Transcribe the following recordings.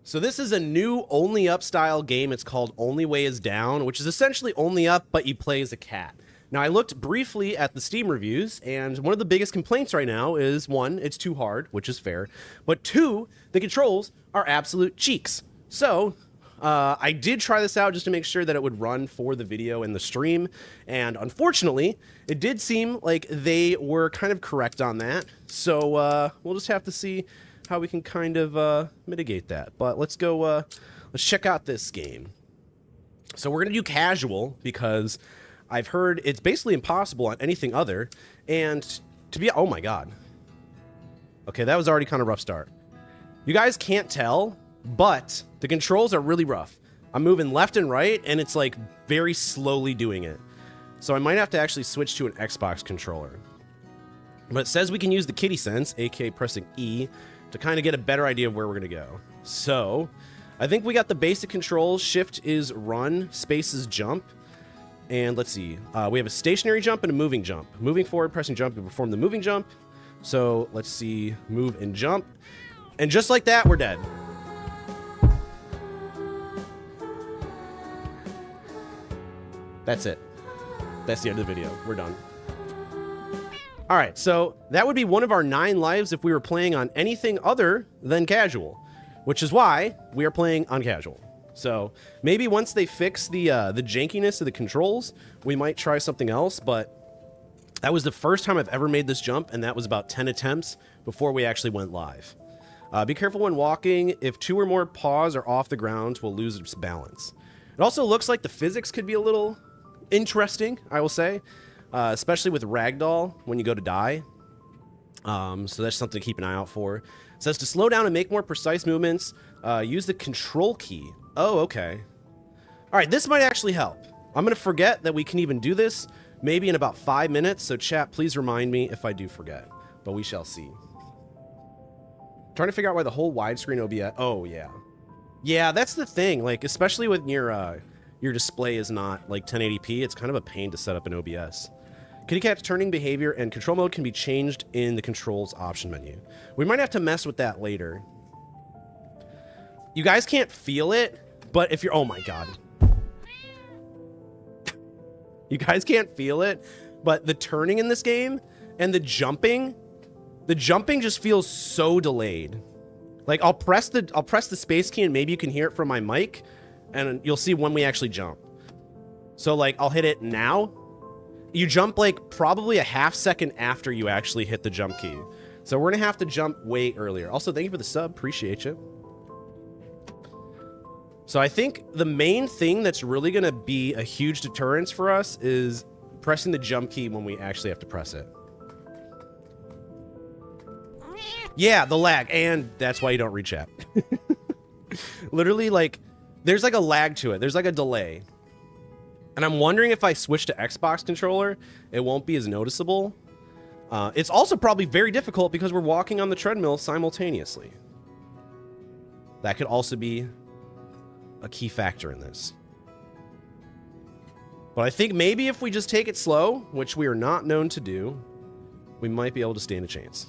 So this is a new only up style game. It's called Only Way is Down, which is essentially only up, but you play as a cat. Now, I looked briefly at the Steam reviews, and one of the biggest complaints right now is, one, it's too hard, which is fair, but two, the controls are absolute cheeks. So, I did try this out just to make sure that it would run for the video and the stream, and unfortunately, it did seem like they were kind of correct on that. So, we'll just have to see how we can kind of mitigate that. But let's go, let's check out this game. So we're going to do casual because I've heard it's basically impossible on anything other. And to be, oh my God. Okay, that was already kind of rough start. You guys can't tell, but the controls are really rough. I'm moving left and right, and it's like very slowly doing it. So I might have to actually switch to an Xbox controller. But it says we can use the kitty sense, aka pressing E, to kind of get a better idea of where we're going to go. So, I think we got the basic controls. Shift is run, space is jump. And let's see, we have a stationary jump and a moving jump. Moving forward, pressing jump to perform the moving jump. So, let's see, move and jump. And just like that, we're dead. That's it. That's the end of the video. We're done. All right, so that would be one of our 9 lives if we were playing on anything other than casual, which is why we are playing on casual. So maybe once they fix the jankiness of the controls, we might try something else, but that was the first time I've ever made this jump, and that was about 10 attempts before we actually went live. Be careful when walking. If 2 or more paws are off the ground, we'll lose its balance. It also looks like the physics could be a little interesting, I will say. Especially with Ragdoll when you go to die. So that's something to keep an eye out for. It says to slow down and make more precise movements, use the control key. Oh, okay. All right, this might actually help. I'm going to forget that we can even do this maybe in about 5 minutes. So chat, please remind me if I do forget. But we shall see. Trying to figure out why the whole widescreen OBS... Oh, yeah. Yeah, that's the thing. Like, especially when your display is not like 1080p, it's kind of a pain to set up in OBS. Kitty Cat's turning behavior and control mode can be changed in the controls option menu. We might have to mess with that later. You guys can't feel it, but if you're... Oh my God. You guys can't feel it, but the turning in this game and the jumping just feels so delayed. Like I'll press the space key and maybe you can hear it from my mic and you'll see when we actually jump. So like I'll hit it now. You jump like probably a half second after you actually hit the jump key. So we're gonna have to jump way earlier. Also, thank you for the sub, appreciate you. So I think the main thing that's really gonna be a huge deterrence for us is pressing the jump key when we actually have to press it. Yeah, the lag, and that's why you don't read chat. Literally, like, there's like a lag to it. There's like a delay. And I'm wondering if I switch to Xbox controller, it won't be as noticeable. It's also probably very difficult because we're walking on the treadmill simultaneously. That could also be a key factor in this. But I think maybe if we just take it slow, which we are not known to do, we might be able to stand a chance.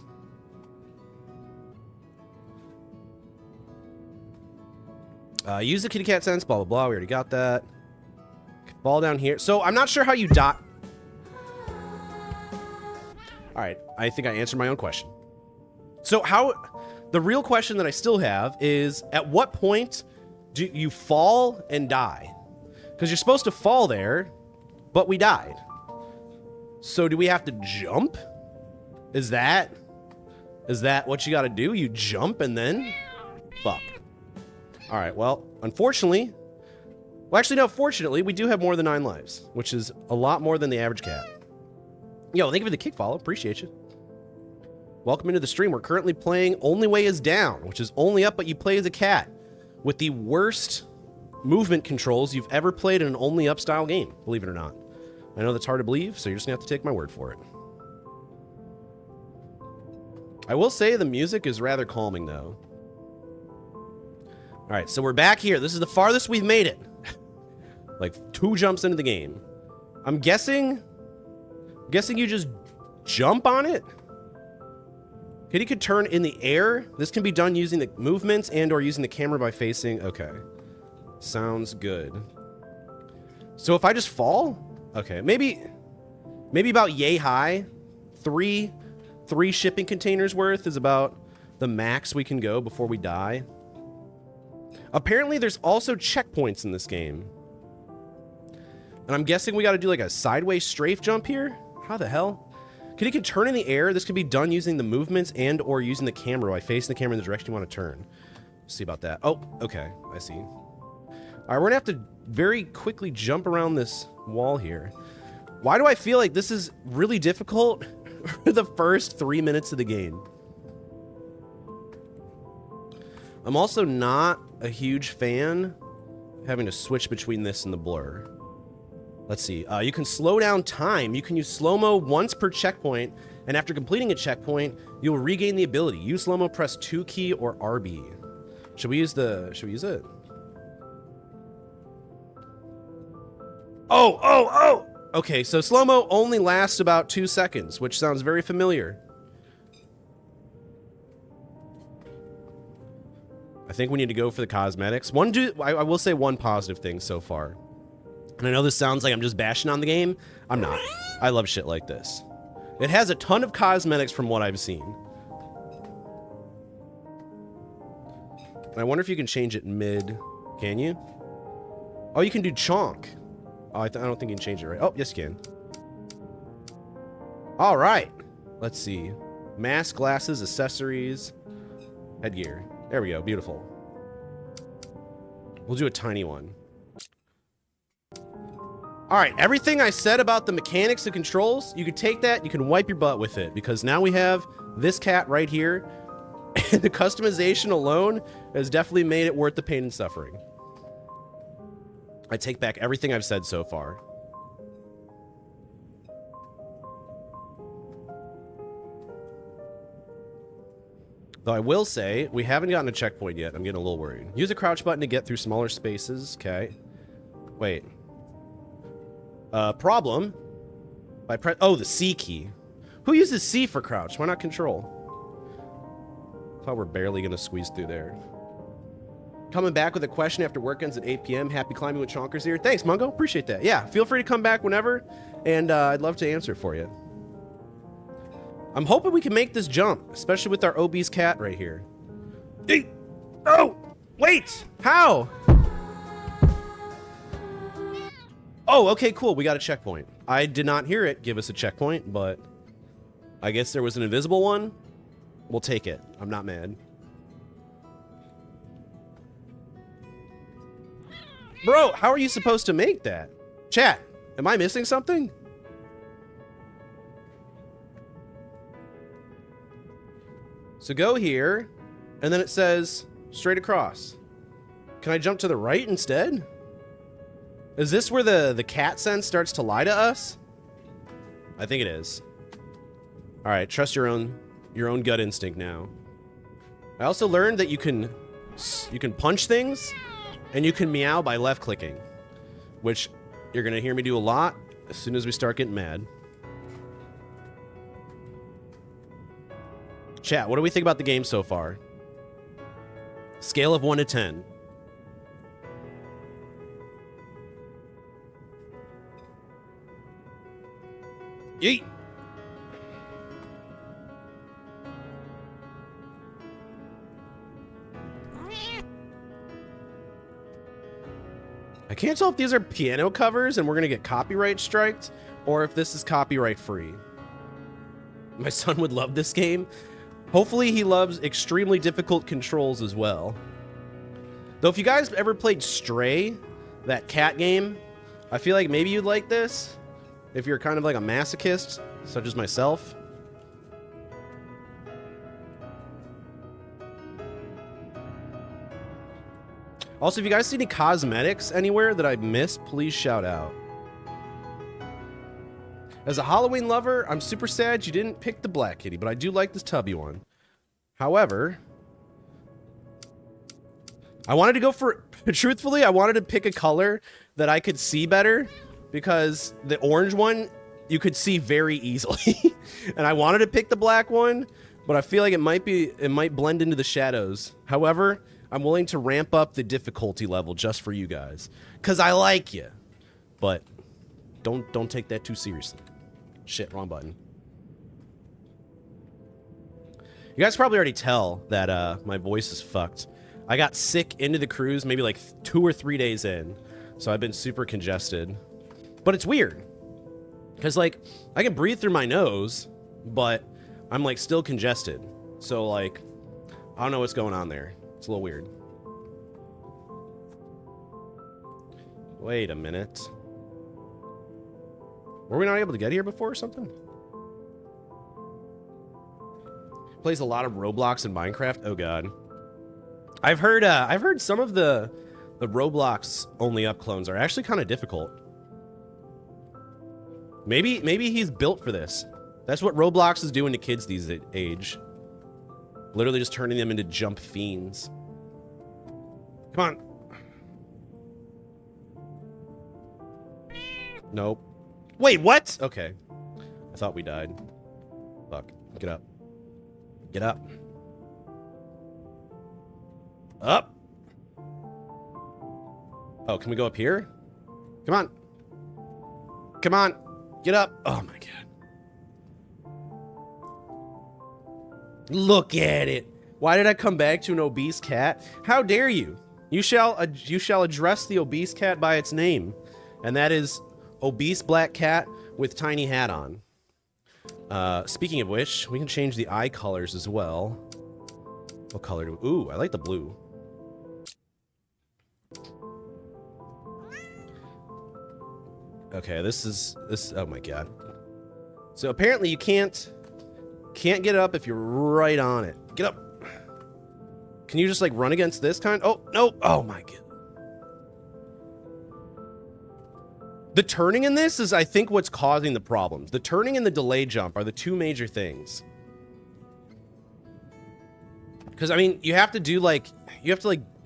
Use the kitty cat sense, blah, blah, blah. We already got that. Fall down here. So I'm not sure how you dot. All right. I think I answered my own question. So the real question that I still have is at what point do you fall and die? Because you're supposed to fall there, but we died. So do we have to jump? Is that what you got to do? You jump and then fuck. All right, well, unfortunately... Well, actually, no, fortunately, we do have more than 9 lives, which is a lot more than the average cat. Yo, thank you for the kick follow. Appreciate you. Welcome into the stream. We're currently playing Only Way is Down, which is only up, but you play as a cat, with the worst movement controls you've ever played in an only up style game, believe it or not. I know that's hard to believe, so you're just going to have to take my word for it. I will say the music is rather calming, though. All right, so we're back here. This is the farthest we've made it. Like 2 jumps into the game. I'm guessing you just jump on it? Kitty could turn in the air. This can be done using the movements and or using the camera by facing. Okay. Sounds good. So if I just fall? Okay, maybe about yay high. Three shipping containers worth is about the max we can go before we die. Apparently there's also checkpoints in this game. And I'm guessing we got to do like a sideways strafe jump here? How the hell? Kitty can turn in the air. This can be done using the movements and or using the camera by facing the camera in the direction you want to turn. Let's see about that. Oh, okay. I see. All right, we're going to have to very quickly jump around this wall here. Why do I feel like this is really difficult for the first 3 minutes of the game? I'm also not a huge fan having to switch between this and the blur. Let's see. You can slow down time. You can use slow-mo once per checkpoint, and after completing a checkpoint, you'll regain the ability. Use slow-mo, press 2 key or RB. Should we use it? Oh! Okay, so slow-mo only lasts about 2 seconds, which sounds very familiar. I think we need to go for the cosmetics. I will say one positive thing so far. And I know this sounds like I'm just bashing on the game. I'm not. I love shit like this. It has a ton of cosmetics from what I've seen. And I wonder if you can change it mid. Can you? Oh, you can do chonk. Oh, I don't think you can change it right. Oh, yes, you can. All right. Let's see. Mask, glasses, accessories, headgear. There we go. Beautiful. We'll do a tiny one. All right. Everything I said about the mechanics and controls, you can take that, you can wipe your butt with it, because now we have this cat right here. And the customization alone has definitely made it worth the pain and suffering. I take back everything I've said so far. Though I will say, we haven't gotten a checkpoint yet. I'm getting a little worried. Use the crouch button to get through smaller spaces. Okay. Wait. Problem. Oh, the C key. Who uses C for crouch? Why not control? Thought we're barely going to squeeze through there. Coming back with a question after work ends at 8 p.m. Happy climbing with Chonkers here. Thanks, Mungo. Appreciate that. Yeah, feel free to come back whenever, and I'd love to answer for you. I'm hoping we can make this jump, especially with our obese cat right here. Oh, wait. How? Oh, okay, cool. We got a checkpoint. I did not hear it give us a checkpoint, but I guess there was an invisible one. We'll take it. I'm not mad. Bro, how are you supposed to make that? Chat, am I missing something? So go here, and then it says straight across. Can I jump to the right instead? Is this where the cat sense starts to lie to us? I think it is. All right, trust your own gut instinct now. I also learned that you can punch things, and you can meow by left clicking, which you're gonna hear me do a lot as soon as we start getting mad. Chat, what do we think about the game so far? Scale of 1 to 10. Yeet. I can't tell if these are piano covers and we're gonna get copyright striked, or if this is copyright free. My son would love this game. Hopefully he loves extremely difficult controls as well. Though if you guys ever played Stray, that cat game, I feel like maybe you'd like this if you're kind of like a masochist, such as myself. Also, if you guys see any cosmetics anywhere that I missed, please shout out. As a Halloween lover, I'm super sad you didn't pick the black kitty, but I do like this tubby one. However, I wanted to go for, truthfully, I wanted to pick a color that I could see better, because the orange one, you could see very easily. And I wanted to pick the black one, but I feel like it might blend into the shadows. However, I'm willing to ramp up the difficulty level just for you guys, cause I like you. But don't take that too seriously. Shit, wrong button. You guys probably already tell that my voice is fucked. I got sick into the cruise maybe like 2 or 3 days in, so I've been super congested. But it's weird, because like I can breathe through my nose, but I'm like still congested. So like I don't know what's going on there. It's a little weird. Wait a minute. Were we not able to get here before or something? Plays a lot of Roblox and Minecraft. Oh god. I've heard some of the Roblox only up clones are actually kind of difficult. Maybe he's built for this. That's what Roblox is doing to kids these age. Literally just turning them into jump fiends. Come on. Nope. Wait, what? Okay. I thought we died. Fuck. Get up. Get up. Up. Oh, can we go up here? Come on. Come on. Get up. Oh my god. Look at it. Why did I come back to an obese cat? How dare you? You shall address the obese cat by its name. And that is obese black cat with tiny hat on. Speaking of which, we can change the eye colors as well. What color do we... Ooh, I like the blue. Okay, this... Oh my god. So apparently you can't get up if you're right on it. Get up. Can you just like run against this kind? Oh, no. Oh my god. The turning in this is, I think, what's causing the problems. The turning and the delay jump are the two major things. Because, I mean, you have to like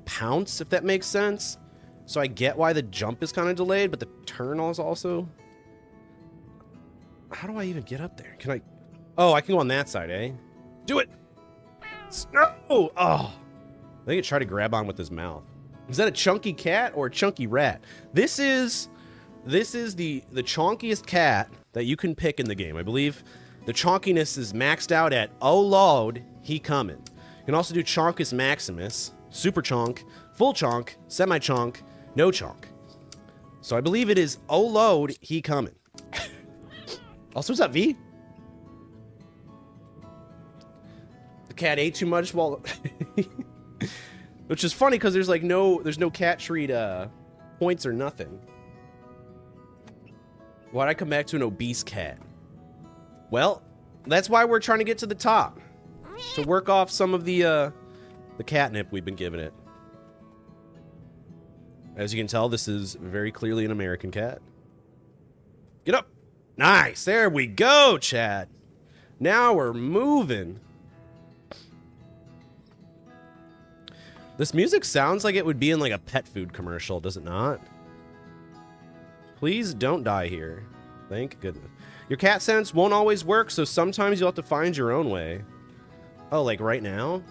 pounce, if that makes sense. So I get why the jump is kind of delayed, but the turn is also... How do I even get up there? Can I... Oh, I can go on that side, eh? Do it! No! Oh! I think it tried to grab on with his mouth. Is that a chunky cat or a chunky rat? This is the chonkiest cat that you can pick in the game. I believe the chonkiness is maxed out at oh lord, he coming. You can also do chonkus maximus, super chonk, full chonk, semi chonk, no chonk. So I believe it is oh lord, he coming. Also, what's up, V? The cat ate too much while... Which is funny because there's no cat treat points or nothing. Why'd I come back to an obese cat? Well, that's why we're trying to get to the top. To work off some of the catnip we've been giving it. As you can tell, this is very clearly an American cat. Get up. Nice. There we go, chat. Now we're moving. This music sounds like it would be in like a pet food commercial, does it not? Please don't die here. Thank goodness. Your cat sense won't always work, so sometimes you'll have to find your own way. Oh, like right now?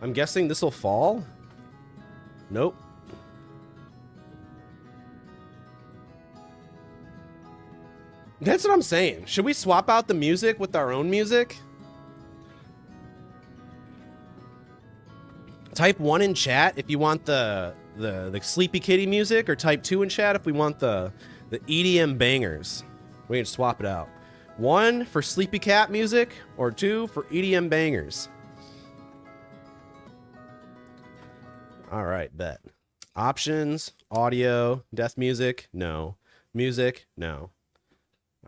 I'm guessing this will fall? Nope. That's what I'm saying. Should we swap out the music with our own music? Type 1 in chat if you want the Sleepy Kitty music, or type 2 in chat if we want the EDM bangers. We can swap it out. 1 for Sleepy Cat music, or 2 for EDM bangers. Alright, bet. Options, audio, death music, no. Music, no.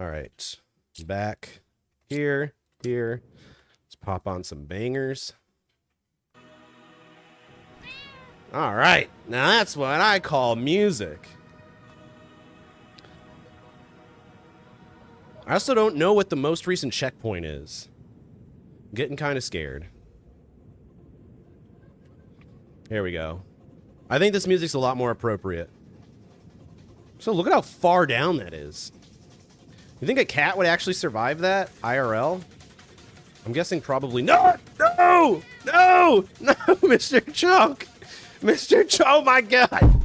Alright. Back here. Let's pop on some bangers. Alright, now that's what I call music. I also don't know what the most recent checkpoint is. I'm getting kind of scared. Here we go. I think this music's a lot more appropriate. So look at how far down that is. You think a cat would actually survive that? IRL? I'm guessing probably no, no, no, no, Mr. Chunk, Mr. Chunk. Oh my God!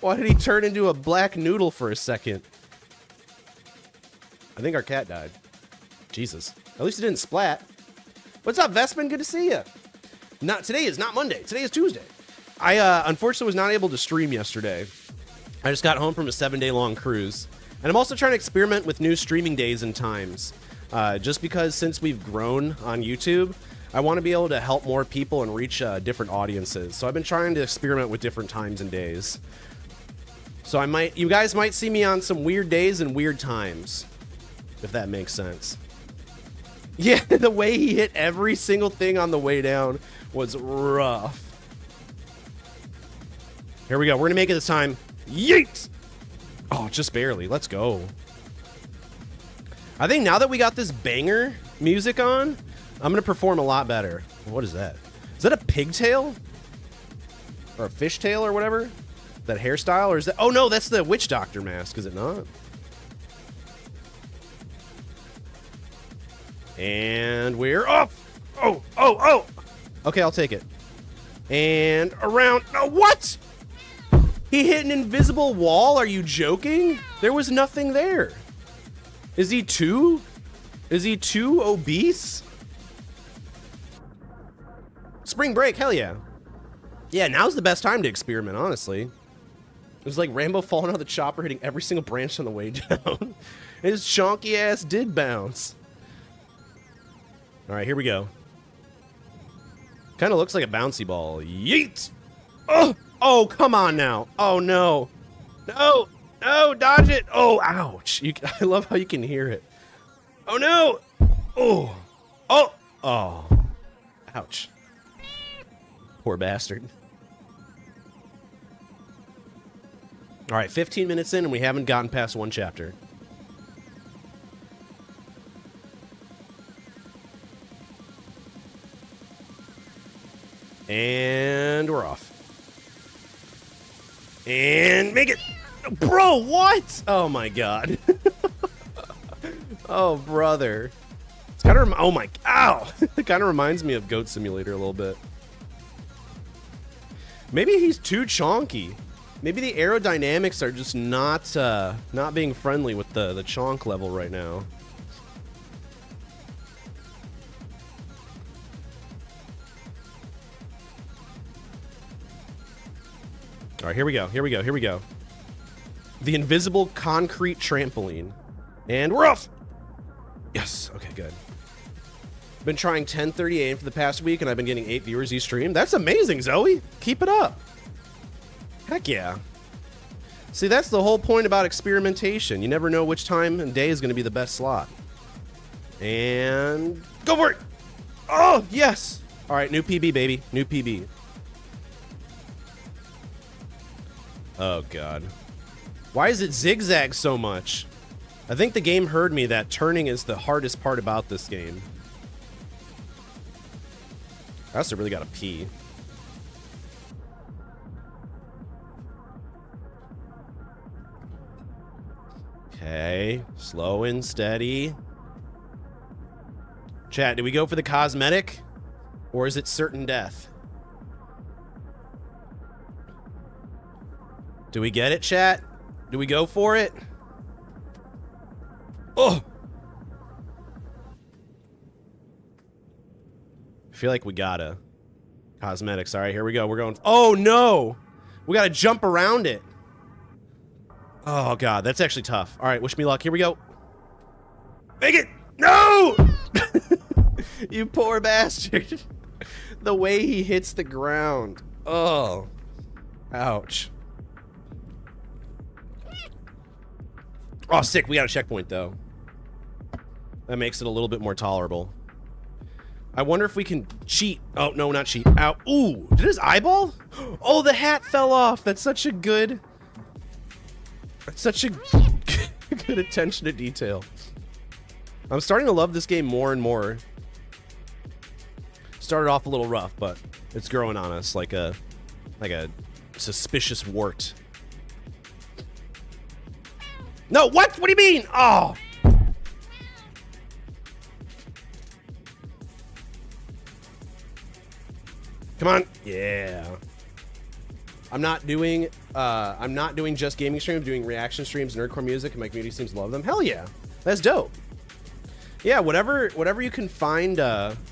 Why did he turn into a black noodle for a second? I think our cat died. Jesus. At least it didn't splat. What's up, Vespin? Good to see you. Today is not Monday. Today is Tuesday. I unfortunately was not able to stream yesterday. I just got home from a 7-day long cruise. And I'm also trying to experiment with new streaming days and times. Just because since we've grown on YouTube, I want to be able to help more people and reach different audiences. So I've been trying to experiment with different times and days. So you guys might see me on some weird days and weird times, if that makes sense. Yeah, the way he hit every single thing on the way down was rough. Here we go. We're gonna make it this time. Yeet! Oh, just barely. Let's go. I think now that we got this banger music on, I'm gonna perform a lot better. What is that? Is that a pigtail? Or a fishtail or whatever? That hairstyle? Or is that... Oh no, that's the witch doctor mask, is it not? And we're off! Oh, oh, oh! Okay, I'll take it. And around... Oh, what?! He hit an invisible wall? Are you joking? There was nothing there. Is he too obese? Spring break, hell yeah. Yeah, now's the best time to experiment, honestly. It was like Rambo falling out of the chopper, hitting every single branch on the way down. His chonky ass did bounce. All right, here we go. Kind of looks like a bouncy ball. Yeet! Oh! Oh, come on now. Oh, no. No. No, dodge it. Oh, ouch. I love how you can hear it. Oh, no. Oh. Oh. Oh. Ouch. Poor bastard. All right, 15 minutes in and we haven't gotten past one chapter. And we're off. And make it. Bro, what? Oh my God. Oh, brother. It's kind of, oh my, ow. It kind of reminds me of Goat Simulator a little bit. Maybe he's too chonky. Maybe the aerodynamics are just not being friendly with the chonk level right now. All right, here we go. Here we go. Here we go. The invisible concrete trampoline. And we're off. Yes. Okay, good. Been trying 1030 AM for the past week, and I've been getting 8 viewers each stream. That's amazing, Zoe. Keep it up. Heck yeah. See, that's the whole point about experimentation. You never know which time and day is going to be the best slot. And go for it. Oh, yes. All right, new PB, baby. New PB. Oh, God. Why is it zigzag so much? I think the game heard me that turning is the hardest part about this game. I also really gotta pee. Okay, slow and steady. Chat, do we go for the cosmetic? Or is it certain death? Do we get it, chat? Do we go for it? Oh! I feel like we gotta. Cosmetics. All right, here we go. We're going. Oh, no! We gotta jump around it. Oh, God. That's actually tough. All right, wish me luck. Here we go. Make it! No! You poor bastard. The way he hits the ground. Oh. Ouch. Oh, sick. We got a checkpoint, though. That makes it a little bit more tolerable. I wonder if we can cheat. Oh, no, not cheat. Ow. Ooh, did his eyeball? Oh, the hat fell off. That's such a good... That's such a good attention to detail. I'm starting to love this game more and more. Started off a little rough, but it's growing on us like a suspicious wart. No, what? What do you mean? Oh. Come on. Yeah. I'm not doing just gaming streams. I'm doing reaction streams, nerdcore music, and my community seems to love them. Hell yeah. That's dope. Yeah, whatever you can find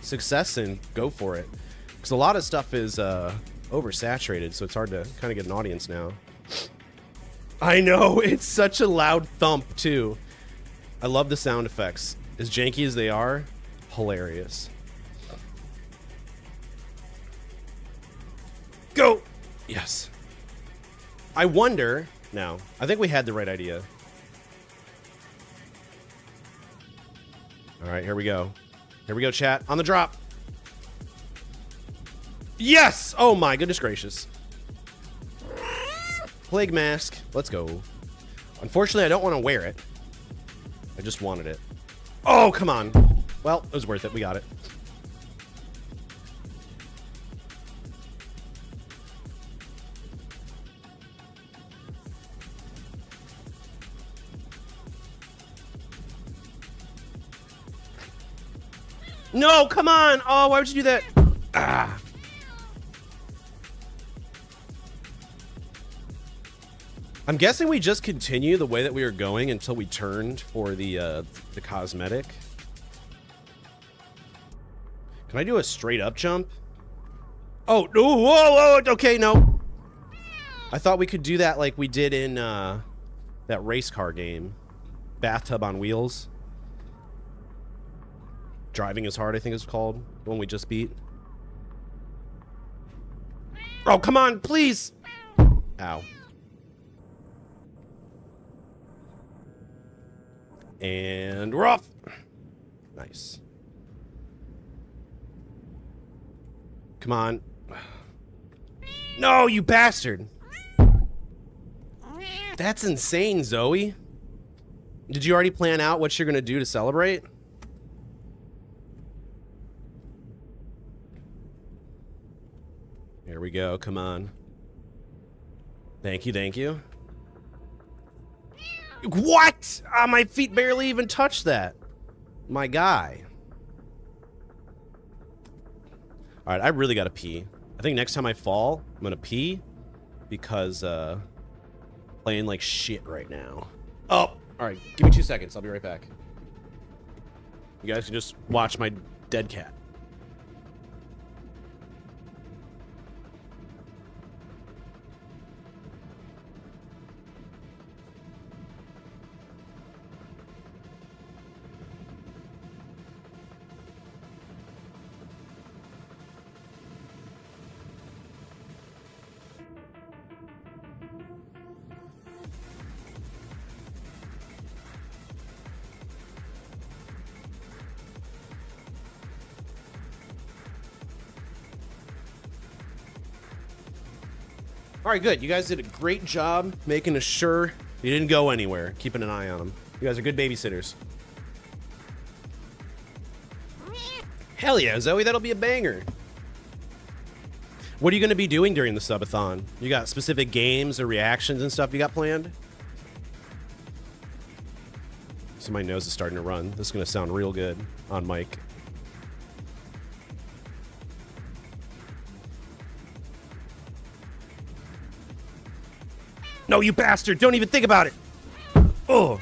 success in, go for it. Because a lot of stuff is oversaturated, so it's hard to kind of get an audience now. I know, it's such a loud thump, too. I love the sound effects. As janky as they are, hilarious. Go! Yes. I wonder... No, I think we had the right idea. All right, here we go. Here we go, chat. On the drop. Yes! Oh my goodness gracious. Plague mask. Let's go. Unfortunately, I don't want to wear it. I just wanted it. Oh, come on. Well, it was worth it. We got it. No, come on. Oh, why would you do that? Ah. I'm guessing we just continue the way that we were going until we turned for the cosmetic. Can I do a straight up jump? Oh, no, whoa, whoa, okay, no. I thought we could do that like we did in that race car game. Bathtub on Wheels. Driving is Hard, I think it's called. The one we just beat. Oh, come on, please. Ow. And we're off. Nice. Come on. No, you bastard. That's insane, Zoe. Did you already plan out what you're going to do to celebrate? Here we go. Come on. Thank you. Thank you. What? My feet barely even touched that. My guy. All right, I really got to pee. I think next time I fall, I'm going to pee because playing like shit right now. Oh, all right. Give me 2 seconds. I'll be right back. You guys can just watch my dead cat. All right, good. You guys did a great job making sure you didn't go anywhere, keeping an eye on them. You guys are good babysitters. Hell yeah, Zoe, that'll be a banger. What are you going to be doing during the subathon? You got specific games or reactions and stuff you got planned? So my nose is starting to run. This is going to sound real good on mic. No, you bastard! Don't even think about it! Oh!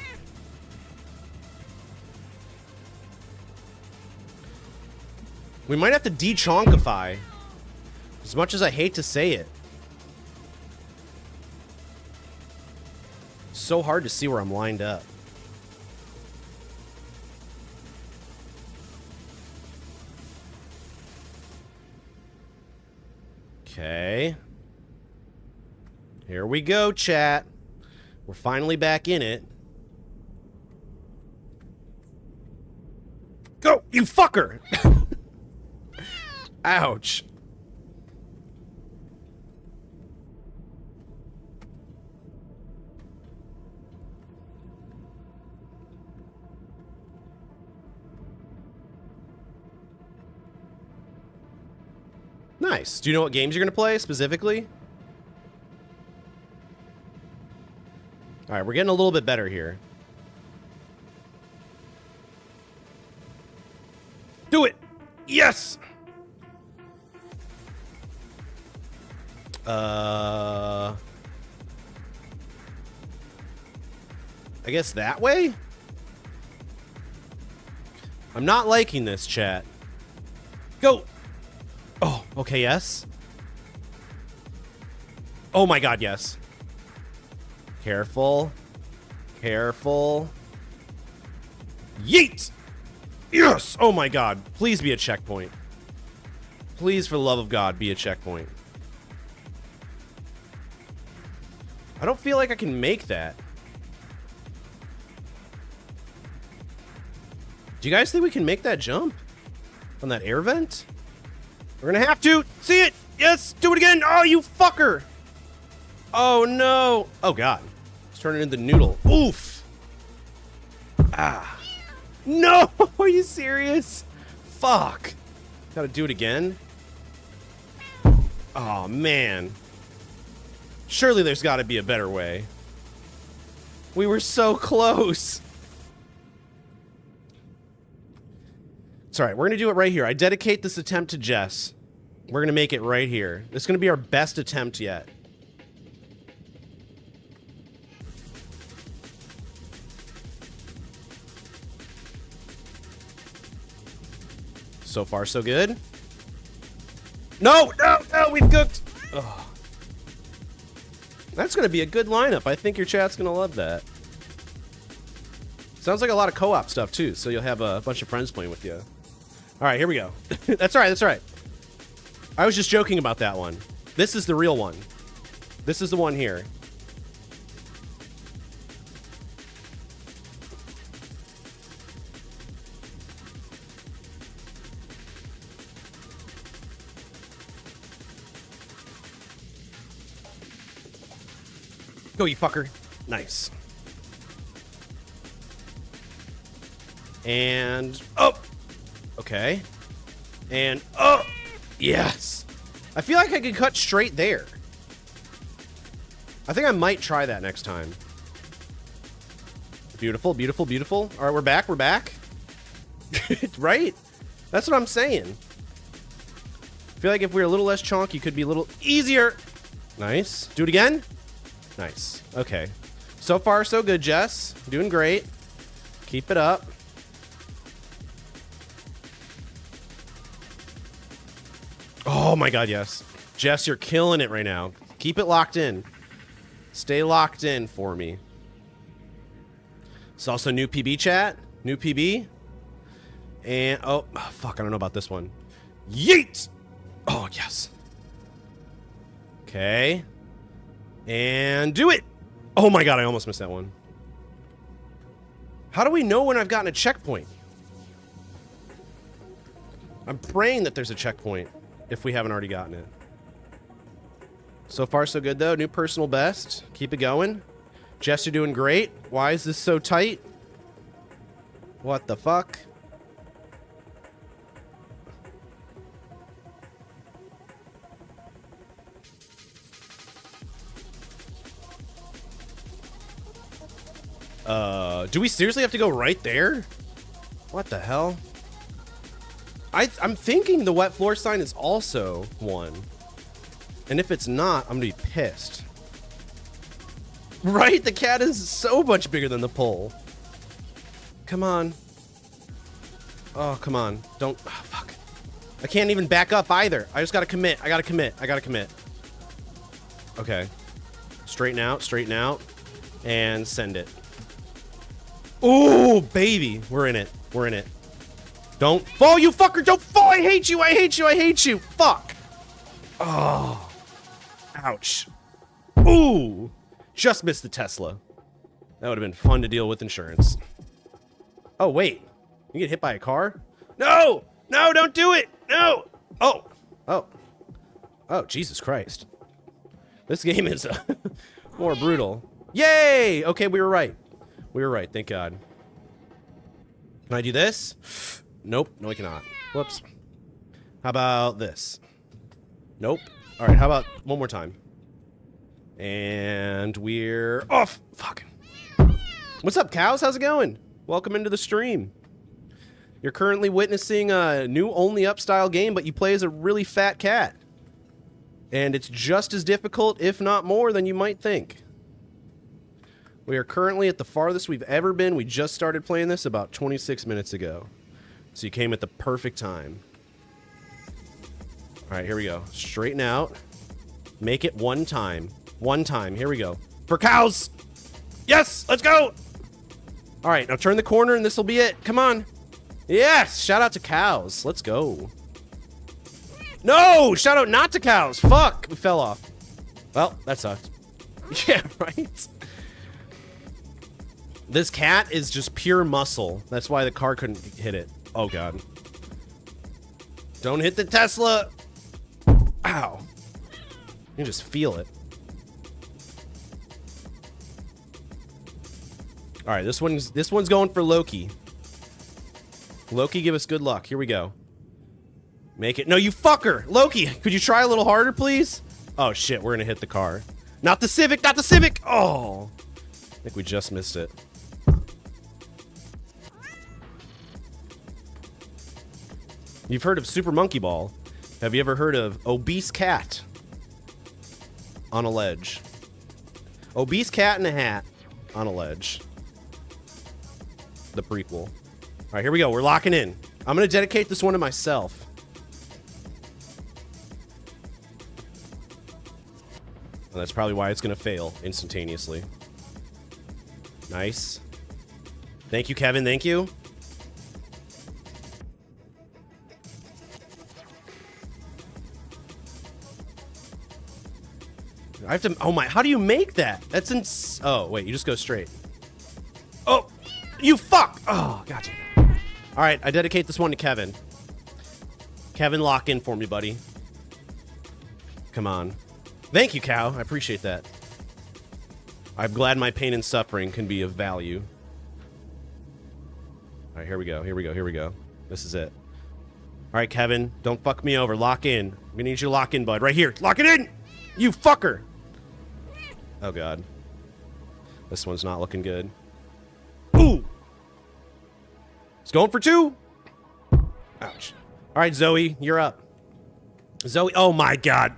We might have to de-chonkify. As much as I hate to say it. It's so hard to see where I'm lined up. Okay. Here we go, chat. We're finally back in it. Go, you fucker! Ouch. Nice. Do you know what games you're going to play specifically? All right, we're getting a little bit better here. Do it! Yes! I guess that way? I'm not liking this, chat. Go! Oh, okay, yes. Oh my god, yes. Careful. Careful. Yeet! Yes! Oh my god. Please be a checkpoint. Please, for the love of God, be a checkpoint. I don't feel like I can make that. Do you guys think we can make that jump? On that air vent? We're gonna have to! See it! Yes! Do it again! Oh, you fucker! Oh, no! Oh, God. Let's turn it into noodle. Oof! Ah. No! Are you serious? Fuck. Gotta do it again? Oh, man. Surely there's gotta be a better way. We were so close. It's alright, we're gonna do it right here. I dedicate this attempt to Jess. We're gonna make it right here. This is gonna be our best attempt yet. So far, so good. No, no, no, we've cooked. Ugh. That's gonna be a good lineup. I think your chat's gonna love that. Sounds like a lot of co-op stuff too, so you'll have a bunch of friends playing with you. All right, here we go. That's all right, that's all right. I was just joking about that one. This is the real one. This is the one here. Go, you fucker. Nice. And oh, okay. And oh, yes. I feel like I could cut straight there. I think I might try that next time. Beautiful, beautiful, beautiful. All right, we're back. We're back. Right? That's what I'm saying. I feel like if we were a little less chunky, it could be a little easier. Nice. Do it again. Nice. Okay. So far, so good, Jess. Doing great. Keep it up. Oh my god, yes. Jess, you're killing it right now. Keep it locked in. Stay locked in for me. It's also new PB chat. New PB. And, oh, fuck, I don't know about this one. Yeet! Oh, yes. Okay. And do it! Oh my god, I almost missed that one. How do we know when I've gotten a checkpoint? I'm praying that there's a checkpoint if we haven't already gotten it. So far, so good, though. New personal best. Keep it going. Jess, you're doing great. Why is this so tight? What the fuck? Do we seriously have to go right there? What the hell? I'm thinking the wet floor sign is also one. And if it's not, I'm gonna be pissed. Right? The cat is so much bigger than the pole. Come on. Oh, come on. Don't. Oh, fuck. I can't even back up either. I just gotta commit. I gotta commit. I gotta commit. Okay. Straighten out, and send it. Ooh, baby. We're in it. We're in it. Don't fall, you fucker. Don't fall. I hate you. I hate you. I hate you. Fuck. Oh. Ouch. Ooh. Just missed the Tesla. That would have been fun to deal with insurance. Oh, wait. You get hit by a car? No! No, don't do it! No! Oh. Oh. Oh, Jesus Christ. This game is more brutal. Yay! Okay, we were right. We were right, thank God. Can I do this? Nope, no I cannot. Whoops. How about this? Nope. All right, how about one more time? And we're off. Fuck. What's up, cows? How's it going? Welcome into the stream. You're currently witnessing a new only up style game, but you play as a really fat cat. And it's just as difficult, if not more, than you might think. We are currently at the farthest we've ever been. We just started playing this about 26 minutes ago. So you came at the perfect time. All right, here we go. Straighten out. Make it one time. One time. Here we go. For cows! Yes! Let's go! All right, now turn the corner and this will be it. Come on. Yes! Shout out to cows. Let's go. No! Shout out not to cows. Fuck! We fell off. Well, that sucked. Yeah, right? This cat is just pure muscle. That's why the car couldn't hit it. Oh, God. Don't hit the Tesla! Ow. You can just feel it. All right, this one's going for Loki. Loki, give us good luck. Here we go. Make it. No, you fucker! Loki, could you try a little harder, please? Oh, shit, we're gonna hit the car. Not the Civic, not the Civic! Oh! I think we just missed it. You've heard of Super Monkey Ball. Have you ever heard of Obese Cat on a Ledge? Obese Cat in a Hat on a Ledge. The prequel. All right, here we go. We're locking in. I'm going to dedicate this one to myself. And that's probably why it's going to fail instantaneously. Nice. Thank you, Kevin. Thank you. I have to... Oh, my... How do you make that? That's Oh, wait. You just go straight. Oh! You fuck! Oh, gotcha. All right, I dedicate this one to Kevin. Kevin, lock in for me, buddy. Come on. Thank you, cow. I appreciate that. I'm glad my pain and suffering can be of value. All right, here we go. Here we go. Here we go. This is it. All right, Kevin, don't fuck me over. Lock in. We need you to lock in, bud. Right here. Lock it in! You fucker! Oh, God. This one's not looking good. Ooh! It's going for 2. Ouch. All right, Zoe, you're up. Zoe, oh my God.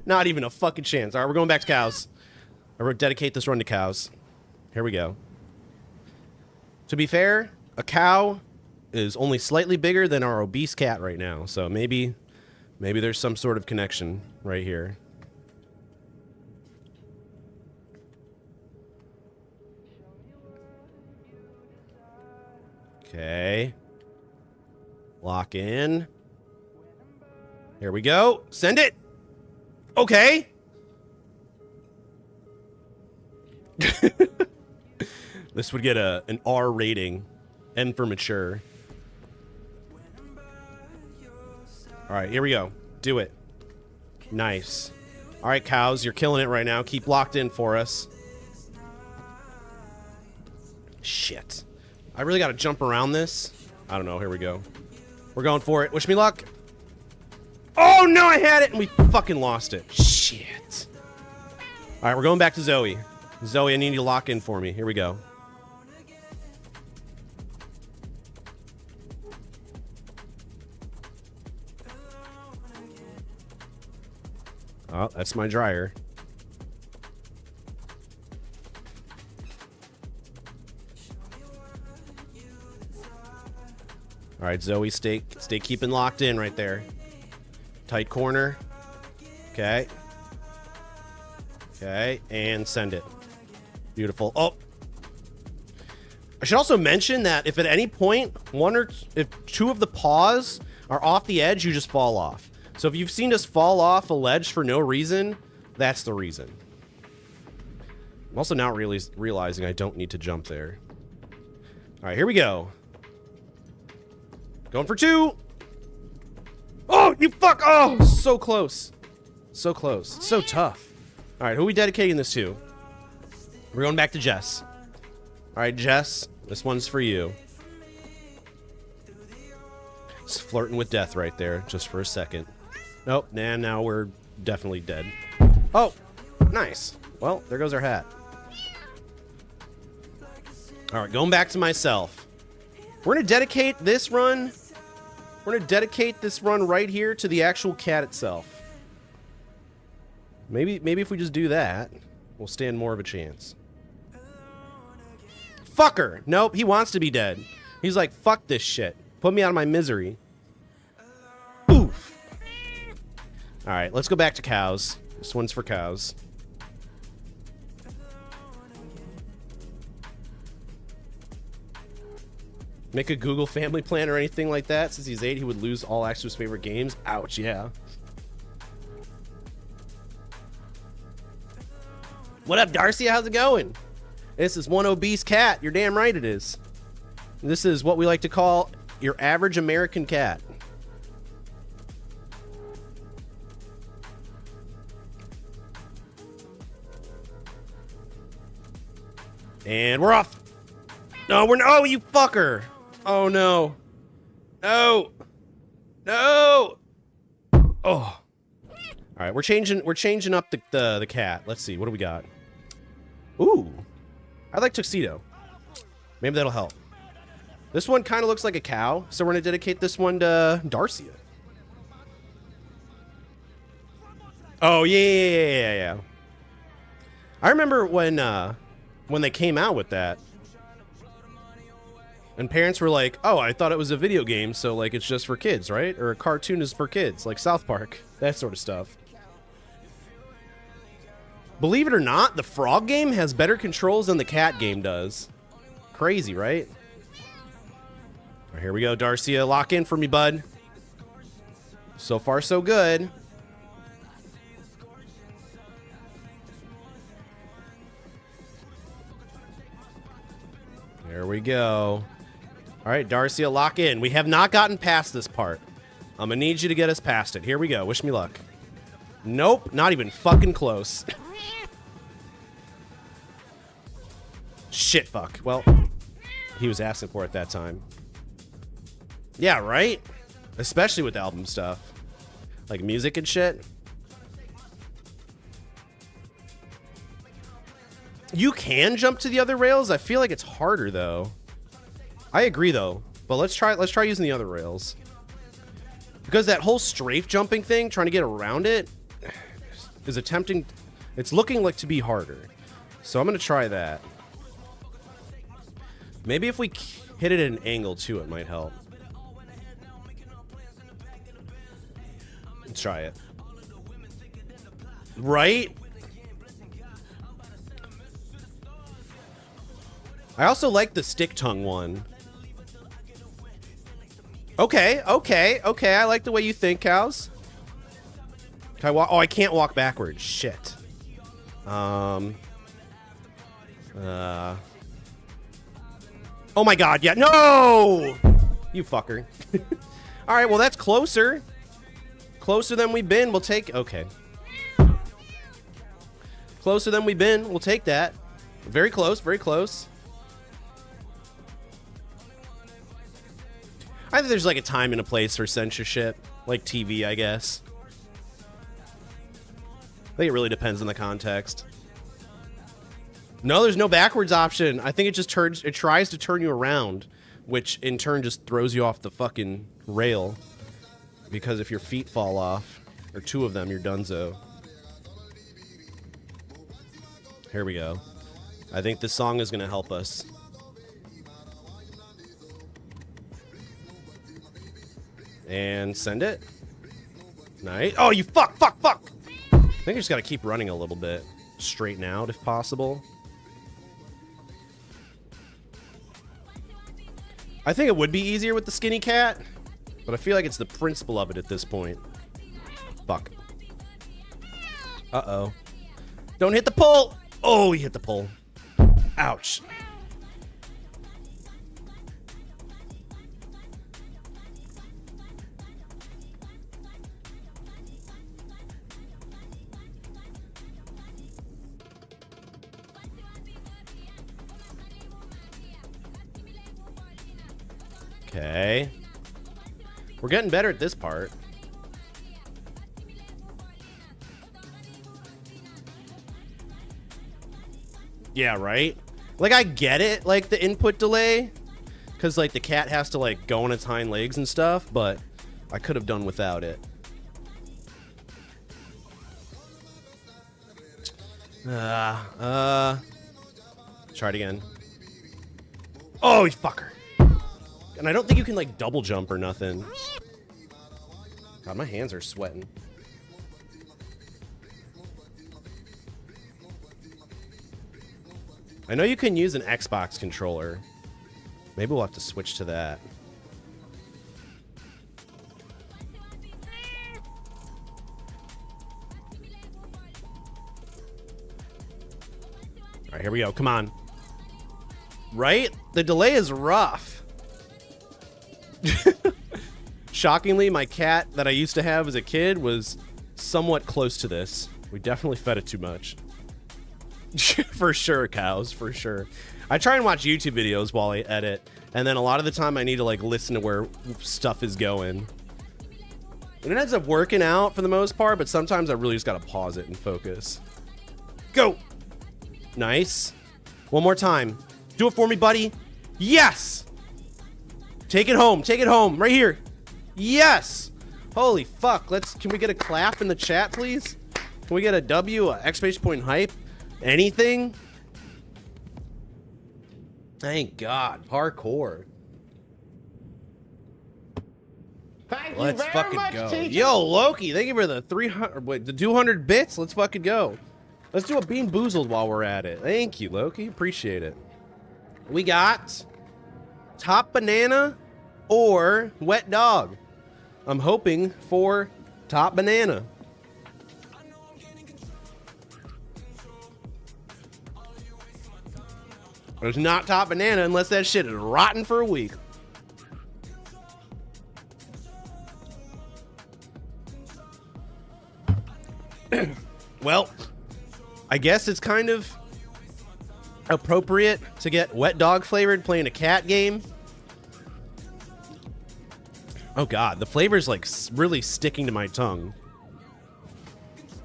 Not even a fucking chance. All right, we're going back to cows. I'm going to dedicate this run to cows. Here we go. To be fair, a cow is only slightly bigger than our obese cat right now. So maybe there's some sort of connection right here. Okay. Lock in. Here we go. Send it. Okay. This would get an R rating. N for mature. All right, here we go. Do it. Nice. All right, cows, you're killing it right now. Keep locked in for us. Shit. I really got to jump around this. I don't know. Here we go. We're going for it. Wish me luck. Oh, no, I had it, and we fucking lost it. Shit. All right, we're going back to Zoe. Zoe, I need you to lock in for me. Here we go. Oh, that's my dryer. All right, Zoe, stay keeping locked in right there. Tight corner. Okay. Okay, and send it. Beautiful. Oh. I should also mention that if at any point if 2 of the paws are off the edge, you just fall off. So if you've seen us fall off a ledge for no reason, that's the reason. I'm also now realizing I don't need to jump there. All right, here we go. Going for 2. Oh, you fuck. Oh, so close. So close. It's so tough. All right, who are we dedicating this to? We're going back to Jess. All right, Jess, this one's for you. It's flirting with death right there, just for a second. Nope, and now we're definitely dead. Oh, nice. Well, there goes our hat. All right, going back to myself. We're going to dedicate this run. We're going to dedicate this run right here to the actual cat itself. Maybe if we just do that, we'll stand more of a chance. Fucker! Nope, he wants to be dead. He's like, fuck this shit. Put me out of my misery. Oof. Alright, let's go back to cows. This one's for cows. Make a Google family plan or anything like that. Since he's 8, he would lose all access to his favorite games. Ouch, yeah. What up, Darcy? How's it going? This is one obese cat. You're damn right it is. This is what we like to call your average American cat. And we're off. No, we're oh, you fucker. Oh no. No. No. Oh. All right, we're changing up the cat. Let's see. What do we got? Ooh. I like tuxedo. Maybe that'll help. This one kind of looks like a cow, so we're going to dedicate this one to Darcia. Oh, yeah. I remember when they came out with that, and parents were like, oh, I thought it was a video game, so, like, it's just for kids, right? Or a cartoon is for kids, like South Park. That sort of stuff. Believe it or not, the frog game has better controls than the cat game does. Crazy, right? All right, here we go, Darcia. Lock in for me, bud. So far, so good. There we go. All right, Darcia, lock in. We have not gotten past this part. I'm gonna need you to get us past it. Here we go. Wish me luck. Nope, not even fucking close. Shit, fuck. Well, he was asking for it that time. Yeah, right? Especially with album stuff. Like music and shit. You can jump to the other rails. I feel like it's harder though. I agree though, but let's try using the other rails. Because that whole strafe jumping thing, trying to get around it, is attempting, it's looking like to be harder. So I'm gonna try that. Maybe if we hit it at an angle too, it might help. Let's try it. Right? I also like the stick tongue one. Okay. I like the way you think, cows. Can I walk? Oh, I can't walk backwards. Shit. Oh my god, yeah. No! You fucker. All right, well, that's closer. Closer than we've been. We'll take... Okay. Closer than we've been. We'll take that. Very close, very close. I think there's like a time and a place for censorship. Like TV, I guess. I think it really depends on the context. No, there's no backwards option. I think it just tries to turn you around, which in turn just throws you off the fucking rail. Because if your feet fall off, or two of them, you're donezo. Here we go. I think this song is gonna help us. And send it. Nice. Oh, you fuck! I think I just gotta keep running a little bit. Straighten out if possible. I think it would be easier with the skinny cat, but I feel like it's the principle of it at this point. Fuck. Uh-oh. Don't hit the pole! Oh, he hit the pole. Ouch. Okay. We're getting better at this part. Yeah, right? Like, I get it, like, the input delay. Because, like, the cat has to, like, go on its hind legs and stuff. But I could have done without it. Try it again. Oh, you fucker. And I don't think you can, like, double jump or nothing. God, my hands are sweating. I know you can use an Xbox controller. Maybe we'll have to switch to that. All right, here we go. Come on. Right? The delay is rough. Shockingly, my cat that I used to have as a kid was somewhat close to this. We definitely fed it too much. For sure, cows, for sure. I try and watch YouTube videos while I edit, and then a lot of the time I need to like listen to where stuff is going. And it ends up working out for the most part, but sometimes I really just gotta pause it and focus. Go! Nice. One more time. Do it for me, buddy. Yes! Take it home. Take it home. Right here. Yes! Holy fuck. Can we get a clap in the chat, please? Can we get a W, a exclamation point hype? Anything? Thank God. Parkour. Let's fucking go. Teacher. Yo, Loki, thank you for the 200 bits. Let's fucking go. Let's do a Bean Boozled while we're at it. Thank you, Loki. Appreciate it. We got Top Banana or Wet Dog. I'm hoping for Top Banana. It's not Top Banana unless that shit is rotten for a week. Well, I guess it's kind of appropriate to get Wet Dog flavored playing a cat game. Oh God, the flavor's like really sticking to my tongue.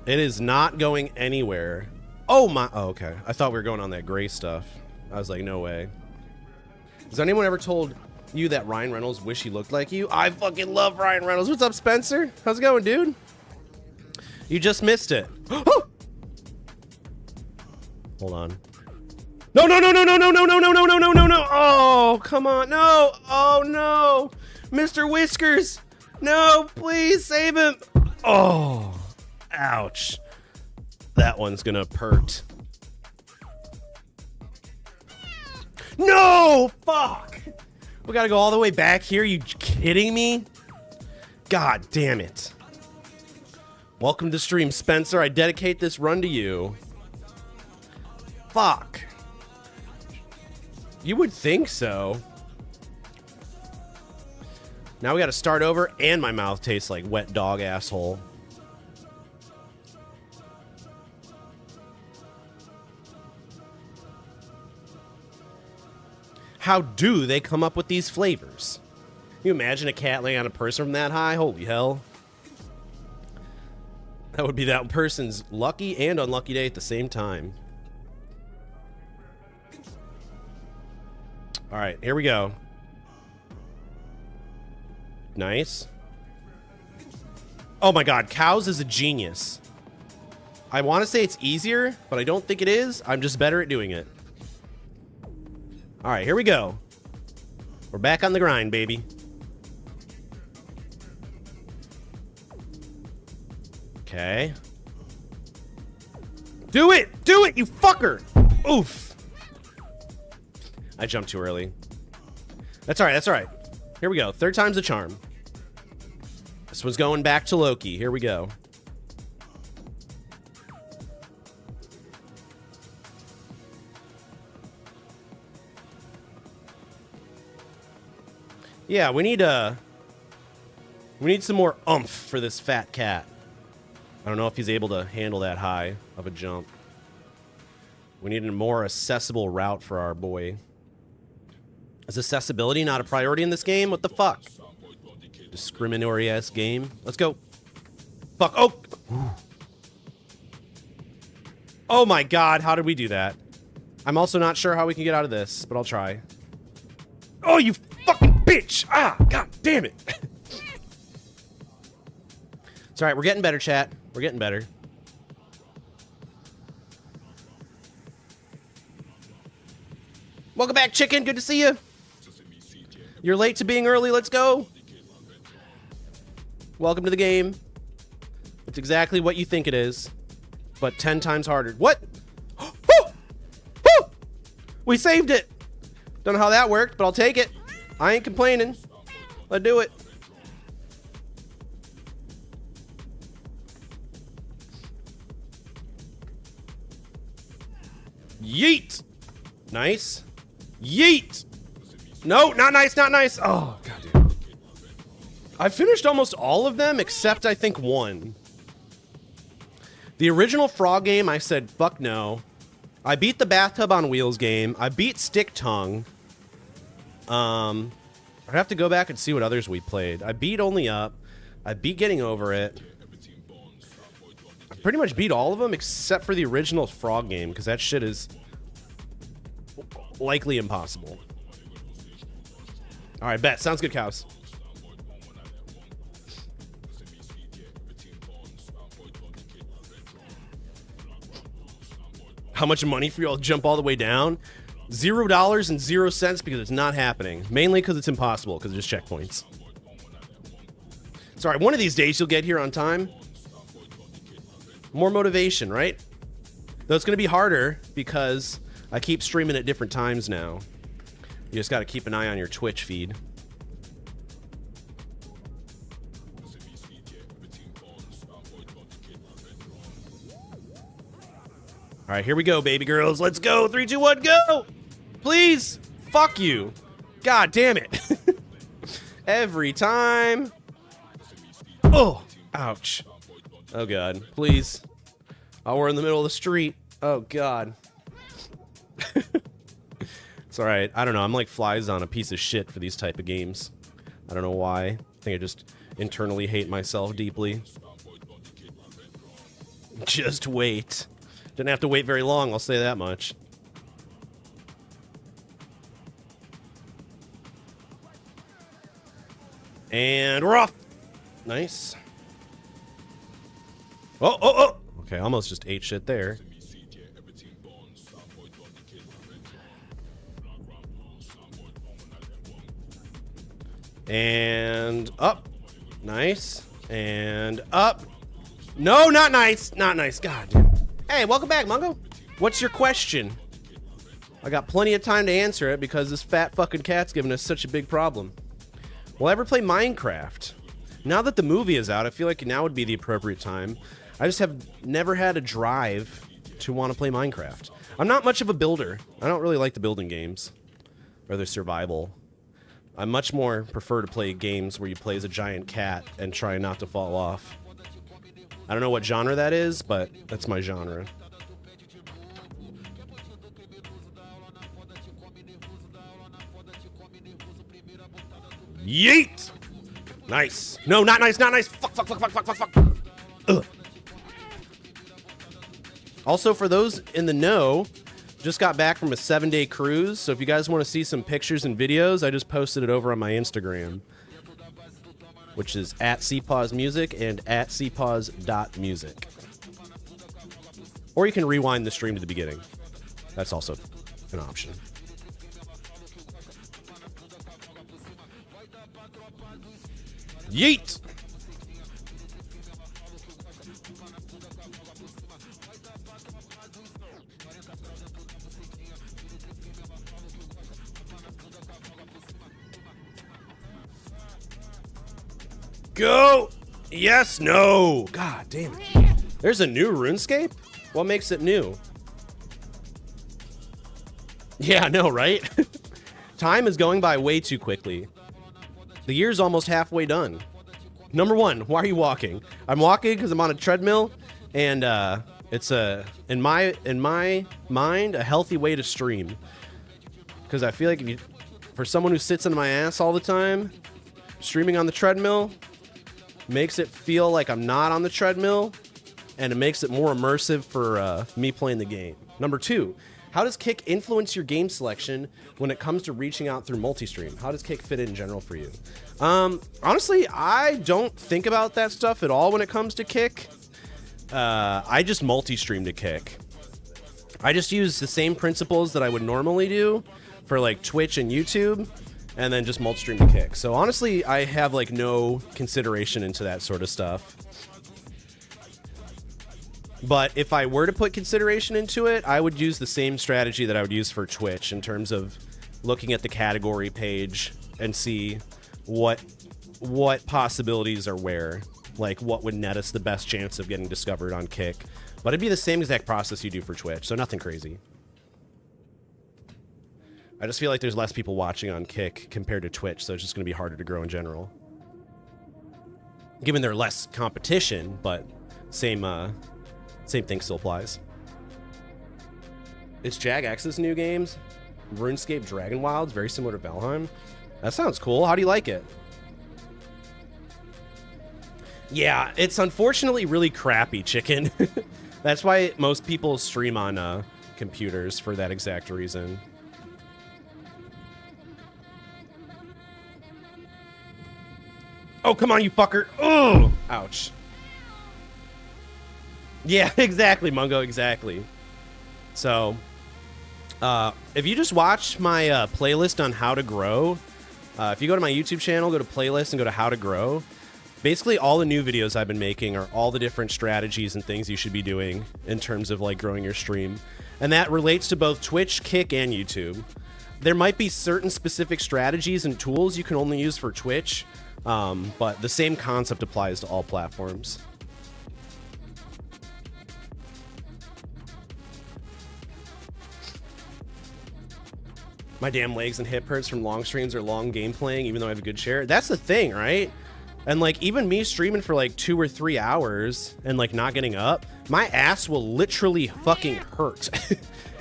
It is not going anywhere. Oh my, oh, okay. I thought we were going on that gray stuff. I was like, no way. Has anyone ever told you that Ryan Reynolds wish he looked like you? I fucking love Ryan Reynolds. What's up, Spencer? How's it going, dude? You just missed it. Hold on. No, no, no, no, no, no, no, no, no, no, no, no, no, no. Oh, come on. No. Oh, no. Mr. Whiskers. No, please save him. Oh, ouch. That one's gonna hurt. No, fuck. We gotta go all the way back here. You kidding me? God damn it. Welcome to stream, Spencer. I dedicate this run to you. Fuck. You would think so. Now we gotta start over, and my mouth tastes like wet dog asshole. How do they come up with these flavors? Can you imagine a cat laying on a person from that high? Holy hell. That would be that person's lucky and unlucky day at the same time. All right, here we go. Nice. Oh my God, Cows is a genius. I want to say it's easier, but I don't think it is. I'm just better at doing it. All right, here we go. We're back on the grind, baby. Okay. Do it! Do it, you fucker! Oof. I jumped too early. That's all right, that's all right. Here we go. Third time's the charm. This one's going back to Loki. Here we go. Yeah, we need some more oomph for this fat cat. I don't know if he's able to handle that high of a jump. We need a more accessible route for our boy. Is accessibility not a priority in this game? What the fuck? Discriminatory-ass game. Let's go. Fuck. Oh! Oh my God, how did we do that? I'm also not sure how we can get out of this, but I'll try. Oh, you fucking bitch! Ah, God damn it! It's alright, we're getting better, chat. We're getting better. Welcome back, Chicken. Good to see you. You're late to being early. Let's go. Welcome to the game. It's exactly what you think it is, but 10 times harder. What? Woo! Woo! We saved it. Don't know how that worked, but I'll take it. I ain't complaining. Let's do it. Yeet. Nice. Yeet. No, not nice, not nice. Oh, god damn. I finished almost all of them except I think one. The original Frog game, I said, fuck no. I beat the Bathtub on Wheels game. I beat Stick Tongue. I'd have to go back and see what others we played. I beat Only Up. I beat Getting Over It. I pretty much beat all of them except for the original Frog game, because that shit is likely impossible. All right, bet. Sounds good, cows. How much money for you all to jump all the way down? $0.00 because it's not happening. Mainly because it's impossible because there's checkpoints. Sorry, one of these days you'll get here on time. More motivation, right? Though it's going to be harder because I keep streaming at different times now. You just got to keep an eye on your Twitch feed. All right, here we go, baby girls. Let's go. 3, 2, 1, go. Please. Fuck you. God damn it. Every time. Oh, ouch. Oh, God. Please. Oh, we're in the middle of the street. Oh, God. It's all right. I don't know. I'm like flies on a piece of shit for these type of games. I don't know why. I think I just internally hate myself deeply. Just wait. Didn't have to wait very long, I'll say that much. And we're off. Nice. Oh, oh, oh. Okay, almost just ate shit there. And up. Nice. And up. No, not nice. Not nice. God damn. Hey, welcome back, Mungo. What's your question? I got plenty of time to answer it because this fat fucking cat's giving us such a big problem. Will I ever play Minecraft? Now that the movie is out, I feel like now would be the appropriate time. I just have never had a drive to want to play Minecraft. I'm not much of a builder. I don't really like the building games or the survival. I much more prefer to play games where you play as a giant cat and try not to fall off. I don't know what genre that is, but that's my genre. Yeet! Nice. No, not nice, not nice. Fuck, fuck, fuck, fuck, fuck, fuck, fuck. Ugh. Also, for those in the know, just got back from a 7-day cruise, so if you guys want to see some pictures and videos, I just posted it over on my Instagram, which is @cpausmusic and @cpause.music. Or you can rewind the stream to the beginning. That's also an option. Yeet! Go! Yes, no! God damn it. There's a new RuneScape? What makes it new? Yeah, I know, right? Time is going by way too quickly. The year's almost halfway done. Number one, why are you walking? I'm walking because I'm on a treadmill, and it's in my mind, a healthy way to stream. Because I feel like for someone who sits on my ass all the time, streaming on the treadmill makes it feel like I'm not on the treadmill, and it makes it more immersive for me playing the game. Number two, how does Kick influence your game selection when it comes to reaching out through multi-stream? How does Kick fit in general for you? Honestly, I don't think about that stuff at all when it comes to Kick. I just multi-stream to Kick. I just use the same principles that I would normally do, for like Twitch and YouTube, and then just multi-stream to Kick. So honestly, I have like no consideration into that sort of stuff. But if I were to put consideration into it, I would use the same strategy that I would use for Twitch in terms of looking at the category page and see what possibilities are where, like what would net us the best chance of getting discovered on Kick. But it'd be the same exact process you do for Twitch, so nothing crazy. I just feel like there's less people watching on Kick compared to Twitch, so it's just going to be harder to grow in general. Given there's less competition, but same thing still applies. It's Jagex's new games. RuneScape Dragon Wilds, very similar to Valheim. That sounds cool. How do you like it? Yeah, it's unfortunately really crappy, chicken. That's why most people stream on computers for that exact reason. Oh, come on, you fucker. Oh, ouch. Yeah, exactly, Mungo, exactly. So, if you just watch my playlist on how to grow, if you go to my YouTube channel, go to playlist and go to how to grow, basically all the new videos I've been making are all the different strategies and things you should be doing in terms of like growing your stream. And that relates to both Twitch, Kick, and YouTube. There might be certain specific strategies and tools you can only use for Twitch, but the same concept applies to all platforms. My damn legs and hip hurts from long streams or long game playing, even though I have a good share. That's the thing, right? And like even me streaming for like 2 or 3 hours and like not getting up, my ass will literally fucking hurt.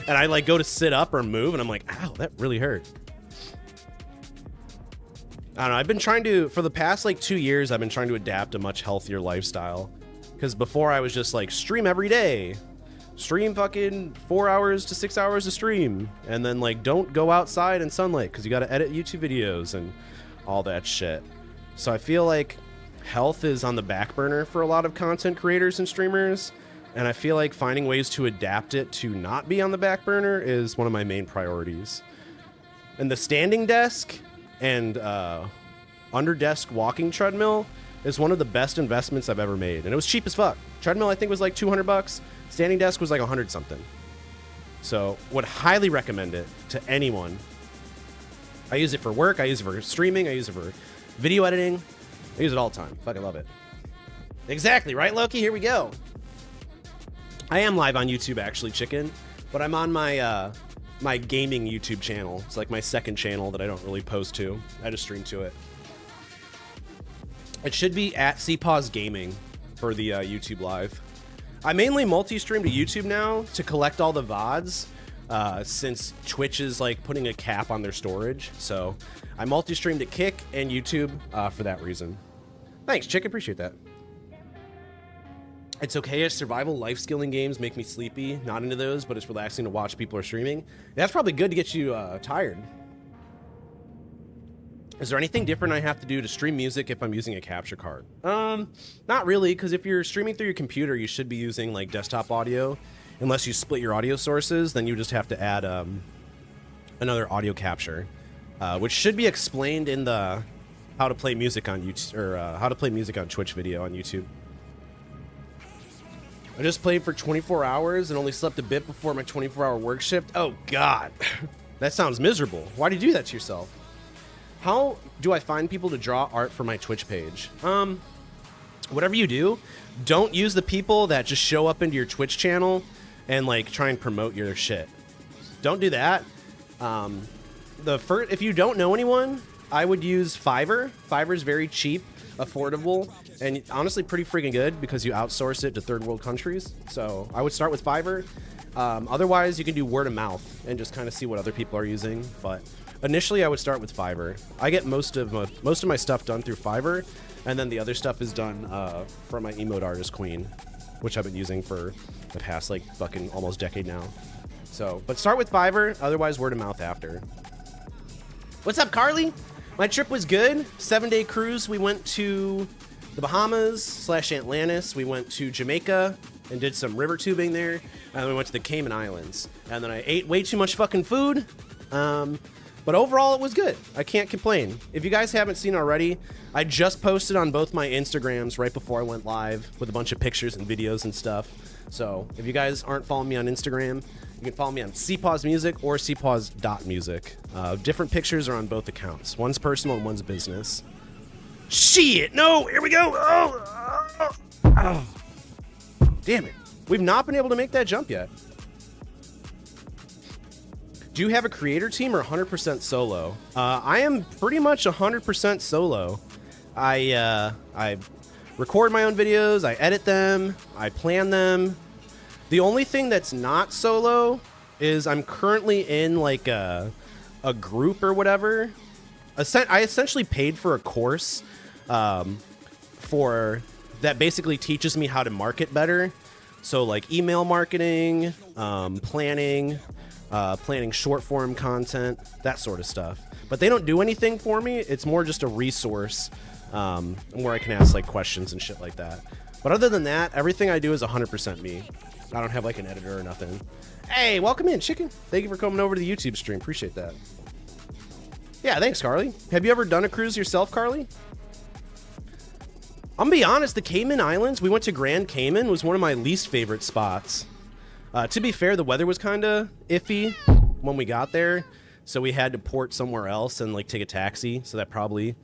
And I like go to sit up or move and I'm like, ow, that really hurt. I don't know. I've been trying to, for the past like 2 years, I've been trying to adapt a much healthier lifestyle. Because before I was just like stream every day. Stream fucking 4 hours to 6 hours a stream, and then like don't go outside in sunlight because you got to edit YouTube videos and all that shit. So I feel like health is on the back burner for a lot of content creators and streamers, and I feel like finding ways to adapt it to not be on the back burner is one of my main priorities. And the standing desk and under desk walking treadmill is one of the best investments I've ever made, and it was cheap as fuck. Treadmill I think was like $200. Standing desk was like 100 something. So would highly recommend it to anyone. I use it for work, I use it for streaming, I use it for video editing. I use it all the time. Fucking love it. Exactly, right, Loki? Here we go. I am live on YouTube actually, chicken, but I'm on my my gaming YouTube channel. It's like my second channel that I don't really post to. I just stream to it. It should be at CPAWS Gaming for the YouTube live. I mainly multi-stream to YouTube now to collect all the VODs, since Twitch is like putting a cap on their storage. So I multi-stream to Kick and YouTube for that reason. Thanks, Chick. Appreciate that. It's okay as survival life skilling games make me sleepy. Not into those, but it's relaxing to watch people are streaming. That's probably good to get you tired. Is there anything different I have to do to stream music if I'm using a capture card? Not really, because if you're streaming through your computer, you should be using like desktop audio. Unless you split your audio sources, then you just have to add another audio capture, which should be explained in the how to play music on YouTube, or how to play music on Twitch video on YouTube. I just played for 24 hours and only slept a bit before my 24-hour work shift. Oh God, that sounds miserable. Why do you do that to yourself? How do I find people to draw art for my Twitch page? Whatever you do, don't use the people that just show up into your Twitch channel and like try and promote your shit. Don't do that. If you don't know anyone, I would use Fiverr. Fiverr is very cheap, affordable, and honestly pretty freaking good because you outsource it to third world countries. So I would start with Fiverr. Otherwise, you can do word of mouth and just kind of see what other people are using. But initially, I would start with Fiverr. I get most of my stuff done through Fiverr, and then the other stuff is done from my emote artist Queen, which I've been using for the past like fucking almost decade now. So, but start with Fiverr. Otherwise, word of mouth after. What's up, Carly? My trip was good. 7-day cruise. We went to the Bahamas / Atlantis. We went to Jamaica and did some river tubing there. And then we went to the Cayman Islands. And then I ate way too much fucking food. But overall, it was good. I can't complain. If you guys haven't seen already, I just posted on both my Instagrams right before I went live with a bunch of pictures and videos and stuff. So if you guys aren't following me on Instagram, you can follow me on CPAWS Music or CPAWS.music. Different pictures are on both accounts. One's personal and one's business. Shit! No! Here we go! Oh. Damn it. We've not been able to make that jump yet. Do you have a creator team or 100% solo? I am pretty much 100% solo. I record my own videos, I edit them, I plan them. The only thing that's not solo is I'm currently in like a group or whatever. I essentially paid for a course for that basically teaches me how to market better. So like email marketing, planning short form content, that sort of stuff. But they don't do anything for me. It's more just a resource where I can ask like questions and shit like that. But other than that, everything I do is 100% me. I don't have like an editor or nothing. Hey, welcome in, Chicken. Thank you for coming over to the YouTube stream. Appreciate that. Yeah, thanks, Carly. Have you ever done a cruise yourself, Carly? I'm gonna be honest, the Cayman Islands, we went to Grand Cayman, was one of my least favorite spots. To be fair, the weather was kind of iffy when we got there, so we had to port somewhere else and like take a taxi, so that probably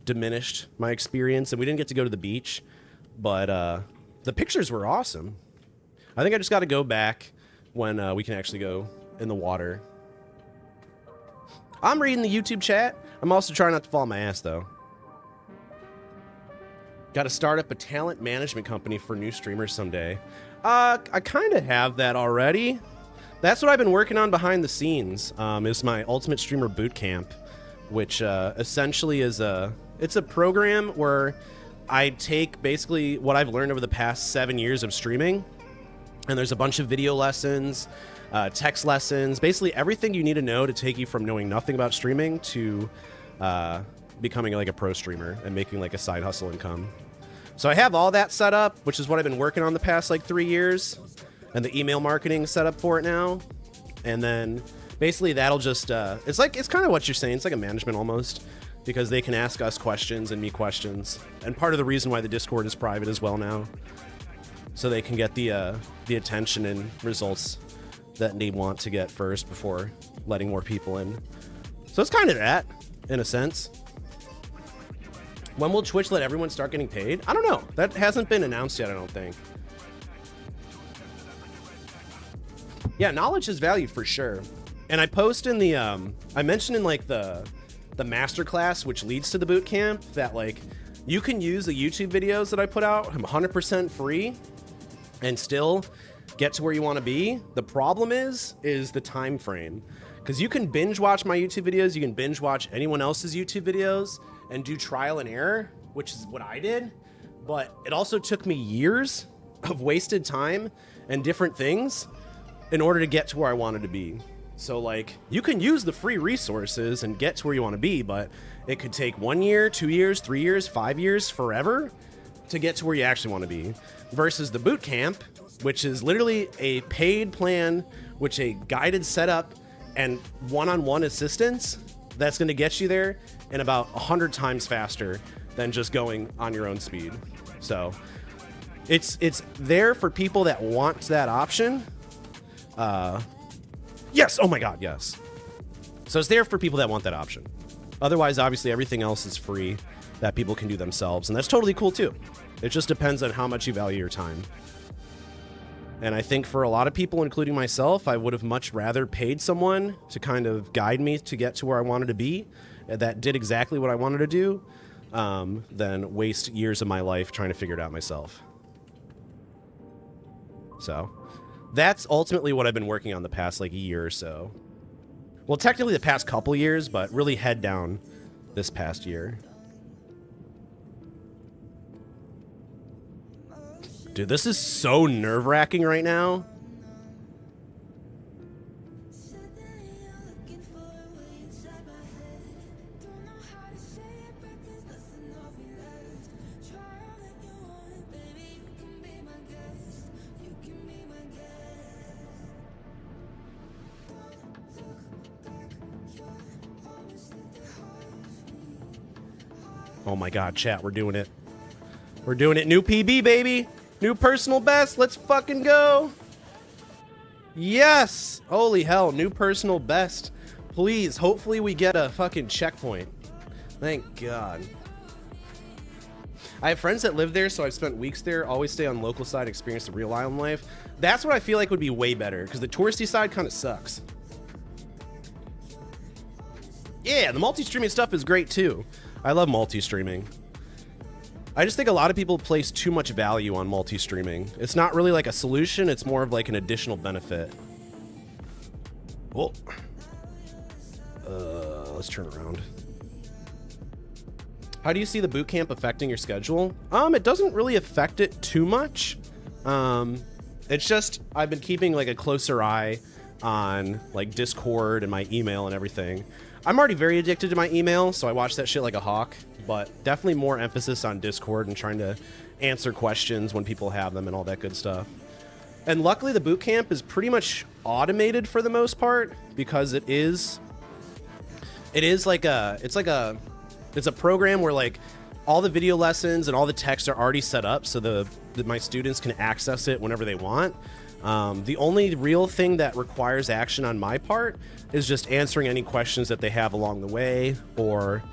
diminished my experience, and we didn't get to go to the beach, but the pictures were awesome. I think I just got to go back when we can actually go in the water. I'm reading the YouTube chat. I'm also trying not to fall on my ass, though. Got to start up a talent management company for new streamers someday. I kind of have that already. That's what I've been working on behind the scenes, is my Ultimate Streamer Bootcamp, which essentially is it's a program where I take basically what I've learned over the past 7 years of streaming, and there's a bunch of video lessons, text lessons, basically everything you need to know to take you from knowing nothing about streaming to becoming like a pro streamer and making like a side hustle income. So I have all that set up, which is what I've been working on the past like 3 years, and the email marketing set up for it now. And then basically that'll just, it's kind of what you're saying. It's like a management almost, because they can ask us questions and me questions. And part of the reason why the Discord is private as well now, so they can get the attention and results that they want to get first before letting more people in. So it's kind of that, in a sense. When will Twitch let everyone start getting paid? I don't know. That hasn't been announced yet, I don't think. Yeah, knowledge is valued for sure. And I post in the, I mentioned in like the masterclass, which leads to the boot camp, that like you can use the YouTube videos that I put out 100% free and still get to where you want to be. The problem is the time frame, because you can binge watch my YouTube videos, you can binge watch anyone else's YouTube videos and do trial and error, which is what I did, but it also took me years of wasted time and different things in order to get to where I wanted to be. So like, you can use the free resources and get to where you want to be, but it could take 1 year, 2 years, 3 years, 5 years, forever to get to where you actually want to be. Versus the boot camp, which is literally a paid plan, which a guided setup and one-on-one assistance that's going to get you there in about 100 times faster than just going on your own speed. So it's there for people that want that option. Yes. Oh my God. Yes. So it's there for people that want that option. Otherwise, obviously, everything else is free that people can do themselves. And that's totally cool too. It just depends on how much you value your time. And I think for a lot of people, including myself, I would have much rather paid someone to kind of guide me to get to where I wanted to be, that did exactly what I wanted to do, than waste years of my life trying to figure it out myself. So that's ultimately what I've been working on the past like year or so. Well, technically the past couple years, but really head down this past year. Dude, this is so nerve-wracking right now. Oh my god, chat, we're doing it. We're doing it. New PB, baby. New personal best. Let's fucking go. Yes. Holy hell, new personal best. Please, hopefully we get a fucking checkpoint. Thank God. I have friends that live there, so I've spent weeks there. Always stay on local side, experience the real island life. That's what I feel like would be way better, because the touristy side kind of sucks. Yeah, the multi-streaming stuff is great too. I love multi-streaming. I just think a lot of people place too much value on multi-streaming. It's not really like a solution, it's more of like an additional benefit. Whoa. Let's turn around. How do you see the boot camp affecting your schedule? It doesn't really affect it too much. It's just I've been keeping like a closer eye on like Discord and my email and everything. I'm already very addicted to my email, so I watch that shit like a hawk, but definitely more emphasis on Discord and trying to answer questions when people have them and all that good stuff. And luckily the boot camp is pretty much automated for the most part, because it's a program where like all the video lessons and all the texts are already set up so my students can access it whenever they want. The only real thing that requires action on my part is just answering any questions that they have along the way, or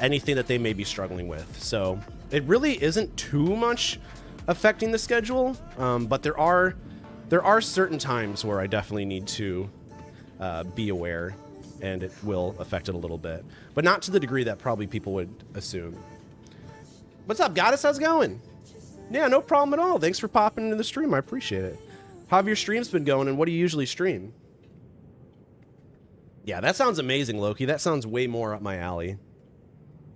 anything that they may be struggling with. So it really isn't too much affecting the schedule, but there are certain times where I definitely need to be aware, and it will affect it a little bit, but not to the degree that probably people would assume. What's up, Goddess? How's it going? Yeah, no problem at all. Thanks for popping into the stream. I appreciate it. How have your streams been going, and what do you usually stream? Yeah, that sounds amazing, Loki. That sounds way more up my alley.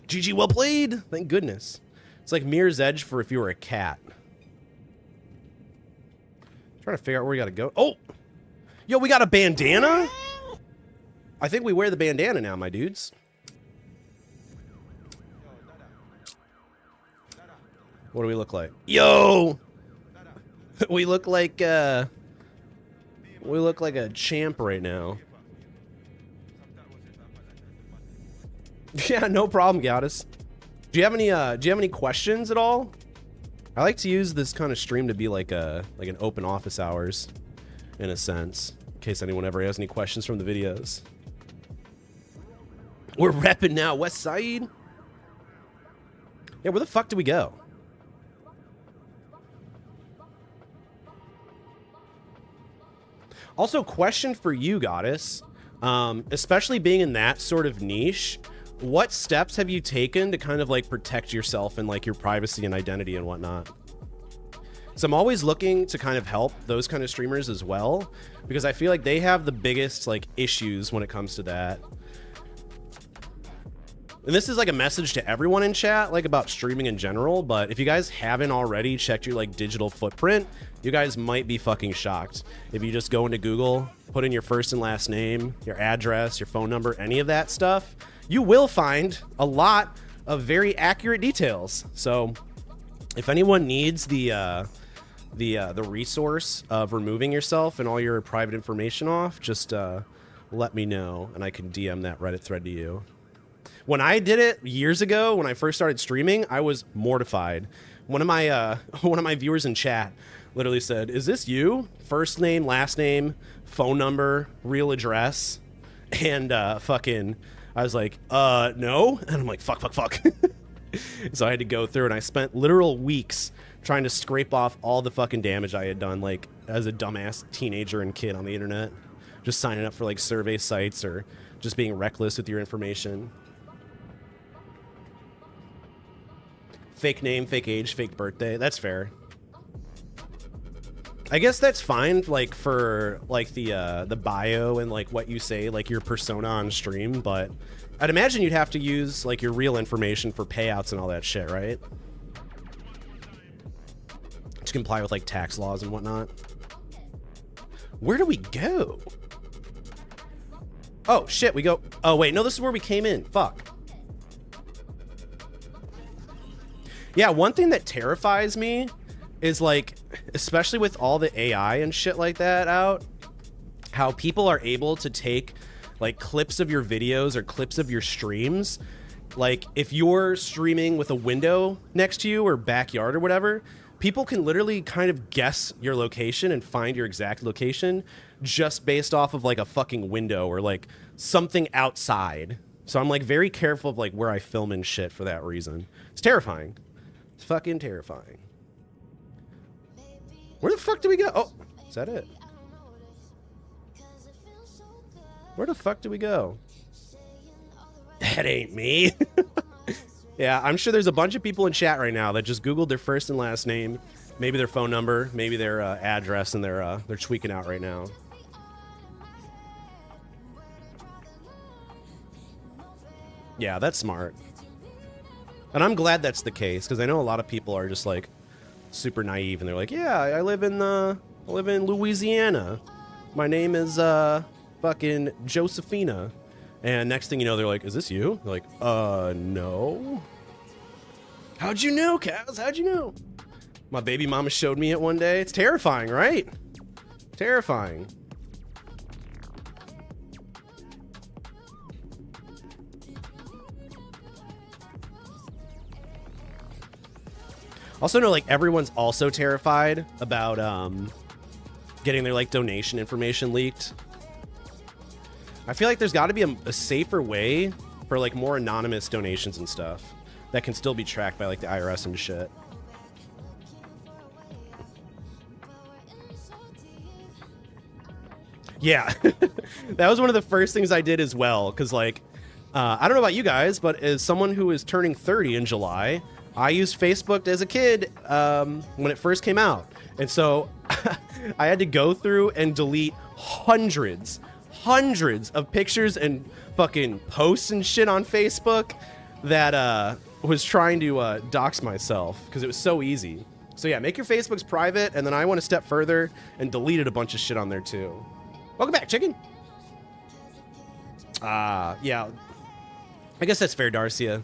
GG, well played. Thank goodness. It's like Mirror's Edge for if you were a cat. Trying to figure out where we gotta go. Oh! Yo, we got a bandana? I think we wear the bandana now, my dudes. What do we look like? Yo! We look like a champ right now. Yeah, no problem, Gaddis. Do you have any questions at all? I like to use this kind of stream to be like an open office hours, in a sense, in case anyone ever has any questions from the videos. We're repping now, West Side. Yeah, where the fuck do we go? Also, question for you, Goddess. Especially being in that sort of niche, what steps have you taken to kind of like protect yourself and like your privacy and identity and whatnot? So I'm always looking to kind of help those kind of streamers as well, because I feel like they have the biggest like issues when it comes to that. And this is like a message to everyone in chat, like about streaming in general, but if you guys haven't already checked your like digital footprint, you guys might be fucking shocked. If you just go into Google, put in your first and last name, your address, your phone number, any of that stuff, you will find a lot of very accurate details. So if anyone needs the resource of removing yourself and all your private information off, just let me know and I can DM that Reddit thread to you. When I did it years ago, when I first started streaming, I was mortified. One of my viewers in chat literally said, "Is this you? First name, last name, phone number, real address," and fucking, I was like, no, and I'm like, fuck. So I had to go through, and I spent literal weeks trying to scrape off all the fucking damage I had done, like as a dumbass teenager and kid on the internet, just signing up for like survey sites or just being reckless with your information. Fake name, fake age, fake birthday. That's fair. I guess that's fine, like for like the bio and like what you say, like your persona on stream. But I'd imagine you'd have to use like your real information for payouts and all that shit, right? To comply with like tax laws and whatnot. Where do we go? Oh shit, we go. Oh wait, no, this is where we came in. Fuck. Yeah, one thing that terrifies me is like, especially with all the AI and shit like that out, how people are able to take like clips of your videos or clips of your streams like if you're streaming with a window next to you or backyard or whatever, people can literally kind of guess your location and find your exact location just based off of like a fucking window or like something outside. So I'm like very careful of like where I film and shit for that reason. It's terrifying. It's fucking terrifying. Where the fuck do we go? Oh, is that it? Where the fuck do we go? That ain't me. Yeah, I'm sure there's a bunch of people in chat right now that just Googled their first and last name, maybe their phone number, maybe their address, and they're tweaking out right now. Yeah, that's smart. And I'm glad that's the case, because I know a lot of people are just like super naive and they're like, yeah, I live in Louisiana. My name is fucking Josephina. And next thing you know, they're like, is this you? They're like, no. How'd you know, Kaz? How'd you know? My baby mama showed me it one day. It's terrifying, right? Terrifying. Also know, like, everyone's also terrified about getting their, like, donation information leaked. I feel like there's got to be a safer way for, like, more anonymous donations and stuff that can still be tracked by, like, the IRS and shit. Yeah. That was one of the first things I did as well, because, like, I don't know about you guys, but as someone who is turning 30 in July, I used Facebook as a kid when it first came out. And so I had to go through and delete hundreds of pictures and fucking posts and shit on Facebook that was trying to dox myself because it was so easy. So yeah, make your Facebooks private, and then I went a step further and deleted a bunch of shit on there too. Welcome back, chicken. Yeah. I guess that's fair, Darcia.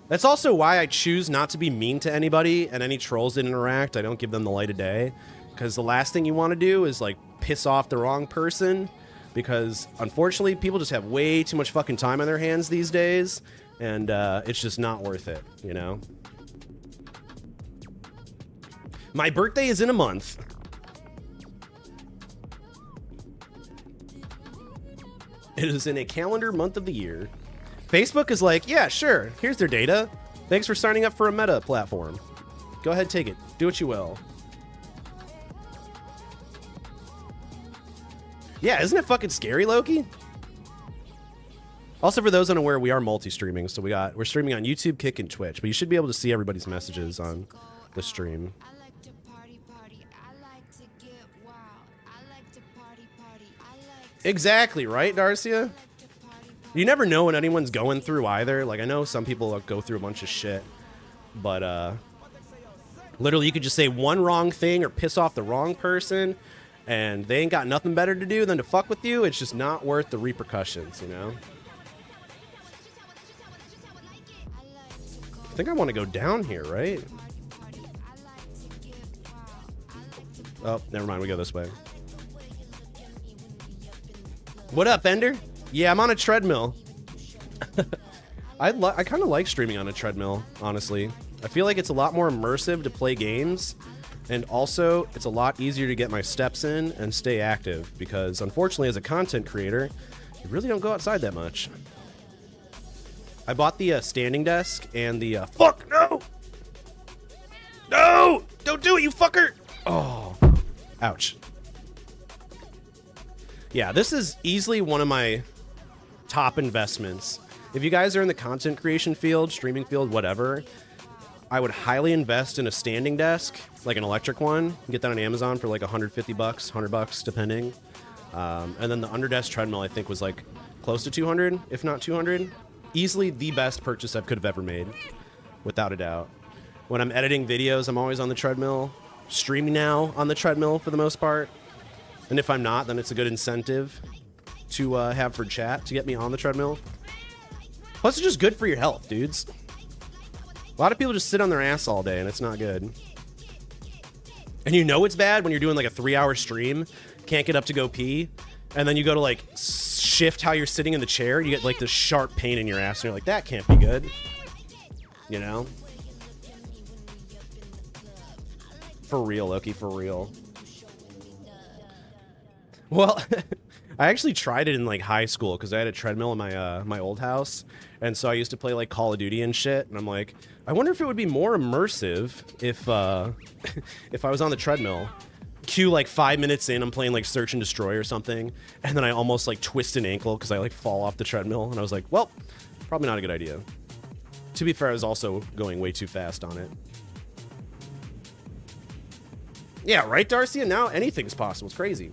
That's also why I choose not to be mean to anybody, and any trolls that interact, I don't give them the light of day. Because the last thing you want to do is, like, piss off the wrong person. Because, unfortunately, people just have way too much fucking time on their hands these days. And it's just not worth it, you know? My birthday is in a month. It is in a calendar month of the year. Facebook is like, yeah, sure, here's their data. Thanks for signing up for a Meta platform. Go ahead, take it. Do what you will. Yeah, isn't it fucking scary, Loki? Also, for those unaware, we are multi-streaming, so we're streaming on YouTube, Kick, and Twitch, but you should be able to see everybody's messages on the stream. Exactly, right, Darcia? You never know what anyone's going through either. Like, I know some people go through a bunch of shit, but literally you could just say one wrong thing or piss off the wrong person, and they ain't got nothing better to do than to fuck with you. It's just not worth the repercussions, you know? I think I want to go down here, right? Oh, never mind. We go this way. What up, Ender? Yeah, I'm on a treadmill. I kind of like streaming on a treadmill, honestly. I feel like it's a lot more immersive to play games, and also it's a lot easier to get my steps in and stay active, because unfortunately as a content creator, you really don't go outside that much. I bought the standing desk and the fuck, no! No! Don't do it, you fucker! Oh, ouch. Yeah, this is easily one of my top investments. If you guys are in the content creation field, streaming field, whatever, I would highly invest in a standing desk, like an electric one. You can get that on Amazon for like 150 bucks, 100 bucks, depending. And then the underdesk treadmill, I think, was like close to 200, if not 200. Easily the best purchase I could have ever made, without a doubt. When I'm editing videos, I'm always on the treadmill. Streaming now on the treadmill for the most part. And if I'm not, then it's a good incentive to have for chat to get me on the treadmill. Plus, it's just good for your health, dudes. A lot of people just sit on their ass all day, and it's not good. And you know it's bad when you're doing like a 3-hour stream, can't get up to go pee, and then you go to like shift how you're sitting in the chair, you get like this sharp pain in your ass, and you're like, that can't be good. You know? For real, Loki, for real. Well, I actually tried it in like high school because I had a treadmill in my my old house, and so I used to play like Call of Duty and shit. And I'm like, I wonder if it would be more immersive if if I was on the treadmill. Cue like 5 minutes in, I'm playing like Search and Destroy or something, and then I almost like twist an ankle because I like fall off the treadmill, and I was like, well, probably not a good idea. To be fair, I was also going way too fast on it. Yeah, right, Darcy? And now anything's possible. It's crazy.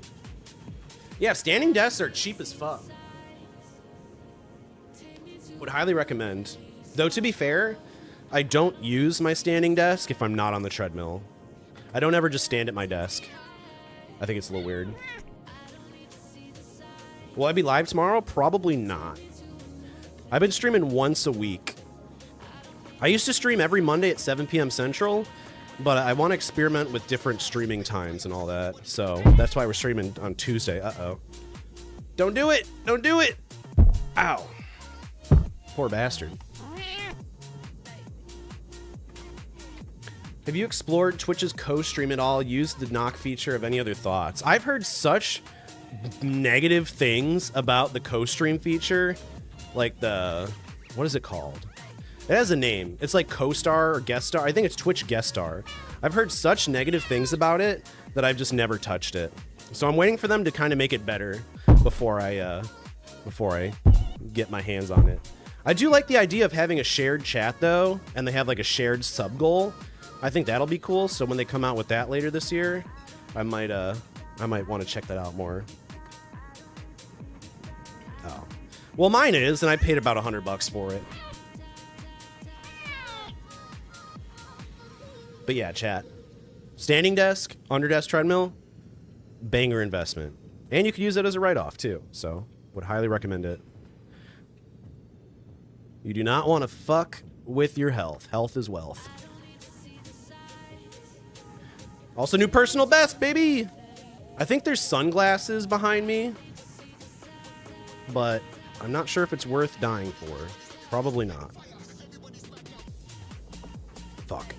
Yeah, standing desks are cheap as fuck. Would highly recommend. Though, to be fair, I don't use my standing desk if I'm not on the treadmill. I don't ever just stand at my desk. I think it's a little weird. Will I be live tomorrow? Probably not. I've been streaming once a week. I used to stream every Monday at 7 p.m. Central, but I want to experiment with different streaming times and all that. So that's why we're streaming on Tuesday. Uh-oh. Don't do it! Don't do it! Ow. Poor bastard. Have you explored Twitch's co-stream at all? Used the knock feature of any other thoughts? I've heard such negative things about the co-stream feature. Like the... What is it called? It has a name. It's like co-star or guest star. I think it's Twitch guest star. I've heard such negative things about it that I've just never touched it. So I'm waiting for them to kind of make it better before I get my hands on it. I do like the idea of having a shared chat though, and they have like a shared sub goal. I think that'll be cool. So when they come out with that later this year, I might want to check that out more. Oh, well, mine is, and I paid about $100 for it. But yeah, chat. Standing desk, under desk treadmill, banger investment, and you could use it as a write-off too. So would highly recommend it. You do not want to fuck with your health. Health is wealth. Also, new personal best, baby! I think there's sunglasses behind me, but I'm not sure if it's worth dying for. Probably not. Fuck.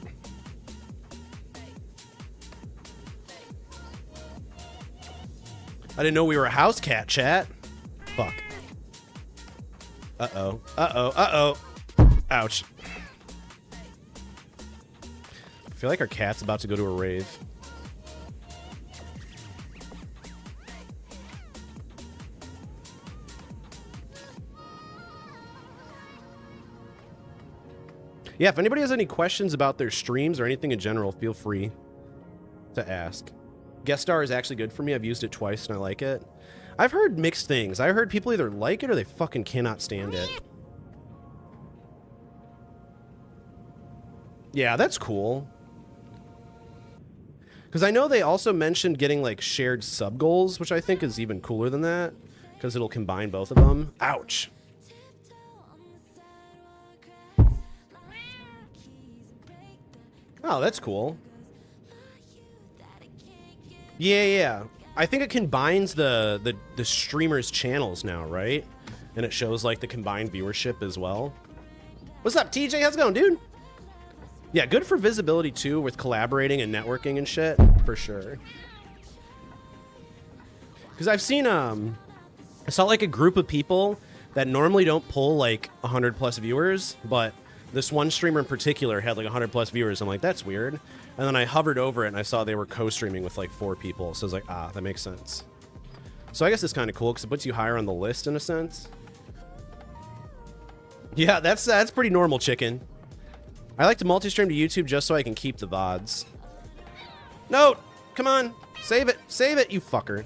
I didn't know we were a house cat, chat. Fuck. Uh-oh. Uh-oh. Uh-oh. Ouch. I feel like our cat's about to go to a rave. Yeah, if anybody has any questions about their streams or anything in general, feel free to ask. Guest star is actually good for me. I've used it twice and I like it. I've heard mixed things. I heard people either like it or they fucking cannot stand it. Yeah, that's cool. Because I know they also mentioned getting like shared sub goals, which I think is even cooler than that, because it'll combine both of them. Ouch. Oh, that's cool. Yeah. I think it combines the streamers' channels now, right? And it shows like the combined viewership as well. What's up, TJ? How's it going, dude? Yeah, good for visibility too, with collaborating and networking and shit, for sure. Because I've seen, I saw like a group of people that normally don't pull like 100+ viewers, but this one streamer in particular had like 100+ viewers. I'm like, that's weird. And then I hovered over it and I saw they were co-streaming with like 4 people. So I was like, ah, that makes sense. So I guess it's kind of cool because it puts you higher on the list in a sense. Yeah, that's pretty normal, chicken. I like to multi-stream to YouTube just so I can keep the VODs. No, come on, save it, you fucker.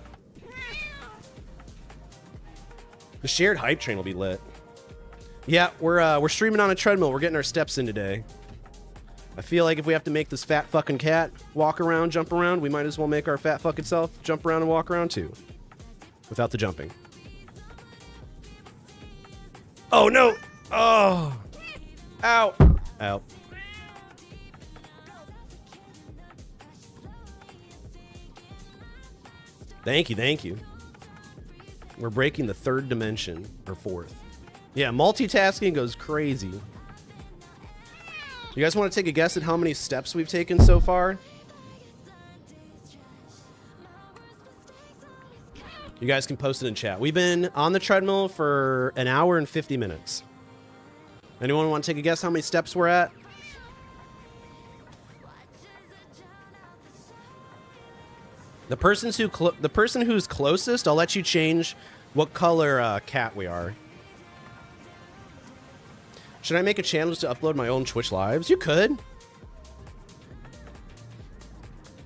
The shared hype train will be lit. Yeah, we're streaming on a treadmill. We're getting our steps in today. I feel like if we have to make this fat fucking cat walk around, jump around, we might as well make our fat fucking self jump around and walk around too. Without the jumping. Oh no! Oh! Ow! Ow. Thank you, thank you. We're breaking the third dimension, or fourth. Yeah, multitasking goes crazy. You guys want to take a guess at how many steps we've taken so far? You guys can post it in chat. We've been on the treadmill for an hour and 50 minutes. Anyone want to take a guess how many steps we're at? The person who's closest, I'll let you change what color cat we are. Should I make a channel just to upload my own Twitch lives? You could.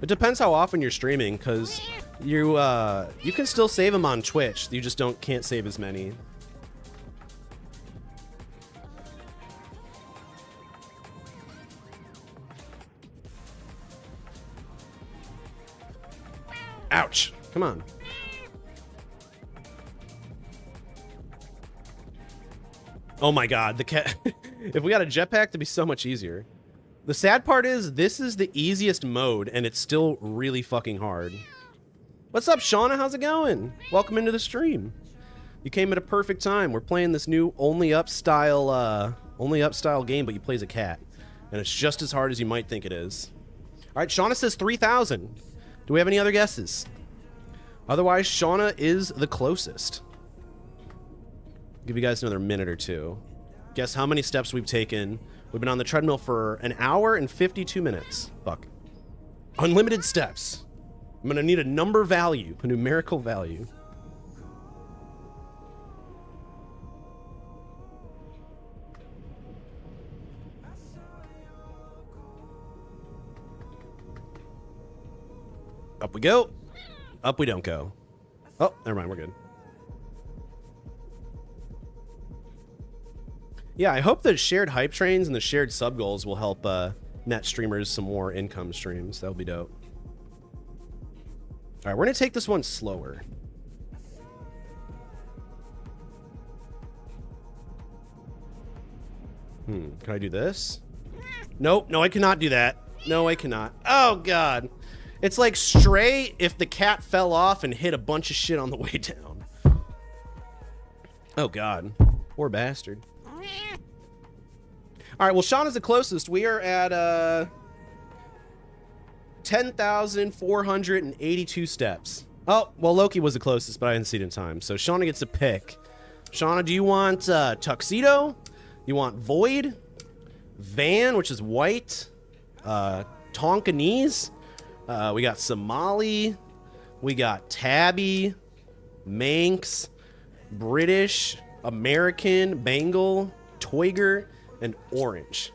It depends how often you're streaming, because you can still save them on Twitch. You just can't save as many. Ouch. Come on. Oh my god, the cat. If we got a jetpack, that'd be so much easier. The sad part is, this is the easiest mode, and it's still really fucking hard. What's up, Shauna? How's it going? Welcome into the stream. You came at a perfect time. We're playing this new Only Up style game, but you play as a cat. And it's just as hard as you might think it is. Alright, Shauna says 3,000. Do we have any other guesses? Otherwise, Shauna is the closest. Give you guys another minute or two. Guess how many steps we've taken. We've been on the treadmill for an hour and 52 minutes. Fuck. Unlimited steps. I'm gonna need a number value, a numerical value. Up we go. Up we don't go. Oh, never mind, we're good. Yeah, I hope the shared hype trains and the shared sub goals will help net streamers some more income streams. That would be dope. All right, we're gonna take this one slower. Can I do this? Nope, no, I cannot do that. No, I cannot. Oh, God. It's like Stray if the cat fell off and hit a bunch of shit on the way down. Oh, God. Poor bastard. All right, well, Shauna's the closest. We are at 10,482 steps. Oh, well, Loki was the closest, but I didn't see it in time. So Shauna gets a pick. Shauna, do you want Tuxedo? You want Void? Van, which is white? Tonkinese? We got Somali. We got Tabby. Manx. British. American. Bengal. Toiger. And orange.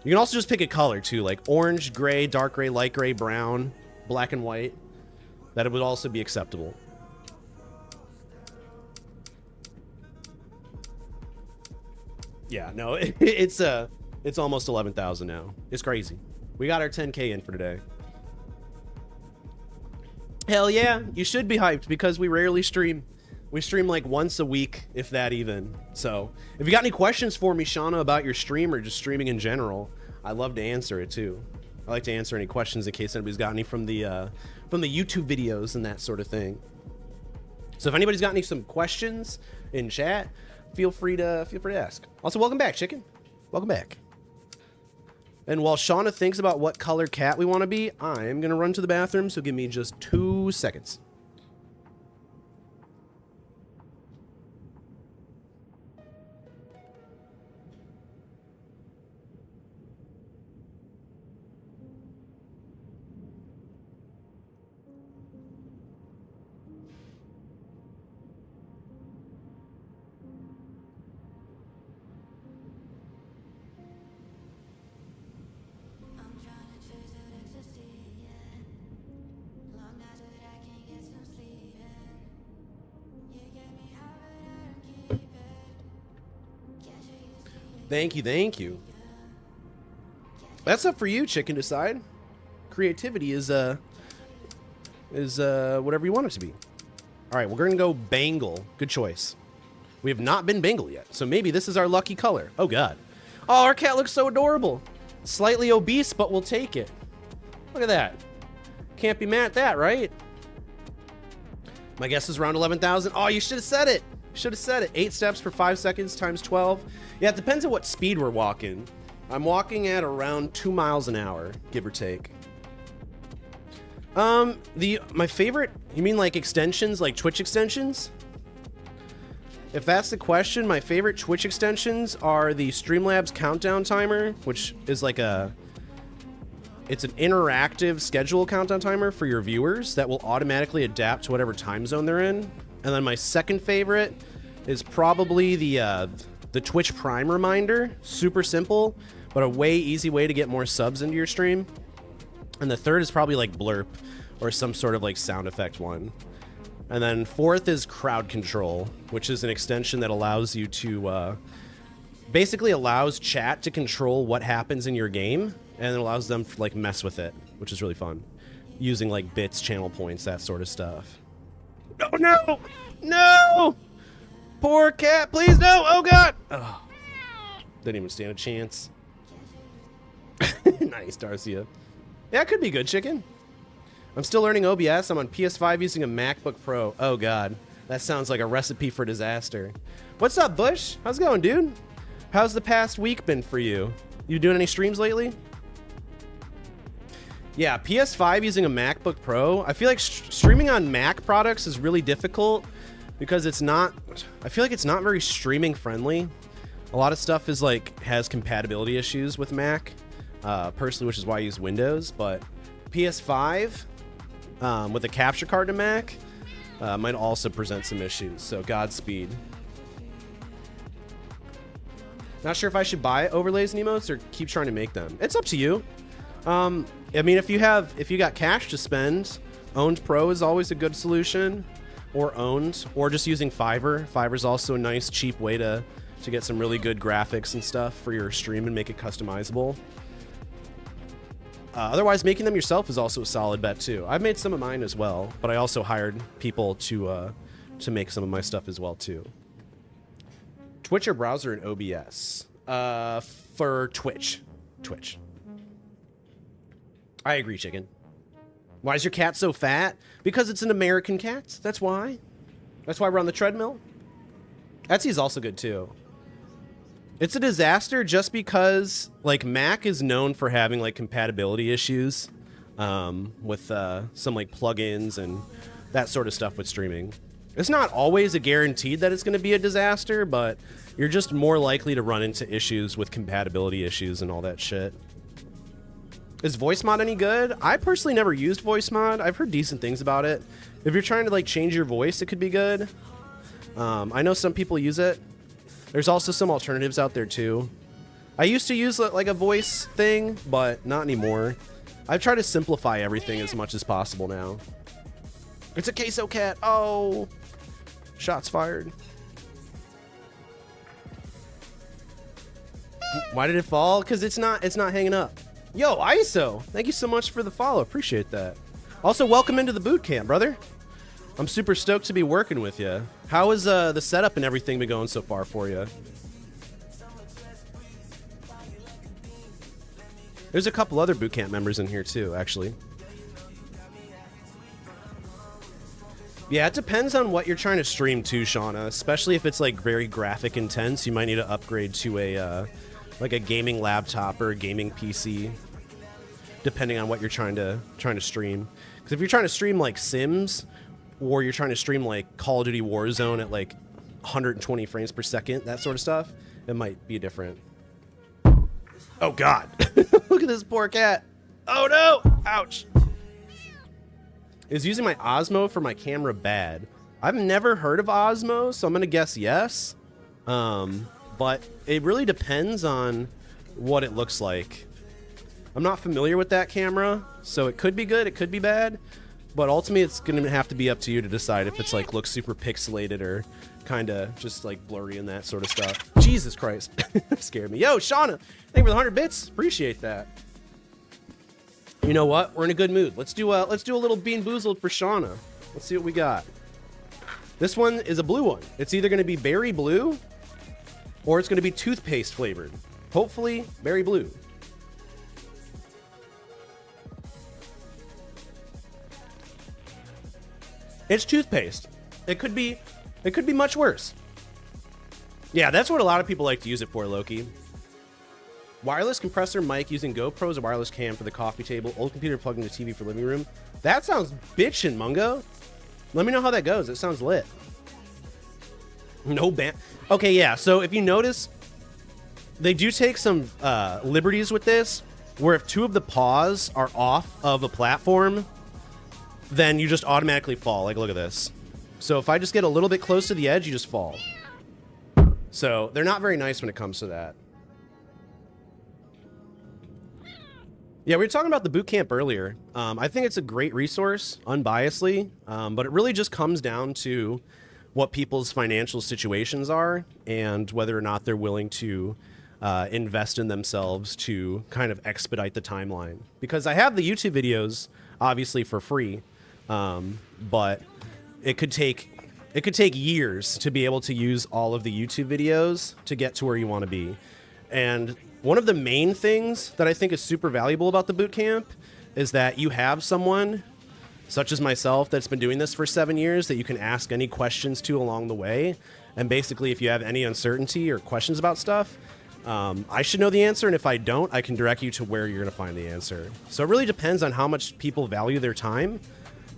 You can also just pick a color too, like orange, gray, dark gray, light gray, brown, black and white. That would also be acceptable. Yeah, no, it's almost 11,000 now. It's crazy. We got our 10K in for today. Hell yeah, you should be hyped because we rarely stream. We stream like once a week, if that even. So, if you got any questions for me, Shauna, about your stream or just streaming in general, I'd love to answer it too. I like to answer any questions in case anybody's got any from the YouTube videos and that sort of thing. So if anybody's got some questions in chat, feel free to ask. Also, welcome back, Chicken. Welcome back. And while Shauna thinks about what color cat we want to be, I'm gonna run to the bathroom. So give me just 2 seconds. Thank you, thank you. That's up for you, Chicken, decide. Creativity is whatever you want it to be. All right, we're gonna go Bengal. Good choice. We have not been Bengal yet, so maybe this is our lucky color. Oh God. Oh, our cat looks so adorable. Slightly obese, but we'll take it. Look at that. Can't be mad at that, right? My guess is around 11,000. Oh, you should have said it. Should have said it. 8 steps for 5 seconds times 12. Yeah, it depends on what speed we're walking. I'm walking at around 2 miles an hour, give or take. My favorite, you mean like extensions, like Twitch extensions? If that's the question, my favorite Twitch extensions are the Streamlabs countdown timer, which is like it's an interactive schedule countdown timer for your viewers that will automatically adapt to whatever time zone they're in. And then my second favorite is probably the Twitch Prime reminder. Super simple, but a way easy way to get more subs into your stream. And the third is probably like Blurp or some sort of like sound effect one. And then fourth is Crowd Control, which is an extension that allows you to basically allows chat to control what happens in your game, and it allows them to like mess with it, which is really fun, using like bits, channel points, that sort of stuff. Oh no! No! Poor cat, please no! Oh god! Oh. Didn't even stand a chance. Nice, Darcia. Yeah, it could be good, chicken. I'm still learning OBS. I'm on PS5 using a MacBook Pro. Oh god, that sounds like a recipe for disaster. What's up, Bush? How's it going, dude? How's the past week been for you? You doing any streams lately? Yeah, PS5 using a MacBook Pro. I feel like streaming on Mac products is really difficult because it's not, I feel like it's not very streaming friendly. A lot of stuff is like, has compatibility issues with Mac, personally, which is why I use Windows, but PS5 with a capture card to Mac might also present some issues, so Godspeed. Not sure if I should buy overlays and emotes or keep trying to make them. It's up to you. I mean, if you got cash to spend, Owned Pro is always a good solution, or Owned, or just using Fiverr. Fiverr's also a nice, cheap way to get some really good graphics and stuff for your stream and make it customizable. Otherwise, making them yourself is also a solid bet too. I've made some of mine as well, but I also hired people to make some of my stuff as well too. Twitch or browser and OBS? For Twitch. Twitch. I agree, chicken. Why is your cat so fat? Because it's an American cat. That's why. That's why we're on the treadmill. Etsy's also good too. It's a disaster just because like Mac is known for having like compatibility issues with some like plugins and that sort of stuff with streaming. It's not always a guaranteed that it's going to be a disaster, but you're just more likely to run into issues with compatibility issues and all that shit. Is VoiceMod any good? I personally never used VoiceMod. I've heard decent things about it. If you're trying to like change your voice, it could be good. I know some people use it. There's also some alternatives out there too. I used to use like a voice thing, but not anymore. I've tried to simplify everything as much as possible now. It's a queso cat. Oh, shots fired. Why did it fall? Because it's not hanging up. Yo, ISO, thank you so much for the follow. Appreciate that. Also, welcome into the boot camp, brother. I'm super stoked to be working with you. How is the setup and everything been going so far for you? There's a couple other bootcamp members in here too, actually. Yeah, it depends on what you're trying to stream to, Shauna. Especially if it's like very graphic intense, you might need to upgrade to a like a gaming laptop or a gaming PC, depending on what you're trying to stream. Because if you're trying to stream like Sims, or you're trying to stream like Call of Duty Warzone at like 120 frames per second, that sort of stuff, it might be different. Oh God, look at this poor cat. Oh no, ouch. Is using my Osmo for my camera bad? I've never heard of Osmo, so I'm gonna guess yes. But it really depends on what it looks like. I'm not familiar with that camera, so it could be good, it could be bad. But ultimately, it's gonna have to be up to you to decide if it's like looks super pixelated or kind of just like blurry and that sort of stuff. Jesus Christ, scared me. Yo, Shauna, thank you for the 100 bits. Appreciate that. You know what? We're in a good mood. Let's do a little Bean Boozled for Shauna. Let's see what we got. This one is a blue one. It's either gonna be berry blue or it's gonna be toothpaste flavored. Hopefully, berry blue. It's toothpaste. It could be much worse. Yeah, that's what a lot of people like to use it for, Loki. Wireless compressor mic using GoPros, a wireless cam for the coffee table, old computer plugged into TV for living room. That sounds bitchin', Mungo. Let me know how that goes. It sounds lit. No band. Okay, yeah. So if you notice, they do take some liberties with this, where if two of the paws are off of a platform, then you just automatically fall. Like, look at this. So if I just get a little bit close to the edge, you just fall. So they're not very nice when it comes to that. Yeah, we were talking about the boot camp earlier. I think it's a great resource, unbiasedly, but it really just comes down to what people's financial situations are and whether or not they're willing to invest in themselves to kind of expedite the timeline. Because I have the YouTube videos, obviously, for free, but it could take years to be able to use all of the YouTube videos to get to where you want to be. And one of the main things that I think is super valuable about the boot camp is that you have someone such as myself that's been doing this for 7 years that you can ask any questions to along the way. And basically, if you have any uncertainty or questions about stuff, I should know the answer. And if I don't, I can direct you to where you're going to find the answer. So it really depends on how much people value their time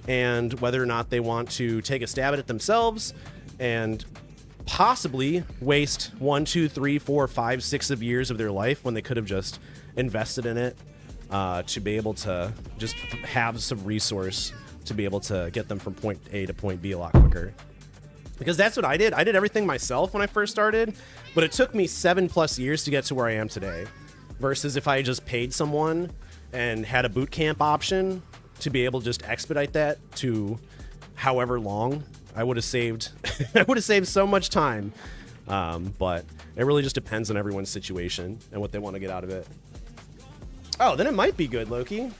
and whether or not they want to take a stab at it themselves and possibly waste 1, 2, 3, 4, 5, 6 of years of their life when they could have just invested in it to be able to just have some resource to be able to get them from point A to point B a lot quicker. Because that's what I did. I did everything myself when I first started, but it took me 7+ years to get to where I am today. Versus if I just paid someone and had a boot camp option to be able to just expedite that to however long, I would have saved I would have saved so much time. But it really just depends on everyone's situation and what they want to get out of it. Oh, then it might be good, Loki.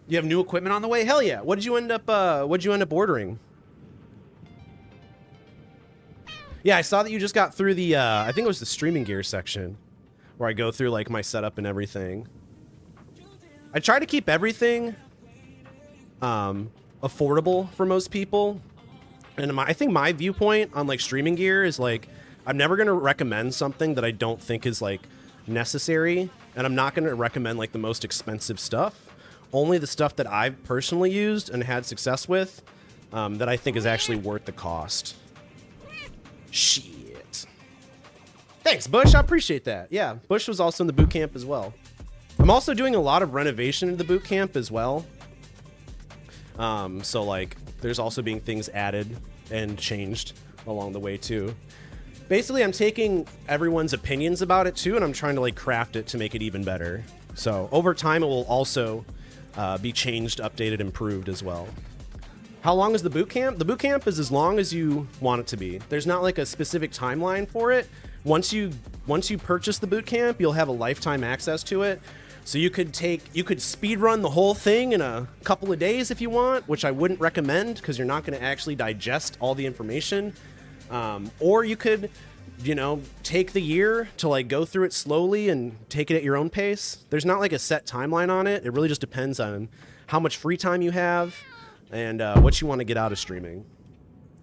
You have new equipment on the way? Hell yeah. What did you end up ordering? Yeah, I saw that you just got through the I think it was the streaming gear section where I go through like my setup and everything. I try to keep everything affordable for most people. And I think my viewpoint on like streaming gear is like I'm never going to recommend something that I don't think is like necessary, and I'm not going to recommend like the most expensive stuff. Only the stuff that I've personally used and had success with that I think is actually worth the cost. Shit. Thanks, Bush. I appreciate that. Yeah, Bush was also in the boot camp as well. I'm also doing a lot of renovation in the boot camp as well. So like there's also being things added and changed along the way too. Basically, I'm taking everyone's opinions about it too, and I'm trying to like craft it to make it even better. So over time, it will also be changed, updated, improved as well. How long is the boot camp? The boot camp is as long as you want it to be. There's not like a specific timeline for it. Once you purchase the boot camp, you'll have a lifetime access to it. So you could speed run the whole thing in a couple of days if you want, which I wouldn't recommend because you're not going to actually digest all the information. Or you could, take the year to like go through it slowly and take it at your own pace. There's not like a set timeline on it. It really just depends on how much free time you have and what you want to get out of streaming.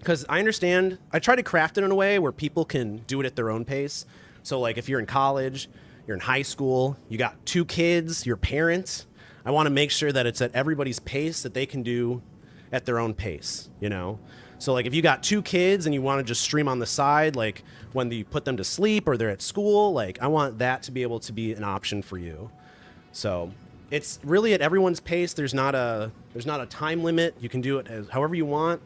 Because I understand, I try to craft it in a way where people can do it at their own pace. So like if you're in college, you're in high school, you got 2 kids, your parents, I want to make sure that it's at everybody's pace that they can do at their own pace, So like if you got 2 kids and you want to just stream on the side, like when you put them to sleep or they're at school, like I want that to be able to be an option for you. So it's really at everyone's pace. There's not a time limit. You can do it however you want.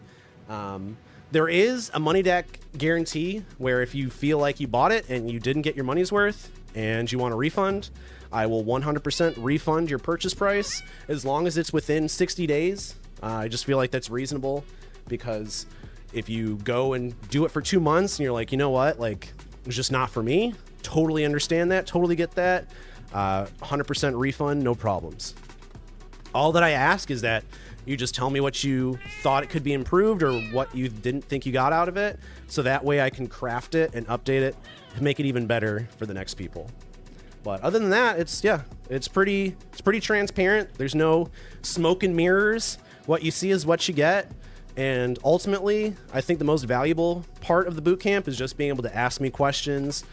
There is a money back guarantee where if you feel like you bought it and you didn't get your money's worth and you want a refund, I will 100% refund your purchase price as long as it's within 60 days. I just feel like that's reasonable because if you go and do it for 2 months and you're like, you know what, like it's just not for me, totally understand that, totally get that. 100% refund, no problems. All that I ask is that you just tell me what you thought it could be improved or what you didn't think you got out of it. So that way I can craft it and update it to make it even better for the next people. But other than that, it's pretty transparent. There's no smoke and mirrors what you see is what you get. And ultimately, I think the most valuable part of the bootcamp is just being able to ask me questions,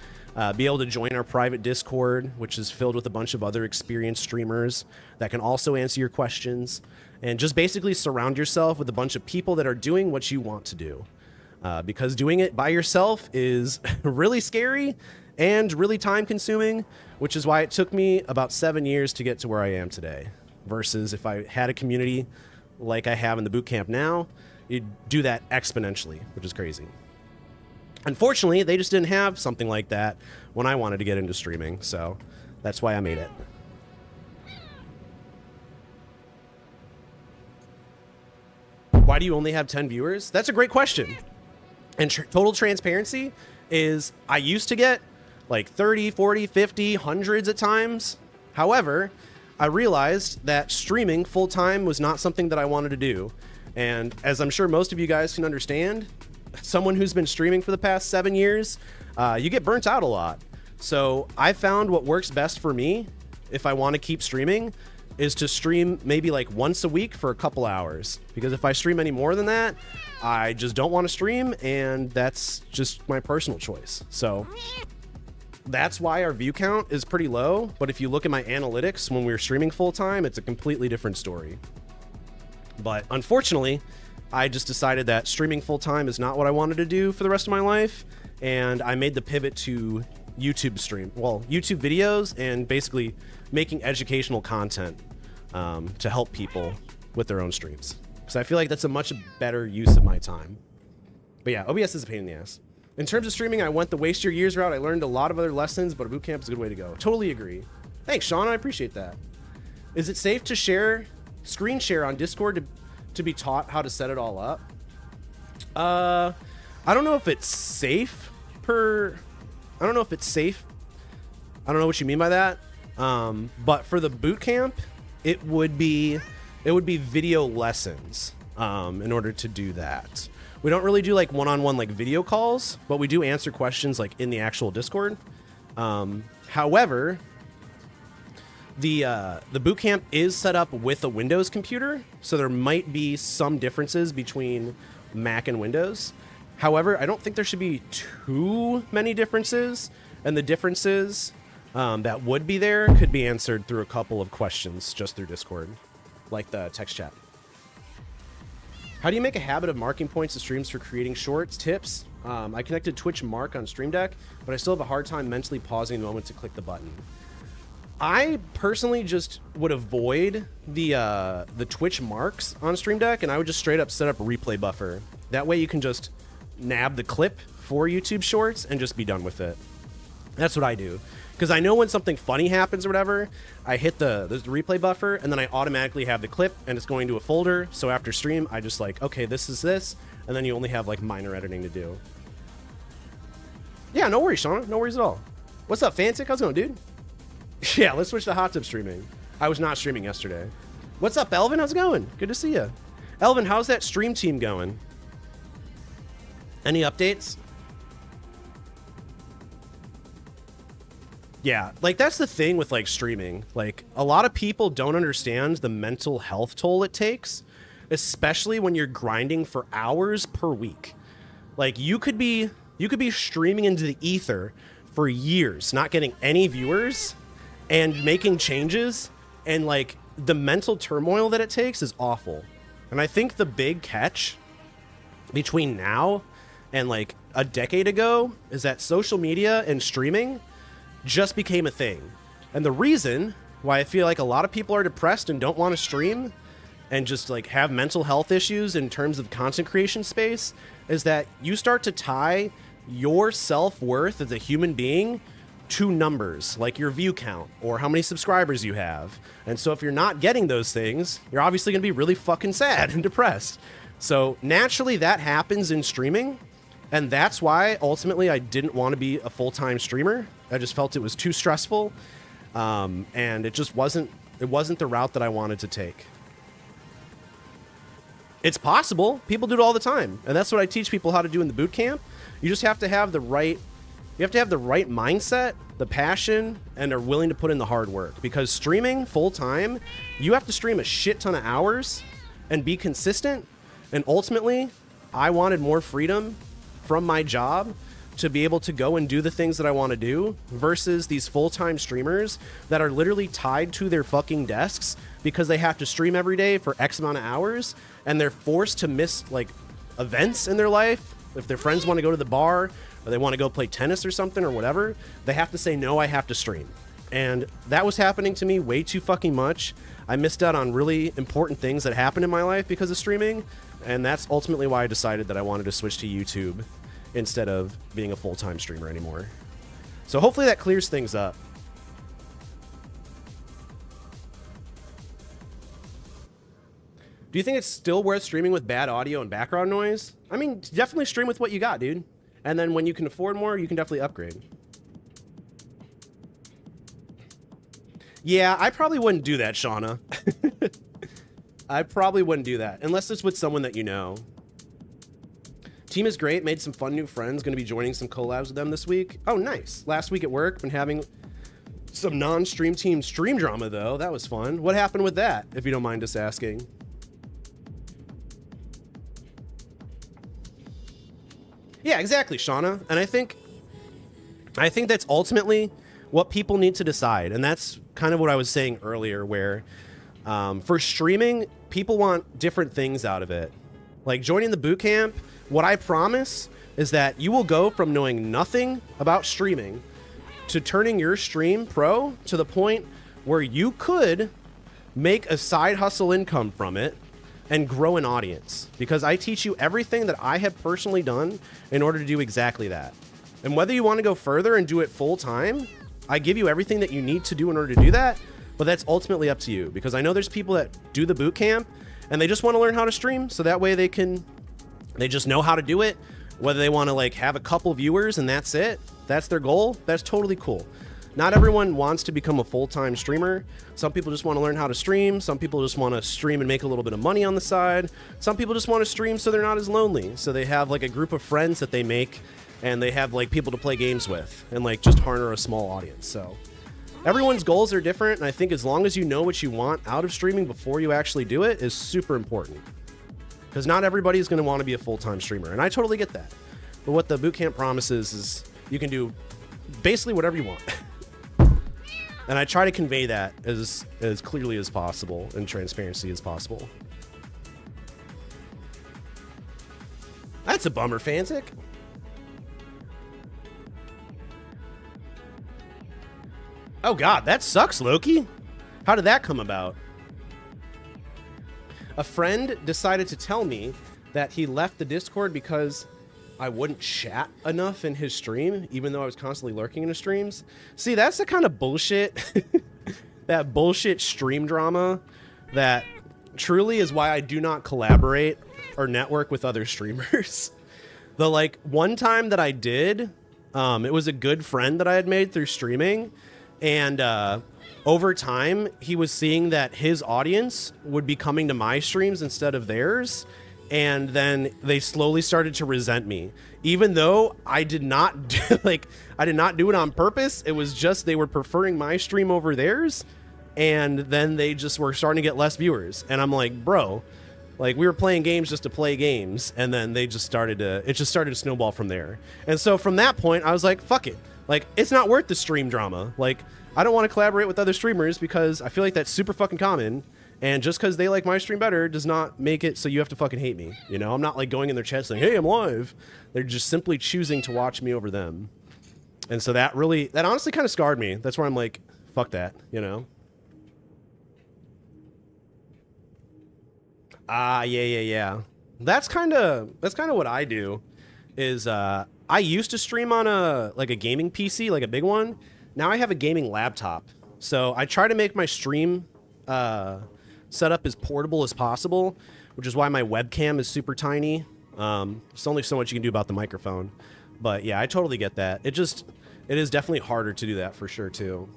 be able to join our private Discord, which is filled with a bunch of other experienced streamers that can also answer your questions, and just basically surround yourself with a bunch of people that are doing what you want to do. Because doing it by yourself is really scary and really time consuming, which is why it took me about 7 years to get to where I am today. Versus if I had a community like I have in the bootcamp now, you'd do that exponentially, which is crazy. Unfortunately, they just didn't have something like that when I wanted to get into streaming, so that's why I made it. Why do you only have 10 viewers? That's a great question. And total transparency is I used to get like 30, 40, 50, hundreds at times. However, I realized that streaming full-time was not something that I wanted to do. And as I'm sure most of you guys can understand, someone who's been streaming for the past 7 years, you get burnt out a lot. So I found what works best for me if I want to keep streaming is to stream maybe like once a week for a couple hours. Because if I stream any more than that, I just don't want to stream, and that's just my personal choice. So that's why our view count is pretty low. But if you look at my analytics when we were streaming full time, it's a completely different story. But unfortunately, I just decided that streaming full time is not what I wanted to do for the rest of my life. And I made the pivot to YouTube YouTube videos, and basically making educational content to help people with their own streams. Because I feel like that's a much better use of my time. But yeah, OBS is a pain in the ass. In terms of streaming, I went the waste your years route. I learned a lot of other lessons, but a bootcamp is a good way to go. Totally agree. Thanks, Sean. I appreciate that. Is it safe to screen share on Discord to be taught how to set it all up? I don't know if it's safe I don't know if it's safe. I don't know what you mean by that. But for the bootcamp, it would be video lessons in order to do that. We don't really do like one-on-one like video calls, but we do answer questions like in the actual Discord. However, the bootcamp is set up with a Windows computer, so there might be some differences between Mac and Windows. However, I don't think there should be too many differences, and the differences that would be there could be answered through a couple of questions just through Discord, like the text chat. How do you make a habit of marking points to streams for creating shorts? Tips? I connected Twitch Mark on Stream Deck, but I still have a hard time mentally pausing the moment to click the button. I personally just would avoid the Twitch marks on Stream Deck, and I would just straight up set up a replay buffer. That way you can just nab the clip for YouTube Shorts and just be done with it. That's what I do. Because I know when something funny happens or whatever, I hit the replay buffer, and then I automatically have the clip, and it's going to a folder. So after stream, I just like, okay, this is this, and then you only have like minor editing to do. Yeah, no worries, Shauna. No worries at all. What's up, Fantic? How's it going, dude? Yeah, let's switch to hot tub streaming. I was not streaming yesterday. What's up, Elvin? How's it going? Good to see you. Elvin, how's that stream team going? Any updates? Yeah, like that's the thing with like streaming. Like a lot of people don't understand the mental health toll it takes, especially when you're grinding for hours per week. Like you could be streaming into the ether for years, not getting any viewers and making changes, and like the mental turmoil that it takes is awful. And I think the big catch between now and like a decade ago is that social media and streaming just became a thing. And the reason why I feel like a lot of people are depressed and don't want to stream and just like have mental health issues in terms of content creation space is that you start to tie your self-worth as a human being to numbers, like your view count or how many subscribers you have. And so if you're not getting those things, you're obviously going to be really fucking sad and depressed. So naturally that happens in streaming. And that's why ultimately I didn't want to be a full-time streamer. I just felt it was too stressful. And it just wasn't the route that I wanted to take. It's possible. People do it all the time. And that's what I teach people how to do in the boot camp. You just have to have the right mindset, the passion, and are willing to put in the hard work. Because streaming full time, you have to stream a shit ton of hours. and be consistent. And ultimately, I wanted more freedom from my job to be able to go and do the things that I want to do versus these full-time streamers that are literally tied to their fucking desks because they have to stream every day for X amount of hours, and they're forced to miss like events in their life. If their friends want to go to the bar or they want to go play tennis or something or whatever, they have to say, no, I have to stream. And that was happening to me way too fucking much. I missed out on really important things that happened in my life because of streaming. And that's ultimately why I decided that I wanted to switch to YouTube instead of being a full-time streamer anymore. So hopefully that clears things up. Do you think it's still worth streaming with bad audio and background noise? I mean, definitely stream with what you got, dude. And then when you can afford more, you can definitely upgrade. Yeah, I probably wouldn't do that, Shauna. I probably wouldn't do that unless it's with someone that you know. Team is great. Made some fun new friends. Going to be joining some collabs with them this week. Oh, nice. Last week at work, been having some non-stream team stream drama, though. That was fun. What happened with that, if you don't mind us asking? Yeah, exactly, Shauna. And I think that's ultimately what people need to decide. And that's kind of what I was saying earlier, where for streaming, people want different things out of it. Like joining the boot camp, what I promise is that you will go from knowing nothing about streaming to turning your stream pro to the point where you could make a side hustle income from it and grow an audience, because I teach you everything that I have personally done in order to do exactly that. And whether you want to go further and do it full time, I give you everything that you need to do in order to do that, but that's ultimately up to you, because I know there's people that do the boot camp and they just want to learn how to stream so that way they just know how to do it. Whether they want to like have a couple viewers and that's it, that's their goal, that's totally cool. Not everyone wants to become a full-time streamer. Some people just want to learn how to stream. Some people just want to stream and make a little bit of money on the side. Some people just want to stream so they're not as lonely. So they have like a group of friends that they make, and they have like people to play games with and like just garner a small audience. So everyone's goals are different. And I think as long as you know what you want out of streaming before you actually do it is super important, because not everybody is going to want to be a full-time streamer. And I totally get that. But what the bootcamp promises is you can do basically whatever you want. And I try to convey that as clearly as possible and transparency as possible. That's a bummer, Fantic. Oh god, that sucks, Loki. How did that come about? A friend decided to tell me that he left the Discord because I wouldn't chat enough in his stream, even though I was constantly lurking in his streams. See, that's the kind of bullshit, that bullshit stream drama that truly is why I do not collaborate or network with other streamers. The like one time that I did, it was a good friend that I had made through streaming, and over time he was seeing that his audience would be coming to my streams instead of theirs. And then they slowly started to resent me, even though I did not do, I did not do it on purpose. It was just they were preferring my stream over theirs, and then they just were starting to get less viewers. And I'm like, bro, like we were playing games just to play games, and then it just started to snowball from there. And so from that point, I was like, fuck it, like it's not worth the stream drama. Like I don't want to collaborate with other streamers because I feel like that's super fucking common. And just because they like my stream better does not make it so you have to fucking hate me. You know, I'm not like going in their chat saying, hey, I'm live. They're just simply choosing to watch me over them. And so that honestly kind of scarred me. That's where I'm like, fuck that, you know? Yeah. That's kind of what I do is I used to stream on a gaming PC, like a big one. Now I have a gaming laptop. So I try to make my stream set up as portable as possible, which is why my webcam is super tiny. There's only so much you can do about the microphone. But yeah, I totally get that. It is definitely harder to do that for sure too.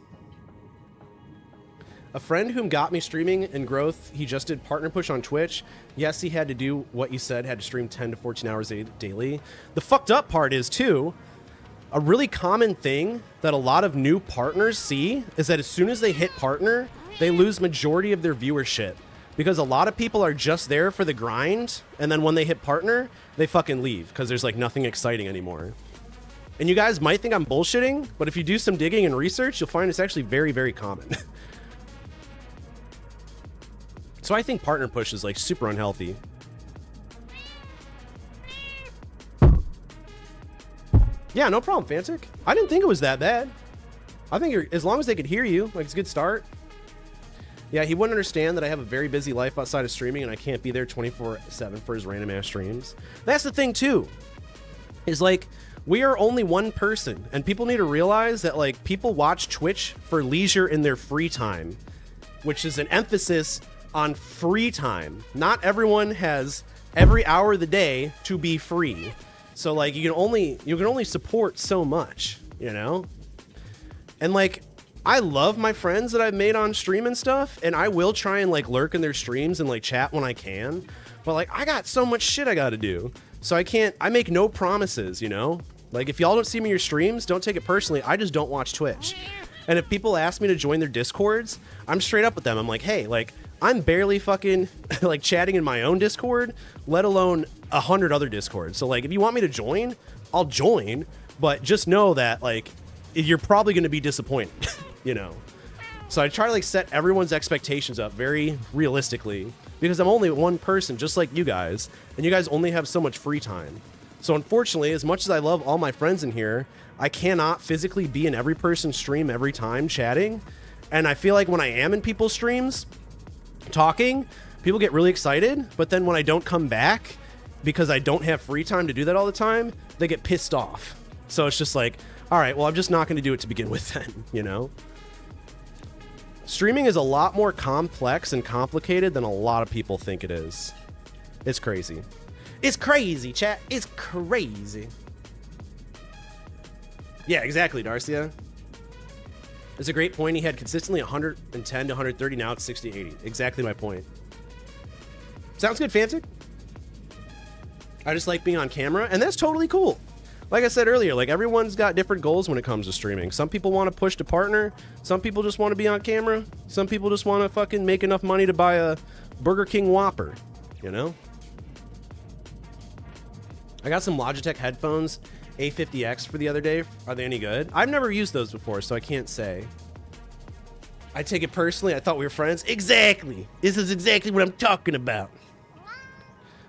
A friend whom got me streaming and growth, he just did partner push on Twitch. Yes, he had to do what you said, had to stream 10 to 14 hours daily. The fucked up part is too, a really common thing that a lot of new partners see is that as soon as they hit partner, they lose majority of their viewership Because a lot of people are just there for the grind, and then when they hit partner, they fucking leave because there's like nothing exciting anymore. And you guys might think I'm bullshitting, but if you do some digging and research, you'll find it's actually very, very common. So I think partner push is like super unhealthy. Yeah, no problem, Fantic. I didn't think it was that bad. I think as long as they could hear you, like, it's a good start. Yeah, he wouldn't understand that I have a very busy life outside of streaming and I can't be there 24/7 for his random ass streams. That's the thing too, is like, we are only one person, and people need to realize that like people watch Twitch for leisure in their free time, which is an emphasis on free time. Not everyone has every hour of the day to be free. So like you can only support so much, you know? And like, I love my friends that I've made on stream and stuff, and I will try and like lurk in their streams and like chat when I can. But like, I got so much shit I gotta do. So I make no promises, you know? Like, if y'all don't see me in your streams, don't take it personally. I just don't watch Twitch. And if people ask me to join their Discords, I'm straight up with them. I'm like, hey, like, I'm barely fucking like chatting in my own Discord, let alone 100 other Discords. So like, if you want me to join, I'll join, but just know that like, you're probably going to be disappointed, you know? So I try to like set everyone's expectations up very realistically, because I'm only one person just like you guys, and you guys only have so much free time. So unfortunately, as much as I love all my friends in here, I cannot physically be in every person's stream every time chatting. And I feel like when I am in people's streams talking, people get really excited, but then when I don't come back because I don't have free time to do that all the time, they get pissed off. So it's just like, all right, well, I'm just not going to do it to begin with then, you know? Streaming is a lot more complex and complicated than a lot of people think it is. It's crazy. It's crazy, chat. It's crazy. Yeah, exactly, Darcia. It's a great point. He had consistently 110 to 130. Now it's 60 to 80. Exactly my point. Sounds good, Fantic. I just like being on camera, and that's totally cool. Like I said earlier, like, everyone's got different goals when it comes to streaming. Some people want to push to partner. Some people just want to be on camera. Some people just want to fucking make enough money to buy a Burger King Whopper, you know? I got some Logitech headphones, A50X, for the other day. Are they any good? I've never used those before, so I can't say. I take it personally. I thought we were friends. Exactly. This is exactly what I'm talking about.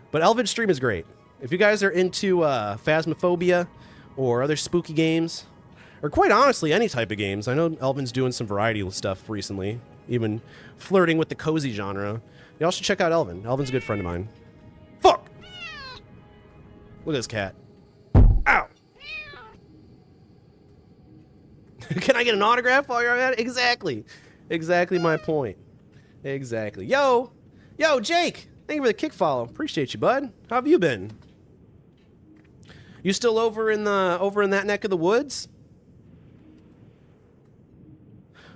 But Elvin's stream is great. If you guys are into Phasmophobia or other spooky games, or quite honestly, any type of games. I know Elvin's doing some variety stuff recently, even flirting with the cozy genre. Y'all should check out Elvin. Elvin's a good friend of mine. Fuck! Look at this cat. Ow! Can I get an autograph while you're at it? Exactly. Exactly my point. Exactly. Yo! Yo, Jake! Thank you for the kick follow. Appreciate you, bud. How have you been? You still over in that neck of the woods?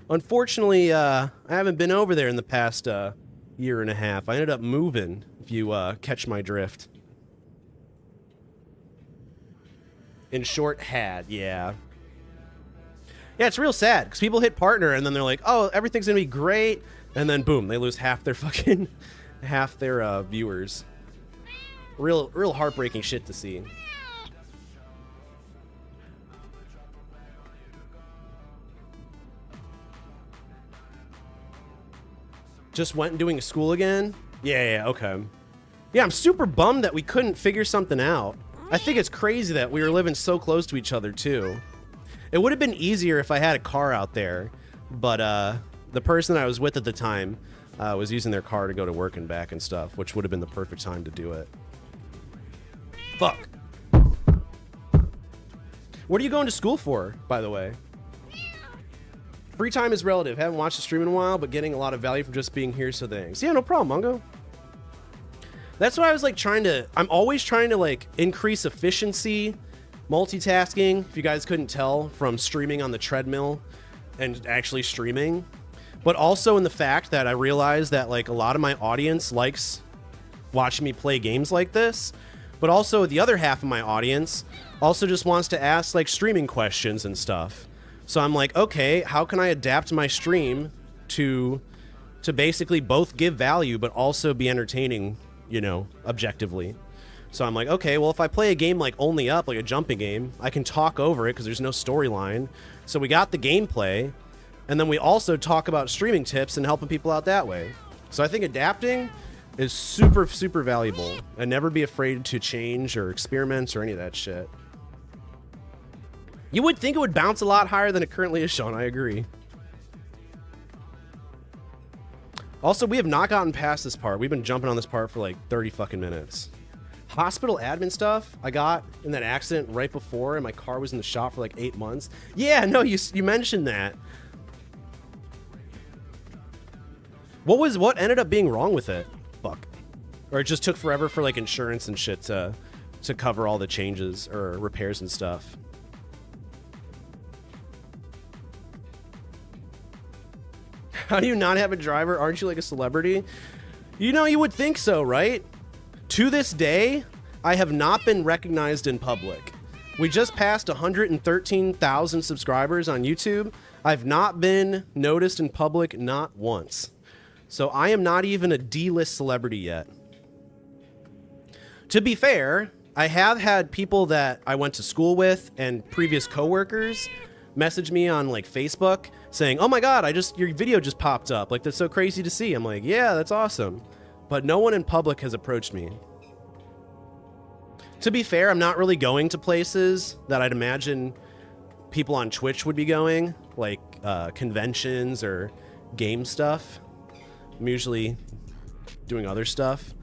Unfortunately, I haven't been over there in the past year and a half. I ended up moving, if you catch my drift. In short, yeah. Yeah, it's real sad, because people hit partner, and then they're like, oh, everything's going to be great, and then boom, they lose half their fucking, half their viewers. Real heartbreaking shit to see. Just went and doing school again? Yeah, okay. Yeah, I'm super bummed that we couldn't figure something out. I think it's crazy that we were living so close to each other, too. It would have been easier if I had a car out there, but the person I was with at the time was using their car to go to work and back and stuff, which would have been the perfect time to do it. Fuck. What are you going to school for, by the way? Free time is relative. Haven't watched the stream in a while, but getting a lot of value from just being here, so thanks. Yeah, no problem, Mungo. That's why I was like I'm always trying to like increase efficiency, multitasking, if you guys couldn't tell from streaming on the treadmill and actually streaming. But also in the fact that I realize that like a lot of my audience likes watching me play games like this, but also the other half of my audience also just wants to ask like streaming questions and stuff. So I'm like, okay, how can I adapt my stream to to basically both give value but also be entertaining, you know, objectively. So I'm like, okay, well, if I play a game like Only Up, like a jumping game, I can talk over it because there's no storyline. So we got the gameplay, and then we also talk about streaming tips and helping people out that way. So I think adapting is super, super valuable, and never be afraid to change or experiments or any of that shit. You would think it would bounce a lot higher than it currently is, Sean. I agree. Also, we have not gotten past this part. We've been jumping on this part for like 30 fucking minutes. Hospital admin stuff I got in that accident right before, and my car was in the shop for like 8 months. Yeah, no, you mentioned that. What ended up being wrong with it? Fuck. Or it just took forever for like insurance and shit to cover all the changes or repairs and stuff. How do you not have a driver? Aren't you like a celebrity? You know, you would think so, right? To this day, I have not been recognized in public. We just passed 113,000 subscribers on YouTube. I've not been noticed in public, not once. So I am not even a D-list celebrity yet. To be fair, I have had people that I went to school with and previous coworkers message me on like Facebook saying, "Oh my God, your video just popped up. Like, that's so crazy to see." I'm like, yeah, that's awesome. But no one in public has approached me. To be fair, I'm not really going to places that I'd imagine people on Twitch would be going, like conventions or game stuff. I'm usually doing other stuff.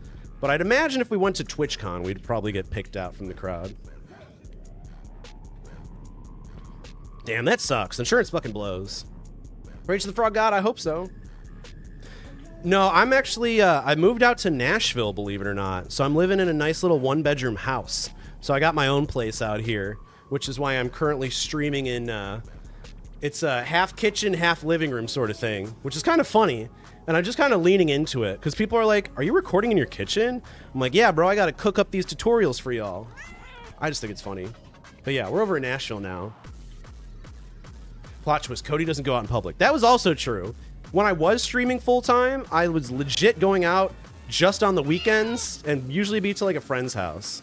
But I'd imagine if we went to TwitchCon, we'd probably get picked out from the crowd. Damn, that sucks. Insurance fucking blows. Rage the Frog God, I hope so. No, I'm actually, I moved out to Nashville, believe it or not. So I'm living in a nice little one-bedroom house. So I got my own place out here, which is why I'm currently streaming in, it's a half kitchen, half living room sort of thing, which is kind of funny. And I'm just kind of leaning into it because people are like, "Are you recording in your kitchen?" I'm like, "Yeah, bro, I got to cook up these tutorials for y'all." I just think it's funny. But yeah, we're over in Nashville now. Plot twist, Cody doesn't go out in public. That was also true. When I was streaming full-time, I was legit going out just on the weekends and usually be to like a friend's house.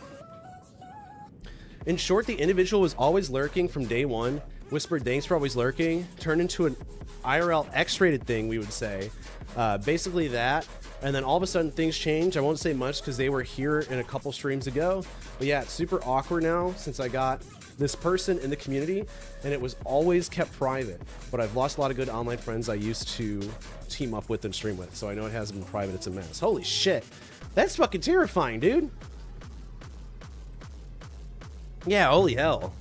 In short, the individual was always lurking from day one, whispered thanks for always lurking, turned into an IRL X-rated thing, we would say. Basically that, and then all of a sudden things change. I won't say much because they were here in a couple streams ago. But yeah, it's super awkward now since I got this person in the community, and it was always kept private. But I've lost a lot of good online friends I used to team up with and stream with, so I know it hasn't been private. It's a mess. Holy shit. That's fucking terrifying, dude. Yeah, holy hell.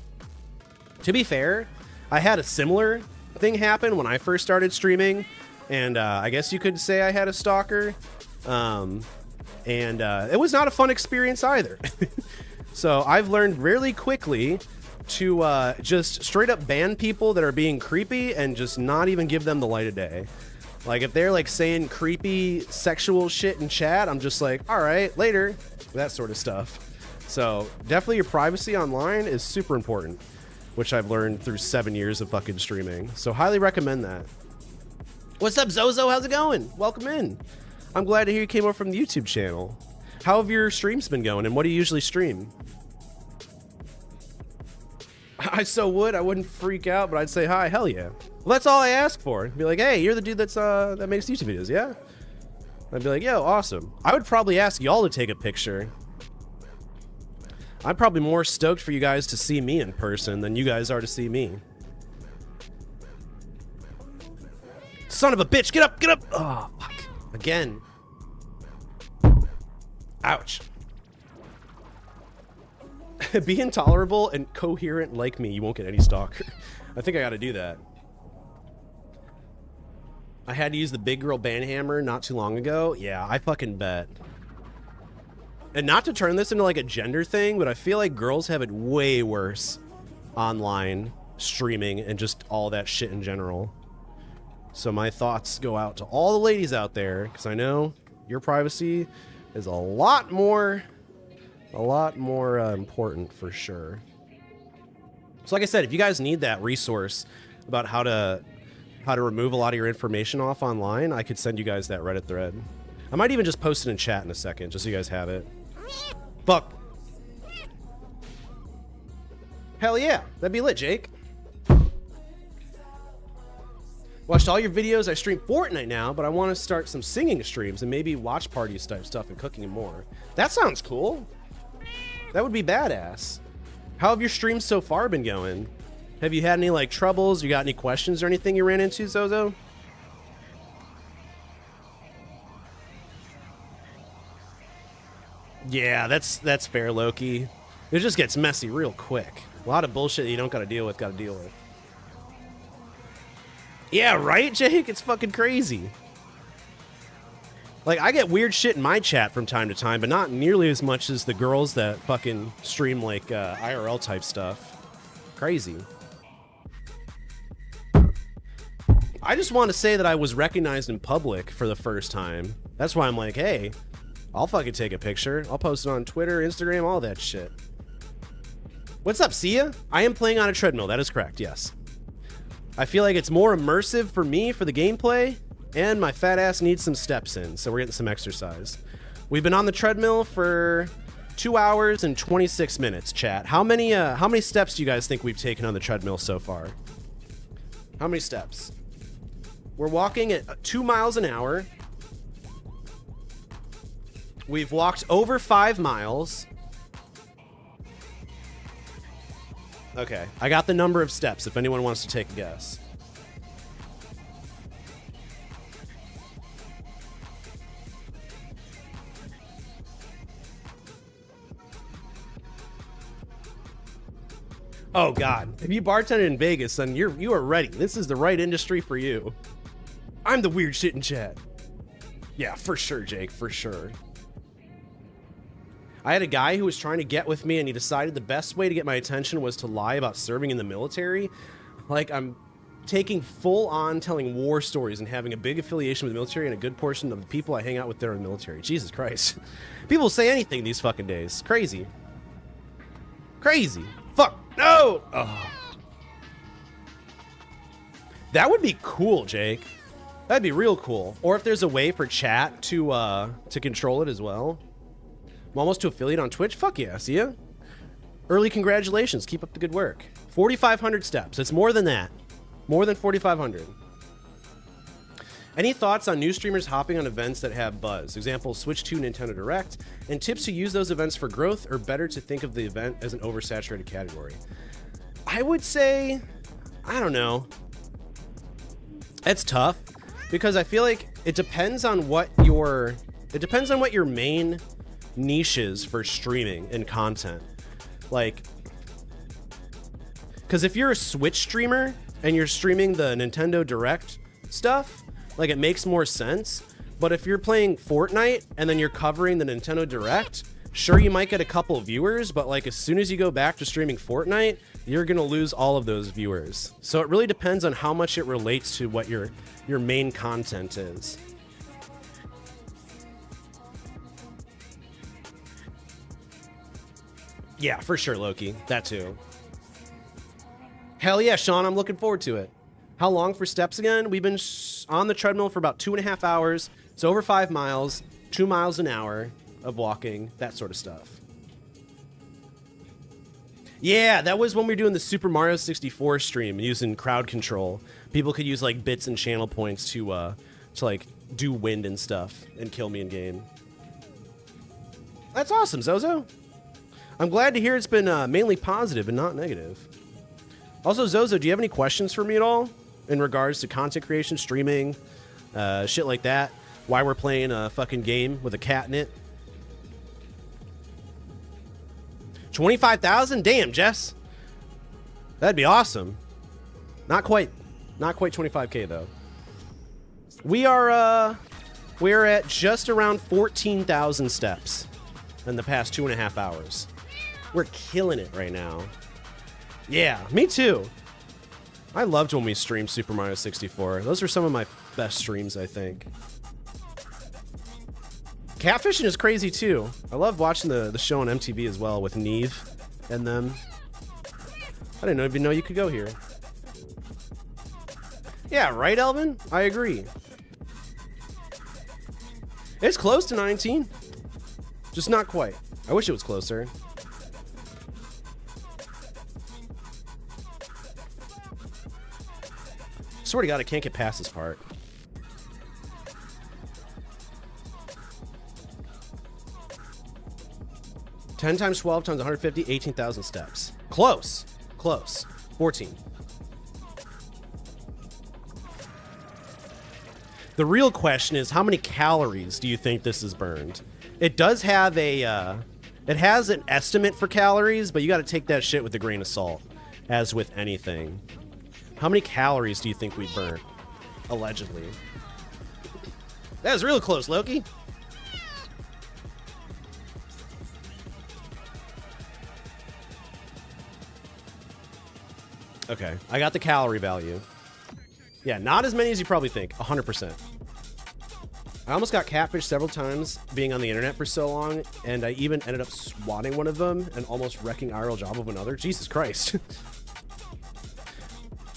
To be fair, I had a similar thing happen when I first started streaming, and I guess you could say I had a stalker. It was not a fun experience either. So I've learned really quickly to just straight up ban people that are being creepy and just not even give them the light of day. Like if they're like saying creepy sexual shit in chat, I'm just like, all right, later, that sort of stuff. So definitely your privacy online is super important, which I've learned through 7 years of fucking streaming. So highly recommend that. What's up, Zozo? How's it going? Welcome in. I'm glad to hear you came over from the YouTube channel. How have your streams been going, and what do you usually stream? I so would. I wouldn't freak out, but I'd say hi. Hell yeah. Well, that's all I ask for. Be like, hey, you're the dude that makes YouTube videos, yeah? I'd be like, yo, awesome. I would probably ask y'all to take a picture. I'm probably more stoked for you guys to see me in person than you guys are to see me. Son of a bitch, get up, get up! Oh, fuck. Again. Ouch. Be intolerable and coherent like me. You won't get any stalker. I think I gotta do that. I had to use the big girl banhammer not too long ago. Yeah, I fucking bet. And not to turn this into like a gender thing, but I feel like girls have it way worse online streaming and just all that shit in general. So my thoughts go out to all the ladies out there, because I know your privacy is a lot more important for sure. So like I said, if you guys need that resource about how to how to remove a lot of your information off online, I could send you guys that Reddit thread. I might even just post it in chat in a second, just so you guys have it. Fuck. Hell yeah, that'd be lit, Jake. Watched all your videos. I stream Fortnite now, but I want to start some singing streams and maybe watch parties type stuff and cooking and more. That sounds cool. That would be badass. How have your streams so far been going? Have you had any like troubles? You got any questions or anything you ran into, Zozo? Yeah, that's fair, Loki. It just gets messy real quick. A lot of bullshit you don't gotta deal with, Yeah, right, Jake? It's fucking crazy. Like, I get weird shit in my chat from time to time, but not nearly as much as the girls that fucking stream, like, IRL type stuff. Crazy. I just want to say that I was recognized in public for the first time. That's why I'm like, hey, I'll fucking take a picture. I'll post it on Twitter, Instagram, all that shit. What's up, Sia? I am playing on a treadmill. That is correct, yes. I feel like it's more immersive for me for the gameplay, and my fat ass needs some steps in, so we're getting some exercise. We've been on the treadmill for 2 hours and 26 minutes, chat. How many steps do you guys think we've taken on the treadmill so far? How many steps? We're walking at 2 miles an hour. We've walked over 5 miles. Okay, I got the number of steps if anyone wants to take a guess. Oh God, if you bartended in Vegas, then you are ready. This is the right industry for you. I'm the weird shit in chat. Yeah, for sure, Jake, for sure. I had a guy who was trying to get with me, and he decided the best way to get my attention was to lie about serving in the military. Like, I'm taking full on telling war stories and having a big affiliation with the military, and a good portion of the people I hang out with there are in the military. Jesus Christ. People say anything these fucking days. Crazy. Crazy. Fuck. No! Oh. That would be cool, Jake. That'd be real cool. Or if there's a way for chat to control it as well. I'm almost to affiliate on Twitch. Fuck yeah, see ya. Early congratulations. Keep up the good work. 4,500 steps. It's more than that. More than 4,500. Any thoughts on new streamers hopping on events that have buzz? Example, Switch 2 Nintendo Direct. And tips to use those events for growth, or better to think of the event as an oversaturated category? I would say, I don't know. It's tough because I feel like it depends on what your main niches for streaming and content. Like, because if you're a Switch streamer and you're streaming the Nintendo Direct stuff, like, it makes more sense. But if you're playing Fortnite and then you're covering the Nintendo Direct, sure, you might get a couple viewers, but like as soon as you go back to streaming Fortnite, you're gonna lose all of those viewers. So it really depends on how much it relates to what your main content is. Yeah, for sure, Loki. That too. Hell yeah, Sean, I'm looking forward to it. How long for steps again? We've been on the treadmill for about 2.5 hours. It's over 5 miles, 2 miles an hour of walking, that sort of stuff. Yeah, that was when we were doing the Super Mario 64 stream using crowd control. People could use like bits and channel points to like do wind and stuff and kill me in game. That's awesome, Zozo. I'm glad to hear it's been mainly positive and not negative. Also, Zozo, do you have any questions for me at all in regards to content creation, streaming, shit like that? Why we're playing a fucking game with a cat in it? 25,000? Damn, Jess. That'd be awesome. Not quite 25K though. We're at just around 14,000 steps in the past 2.5 hours. We're killing it right now. Yeah, me too. I loved when we streamed Super Mario 64. Those were some of my best streams, I think. Catfishing is crazy too. I love watching the show on MTV as well with Neve and them. I didn't even know you could go here. Yeah, right, Elvin? I agree. It's close to 19. Just not quite. I wish it was closer. Swear to God, I can't get past this part. Ten times 12 times 150, 18,000 steps. Close. Close. 14. The real question is, how many calories do you think this is burned? It does have a, it has an estimate for calories, but you got to take that shit with a grain of salt, as with anything. How many calories do you think we burnt? Allegedly. That was real close, Loki. Okay, I got the calorie value. Yeah, not as many as you probably think. 100%. I almost got catfished several times being on the internet for so long, and I even ended up swatting one of them and almost wrecking IRL job of another. Jesus Christ.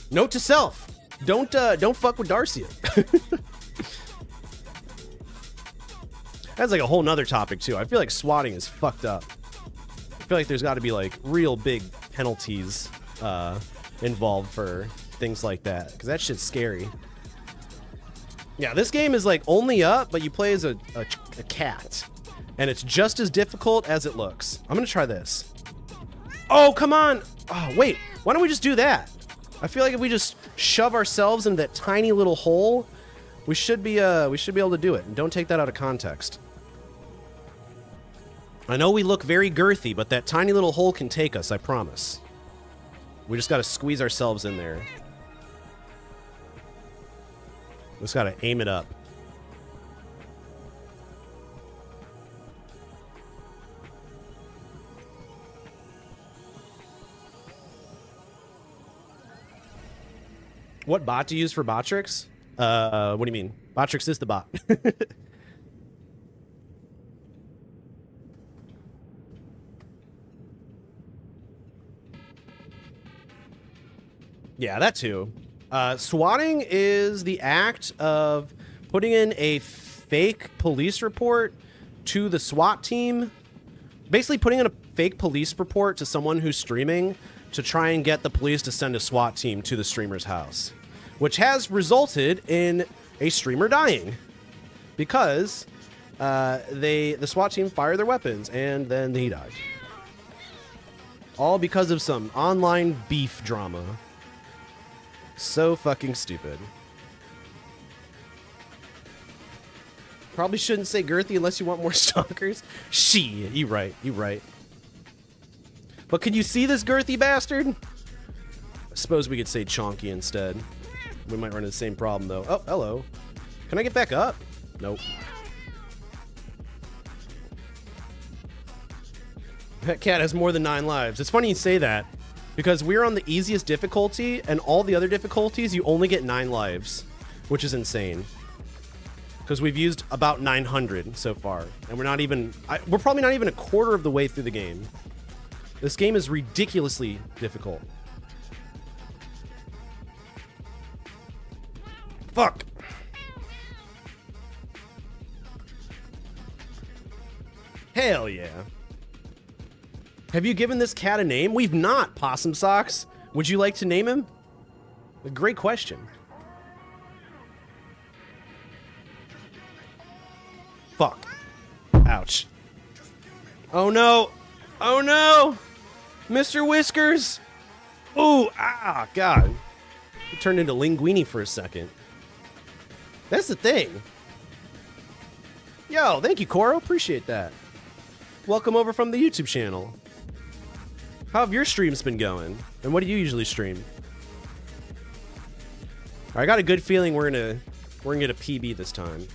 Note to self: don't fuck with Darcia. That's like a whole nother topic too. I feel like swatting is fucked up. I feel like there's got to be like real big penalties involved for things like that, because that shit's scary. Yeah, this game is like only up, but you play as a cat, and it's just as difficult as it looks. I'm gonna try this. Oh, come on. Oh, wait, why don't we just do that? I feel like if we just shove ourselves into that tiny little hole, we should be able to do it. And don't take that out of context. I know we look very girthy, but that tiny little hole can take us, I promise. We just got to squeeze ourselves in there. We just got to aim it up. What bot do you use for Botrix? What do you mean? Botrix is the bot. Yeah, that too. Swatting is the act of putting in a fake police report to the SWAT team. Basically putting in a fake police report to someone who's streaming to try and get the police to send a SWAT team to the streamer's house, which has resulted in a streamer dying because the SWAT team fired their weapons and then he died. All because of some online beef drama. So fucking stupid. Probably shouldn't say girthy unless you want more stalkers. Shit, you right, you right. But could you see this girthy bastard? I suppose we could say chonky instead. We might run into the same problem though. Oh, hello. Can I get back up? Nope. That cat has more than 9 lives. It's funny you say that, because we're on the easiest difficulty, and all the other difficulties, you only get 9 lives, which is insane. Because we've used about 900 so far, and we're probably not even a quarter of the way through the game. This game is ridiculously difficult. Fuck. Hell yeah. Have you given this cat a name? We've not, Possum Socks. Would you like to name him? A great question. Fuck. Ouch. Oh no. Oh no. Mr. Whiskers. Ooh, ah, God. He turned into Linguini for a second. That's the thing. Yo, thank you, Coro. Appreciate that. Welcome over from the YouTube channel. How have your streams been going? And what do you usually stream? I got a good feeling we're gonna get a PB this time.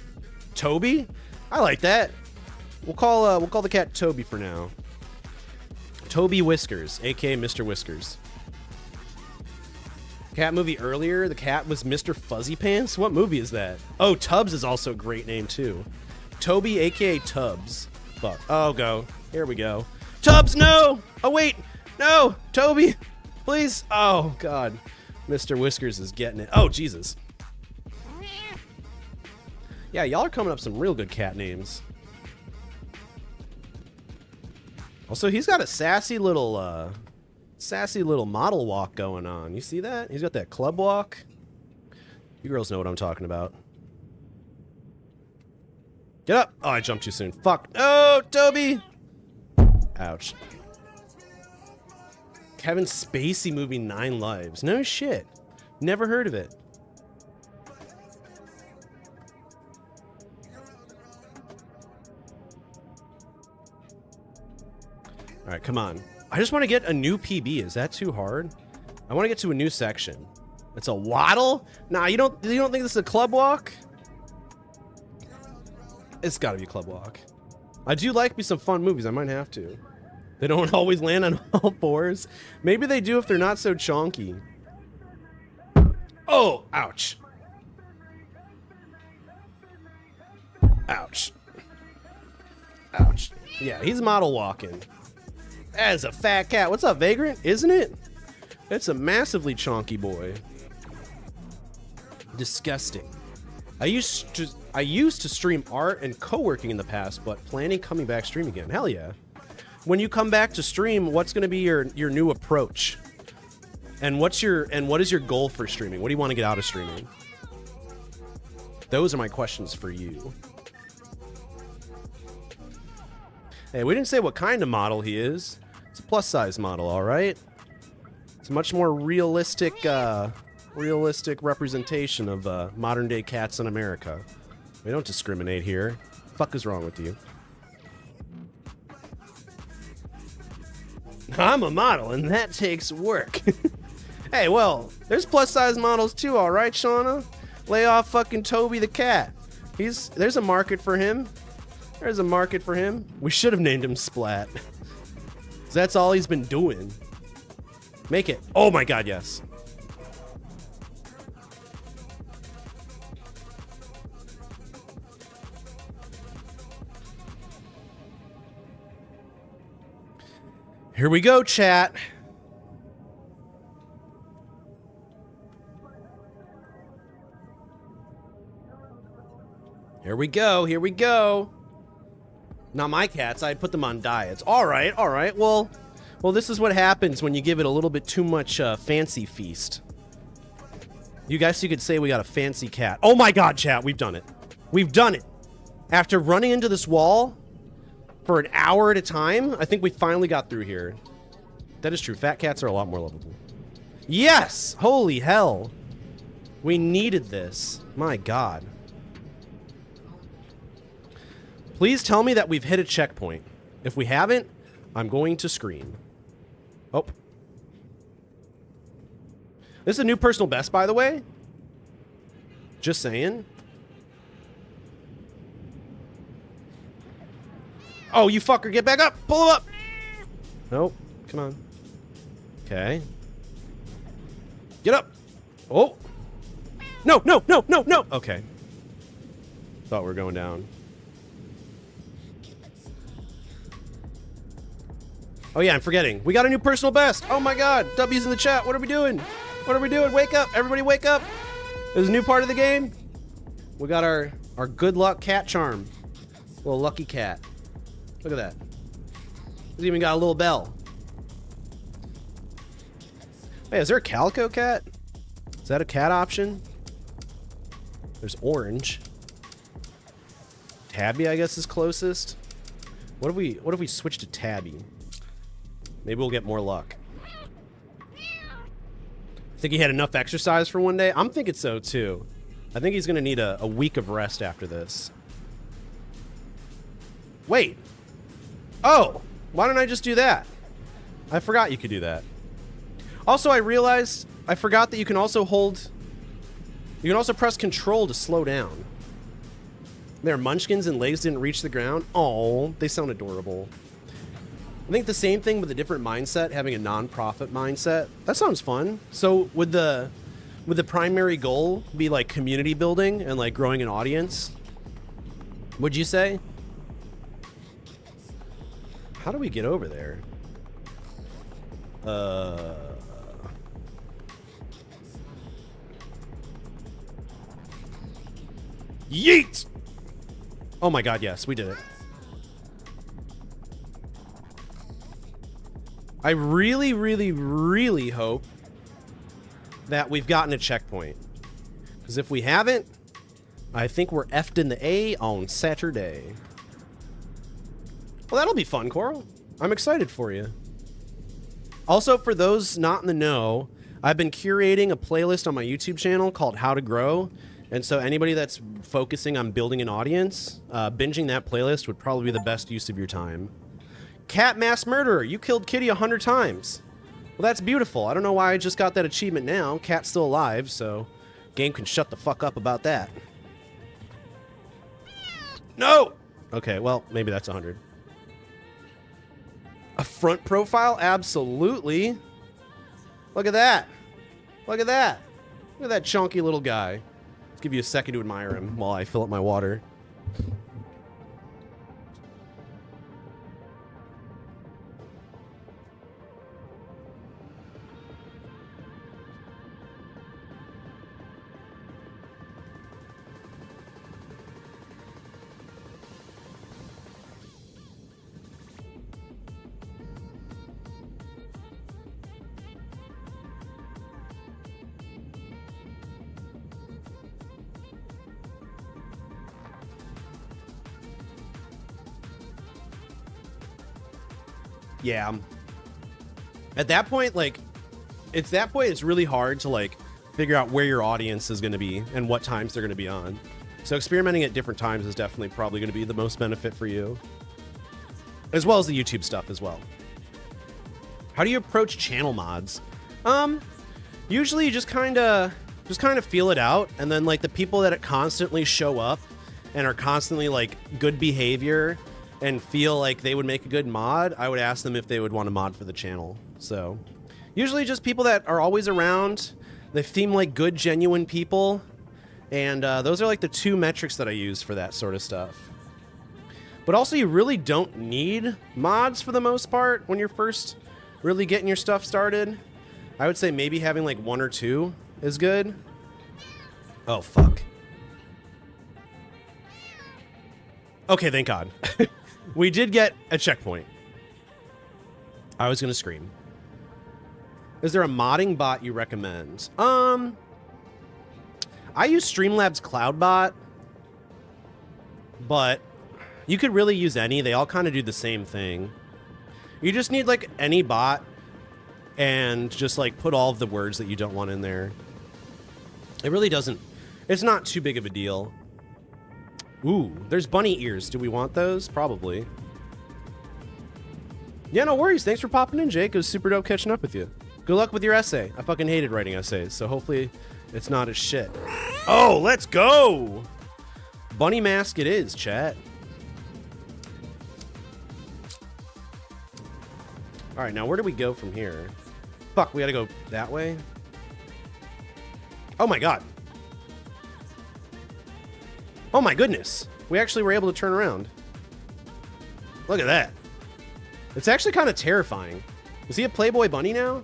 Toby? I like that. We'll call the cat Toby for now. Toby Whiskers, aka Mr. Whiskers. Cat movie earlier, the cat was Mr. Fuzzy Pants? What movie is that? Oh, Tubbs is also a great name too. Toby, aka Tubbs. Fuck. Oh, go. Here we go. Tubbs, no! Oh, wait! No! Toby! Please! Oh, God. Mr. Whiskers is getting it. Oh, Jesus. Yeah, y'all are coming up with some real good cat names. Also, he's got a sassy little model walk going on. You see that? He's got that club walk. You girls know what I'm talking about. Get up! Oh, I jumped too soon. Fuck. Oh, Toby! Ouch. Kevin Spacey movie 9 Lives. No shit. Never heard of it. Alright, come on. I just want to get a new PB. Is that too hard? I want to get to a new section. It's a waddle? Nah, you don't think this is a club walk? It's gotta be a club walk. I do like me some fun movies. I might have to. They don't always land on all fours. Maybe they do if they're not so chonky. Oh, ouch. Ouch. Ouch. Yeah, he's model walking. That is a fat cat. What's up, Vagrant? Isn't it? It's a massively chonky boy. Disgusting. I used to stream art and co-working in the past, but planning coming back stream again. Hell yeah. When you come back to stream, what's going to be your new approach? And what is your goal for streaming? What do you want to get out of streaming? Those are my questions for you. Hey, we didn't say what kind of model he is. It's a plus size model, all right? It's a much more realistic representation of modern day cats in America. We don't discriminate here. Fuck is wrong with you? I'm a model, and that takes work. Hey, well, there's plus size models too, all right, Shauna? Lay off fucking Toby the cat. There's a market for him. There's a market for him. We should have named him Splat. 'Cause that's all he's been doing. Make it. Oh my god, yes. Here we go, chat. Here we go. Here we go. Not my cats. I put them on diets. All right. All right. Well, this is what happens when you give it a little bit too much fancy feast. You guys, you could say we got a fancy cat. Oh my god, chat. We've done it. We've done it. After running into this wall for an hour at a time, I think we finally got through here. That is true. Fat cats are a lot more lovable. Yes! Holy hell. We needed this. My god. Please tell me that we've hit a checkpoint. If we haven't, I'm going to scream. Oh. This is a new personal best, by the way. Just saying. Oh, you fucker, get back up! Pull him up! Nope. Come on. Okay. Get up! Oh! No, no, no, no, no! Okay. Thought we were going down. Oh yeah, I'm forgetting. We got a new personal best! Oh my god! W's in the chat, what are we doing? What are we doing? Wake up! Everybody wake up! There's a new part of the game. We got our good luck cat charm. Little lucky cat. Look at that. He's even got a little bell. Hey, is there a calico cat? Is that a cat option? There's orange. Tabby, I guess, is closest. What if we switch to Tabby? Maybe we'll get more luck. Think he had enough exercise for one day? I'm thinking so too. I think he's gonna need a week of rest after this. Wait. Oh, why don't I just do that? I forgot you could do that. Also, I realized I forgot that you can also press control to slow down. Their munchkins and legs didn't reach the ground. Oh, they sound adorable. I think the same thing with a different mindset, having a non-profit mindset. That sounds fun. So would the primary goal be like community building and like growing an audience? Would you say? How do we get over there? Yeet! Oh my god, yes, we did it. I really, really, really hope that we've gotten a checkpoint. Because if we haven't, I think we're effed in the A on Saturday. Well, that'll be fun, Coral. I'm excited for you. Also, for those not in the know, I've been curating a playlist on my YouTube channel called How to Grow. And so anybody that's focusing on building an audience, binging that playlist would probably be the best use of your time. Cat Mass Murderer, you killed Kitty 100 times. Well, that's beautiful. I don't know why I just got that achievement now. Cat's still alive, so game can shut the fuck up about that. No! Okay, well, maybe that's 100. A front profile? Absolutely. Look at that. Look at that. Look at that chunky little guy. Let's give you a second to admire him while I fill up my water. Yeah. At that point, like, it's really hard to, like, figure out where your audience is going to be and what times they're going to be on. So experimenting at different times is definitely probably going to be the most benefit for you. As well as the YouTube stuff as well. How do you approach channel mods? Usually you just kind of feel it out, and then, like, the people that constantly show up and are constantly, like, good behavior and feel like they would make a good mod, I would ask them if they would want to mod for the channel. So usually just people that are always around, they seem like good, genuine people, and those are like the two metrics that I use for that sort of stuff. But also, you really don't need mods for the most part when you're first really getting your stuff started. I would say maybe having like 1 or 2 is good. Oh, fuck. Okay, thank God. We did get a checkpoint. I was gonna scream. Is there a modding bot you recommend? I use Streamlabs CloudBot, but you could really use any. They all kind of do the same thing. You just need like any bot and just like put all of the words that you don't want in there. It really doesn't. It's not too big of a deal. Ooh, there's bunny ears. Do we want those? Probably. Yeah, no worries. Thanks for popping in, Jake. It was super dope catching up with you. Good luck with your essay. I fucking hated writing essays, so hopefully it's not as shit. Oh, let's go! Bunny mask it is, chat. Alright, now where do we go from here? Fuck, we gotta go that way? Oh my god. Oh my goodness. We actually were able to turn around. Look at that. It's actually kind of terrifying. Is he a Playboy bunny now?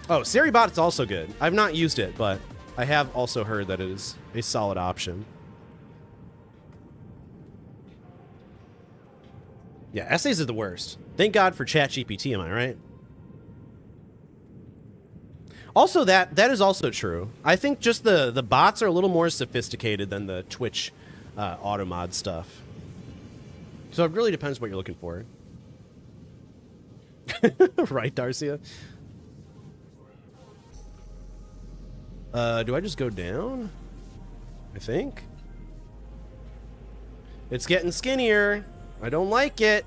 Oh, Seribot is also good. I've not used it, but I have also heard that it is a solid option. Yeah, essays are the worst. Thank God for ChatGPT, am I right? Also, that is also true. I think just the bots are a little more sophisticated than the Twitch auto mod stuff. So it really depends what you're looking for. Right, Darcia? Do I just go down? I think. It's getting skinnier. I don't like it.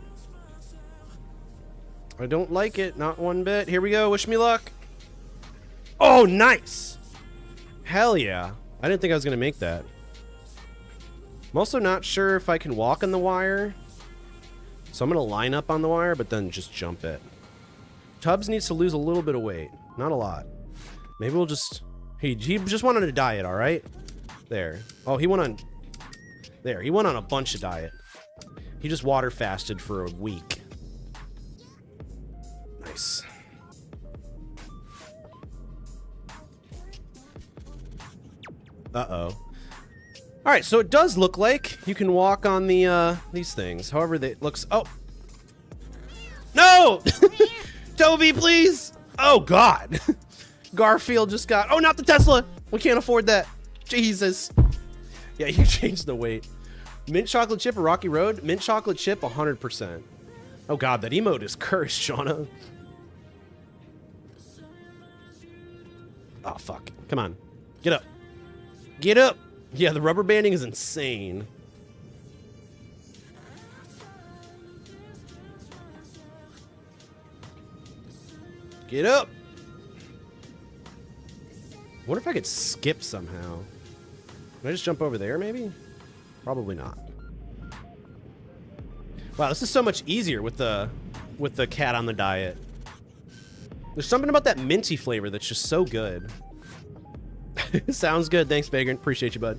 I don't like it, not one bit. Here we go, wish me luck. Oh, nice! Hell yeah. I didn't think I was gonna make that. I'm also not sure if I can walk on the wire. So I'm gonna line up on the wire, but then just jump it. Tubbs needs to lose a little bit of weight. Not a lot. Maybe we'll just... He just went on a diet, alright? There. Oh, he went on... There, he went on a bunch of diet. He just water fasted for a week. Nice. Uh-oh. All right, so it does look like you can walk on the these things. However, it looks. Oh, no, Toby, please. Oh God, Garfield just got. Oh, not the Tesla. We can't afford that. Jesus. Yeah, you changed the weight. Mint chocolate chip or Rocky Road? Mint chocolate chip, 100%. Oh God, that emote is cursed, Shauna. Oh fuck! Come on, get up. Get up. Yeah, the rubber banding is insane. Get up. I wonder if I could skip somehow. Can I just jump over there, maybe? Probably not. Wow, this is so much easier with the cat on the diet. There's something about that minty flavor that's just so good. Sounds good. Thanks, Vagrant. Appreciate you, bud.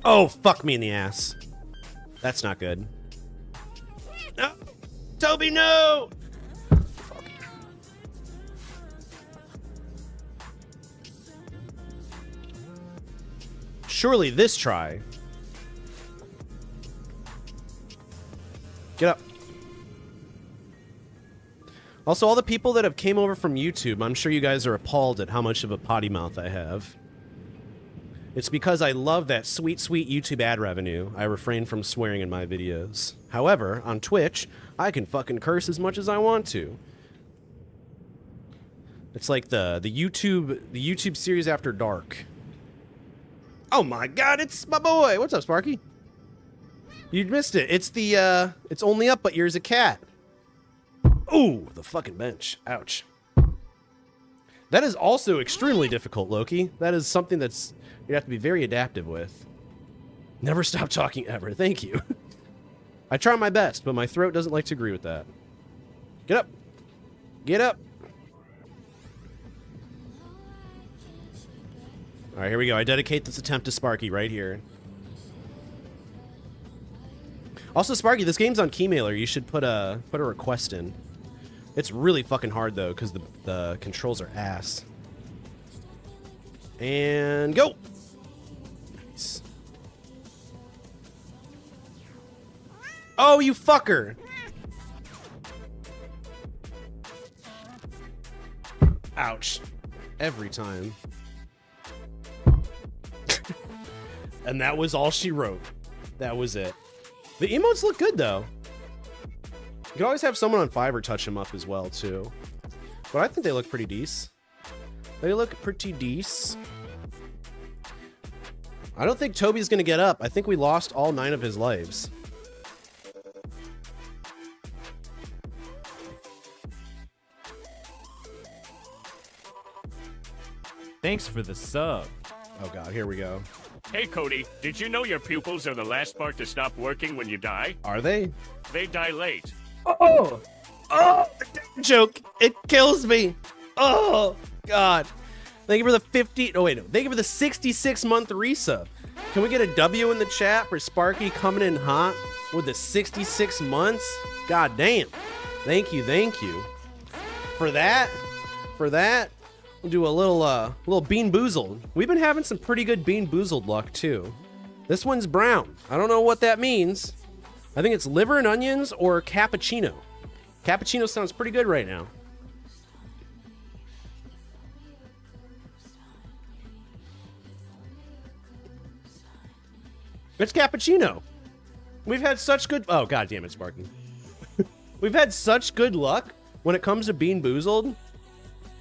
Oh, fuck me in the ass. That's not good. No! Toby, no! Fuck. Surely this try. Get up. Also, all the people that have came over from YouTube, I'm sure you guys are appalled at how much of a potty mouth I have. It's because I love that sweet, sweet YouTube ad revenue. I refrain from swearing in my videos. However, on Twitch, I can fucking curse as much as I want to. It's like the YouTube series After Dark. Oh my God, it's my boy. What's up, Sparky? You missed it. It's the it's Only Up But You're a Cat. Ooh, the fucking bench. Ouch. That is also extremely difficult, Loki. That is something that's you have to be very adaptive with. Never stop talking ever. Thank you. I try my best, but my throat doesn't like to agree with that. Get up. Get up. All right, here we go. I dedicate this attempt to Sparky right here. Also, Sparky, this game's on Keymailer. You should put a request in. It's really fucking hard though, because the controls are ass. And go. Nice. Oh, you fucker! Ouch! Every time. And that was all she wrote. That was it. The emotes look good though. You can always have someone on Fiverr touch them up as well too. But I think they look pretty decent. They look pretty decent. I don't think Toby's gonna get up. I think we lost all 9 of his lives. Thanks for the sub. Oh God, here we go. Hey, Cody, did you know your pupils are the last part to stop working when you die? Are they? They die late. Oh! Oh! The dad joke! It kills me! Oh! God. Thank you for the 50... Oh, wait, no. Thank you for the 66-month resub. Can we get a W in the chat for Sparky coming in hot with the 66 months? God damn. Thank you, thank you. For that, we'll do a little Bean Boozled. We've been having some pretty good Bean Boozled luck, too. This one's brown. I don't know what that means. I think it's liver and onions or cappuccino. Cappuccino sounds pretty good right now. It's cappuccino. We've had such good... Oh, God damn it, Sparky. We've had such good luck when it comes to Bean Boozled.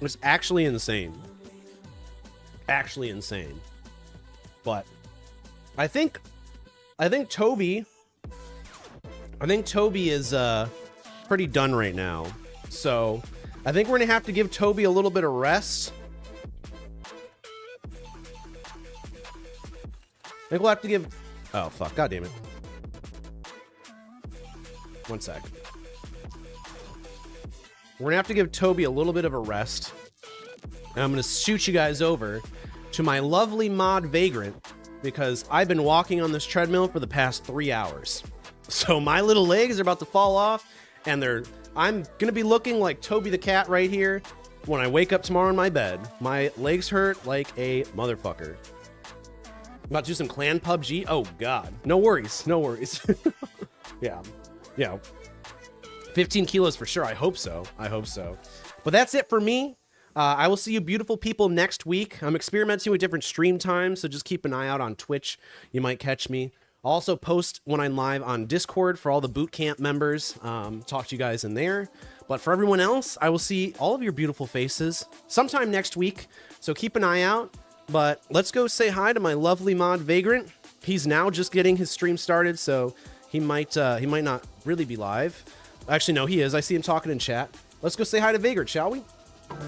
It's actually insane. Actually insane. But I think Toby is pretty done right now. So I think we're gonna have to give Toby a little bit of rest. I think we'll have to give... Oh, fuck. God damn it. One sec. We're gonna have to give Toby a little bit of a rest. And I'm gonna shoot you guys over to my lovely mod Vagrant, because I've been walking on this treadmill for the past 3 hours. So my little legs are about to fall off, And I'm gonna be looking like Toby the cat right here when I wake up tomorrow in my bed. My legs hurt like a motherfucker. About to do some clan PUBG. Oh god, no worries, no worries. Yeah, 15 kilos for sure. I hope so. But that's it for me. I will see you beautiful people next week. I'm experimenting with different stream times, so just keep an eye out on Twitch. You might catch me. I'll also post when I'm live on Discord for all the boot camp members. Talk to you guys in there. But for everyone else, I will see all of your beautiful faces sometime next week. So keep an eye out. But let's go say hi to my lovely mod Vagrant. He's now just getting his stream started, so he might not really be live. Actually, no, he is. I see him talking in chat. Let's go say hi to Vagrant, shall we?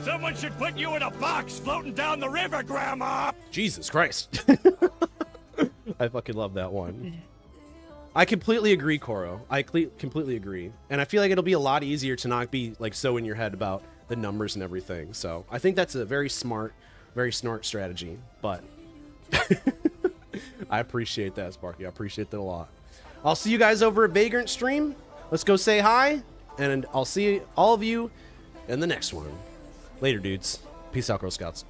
Someone should put you in a box floating down the river, Grandma! Jesus Christ. I fucking love that one. I completely agree, Koro. I completely agree. And I feel like it'll be a lot easier to not be like so in your head about the numbers and everything. So I think that's a very smart strategy. But I appreciate that, Sparky. I appreciate that a lot. I'll see you guys over at Vagrant stream. Let's go say hi. And I'll see all of you in the next one. Later, dudes. Peace out, Girl Scouts.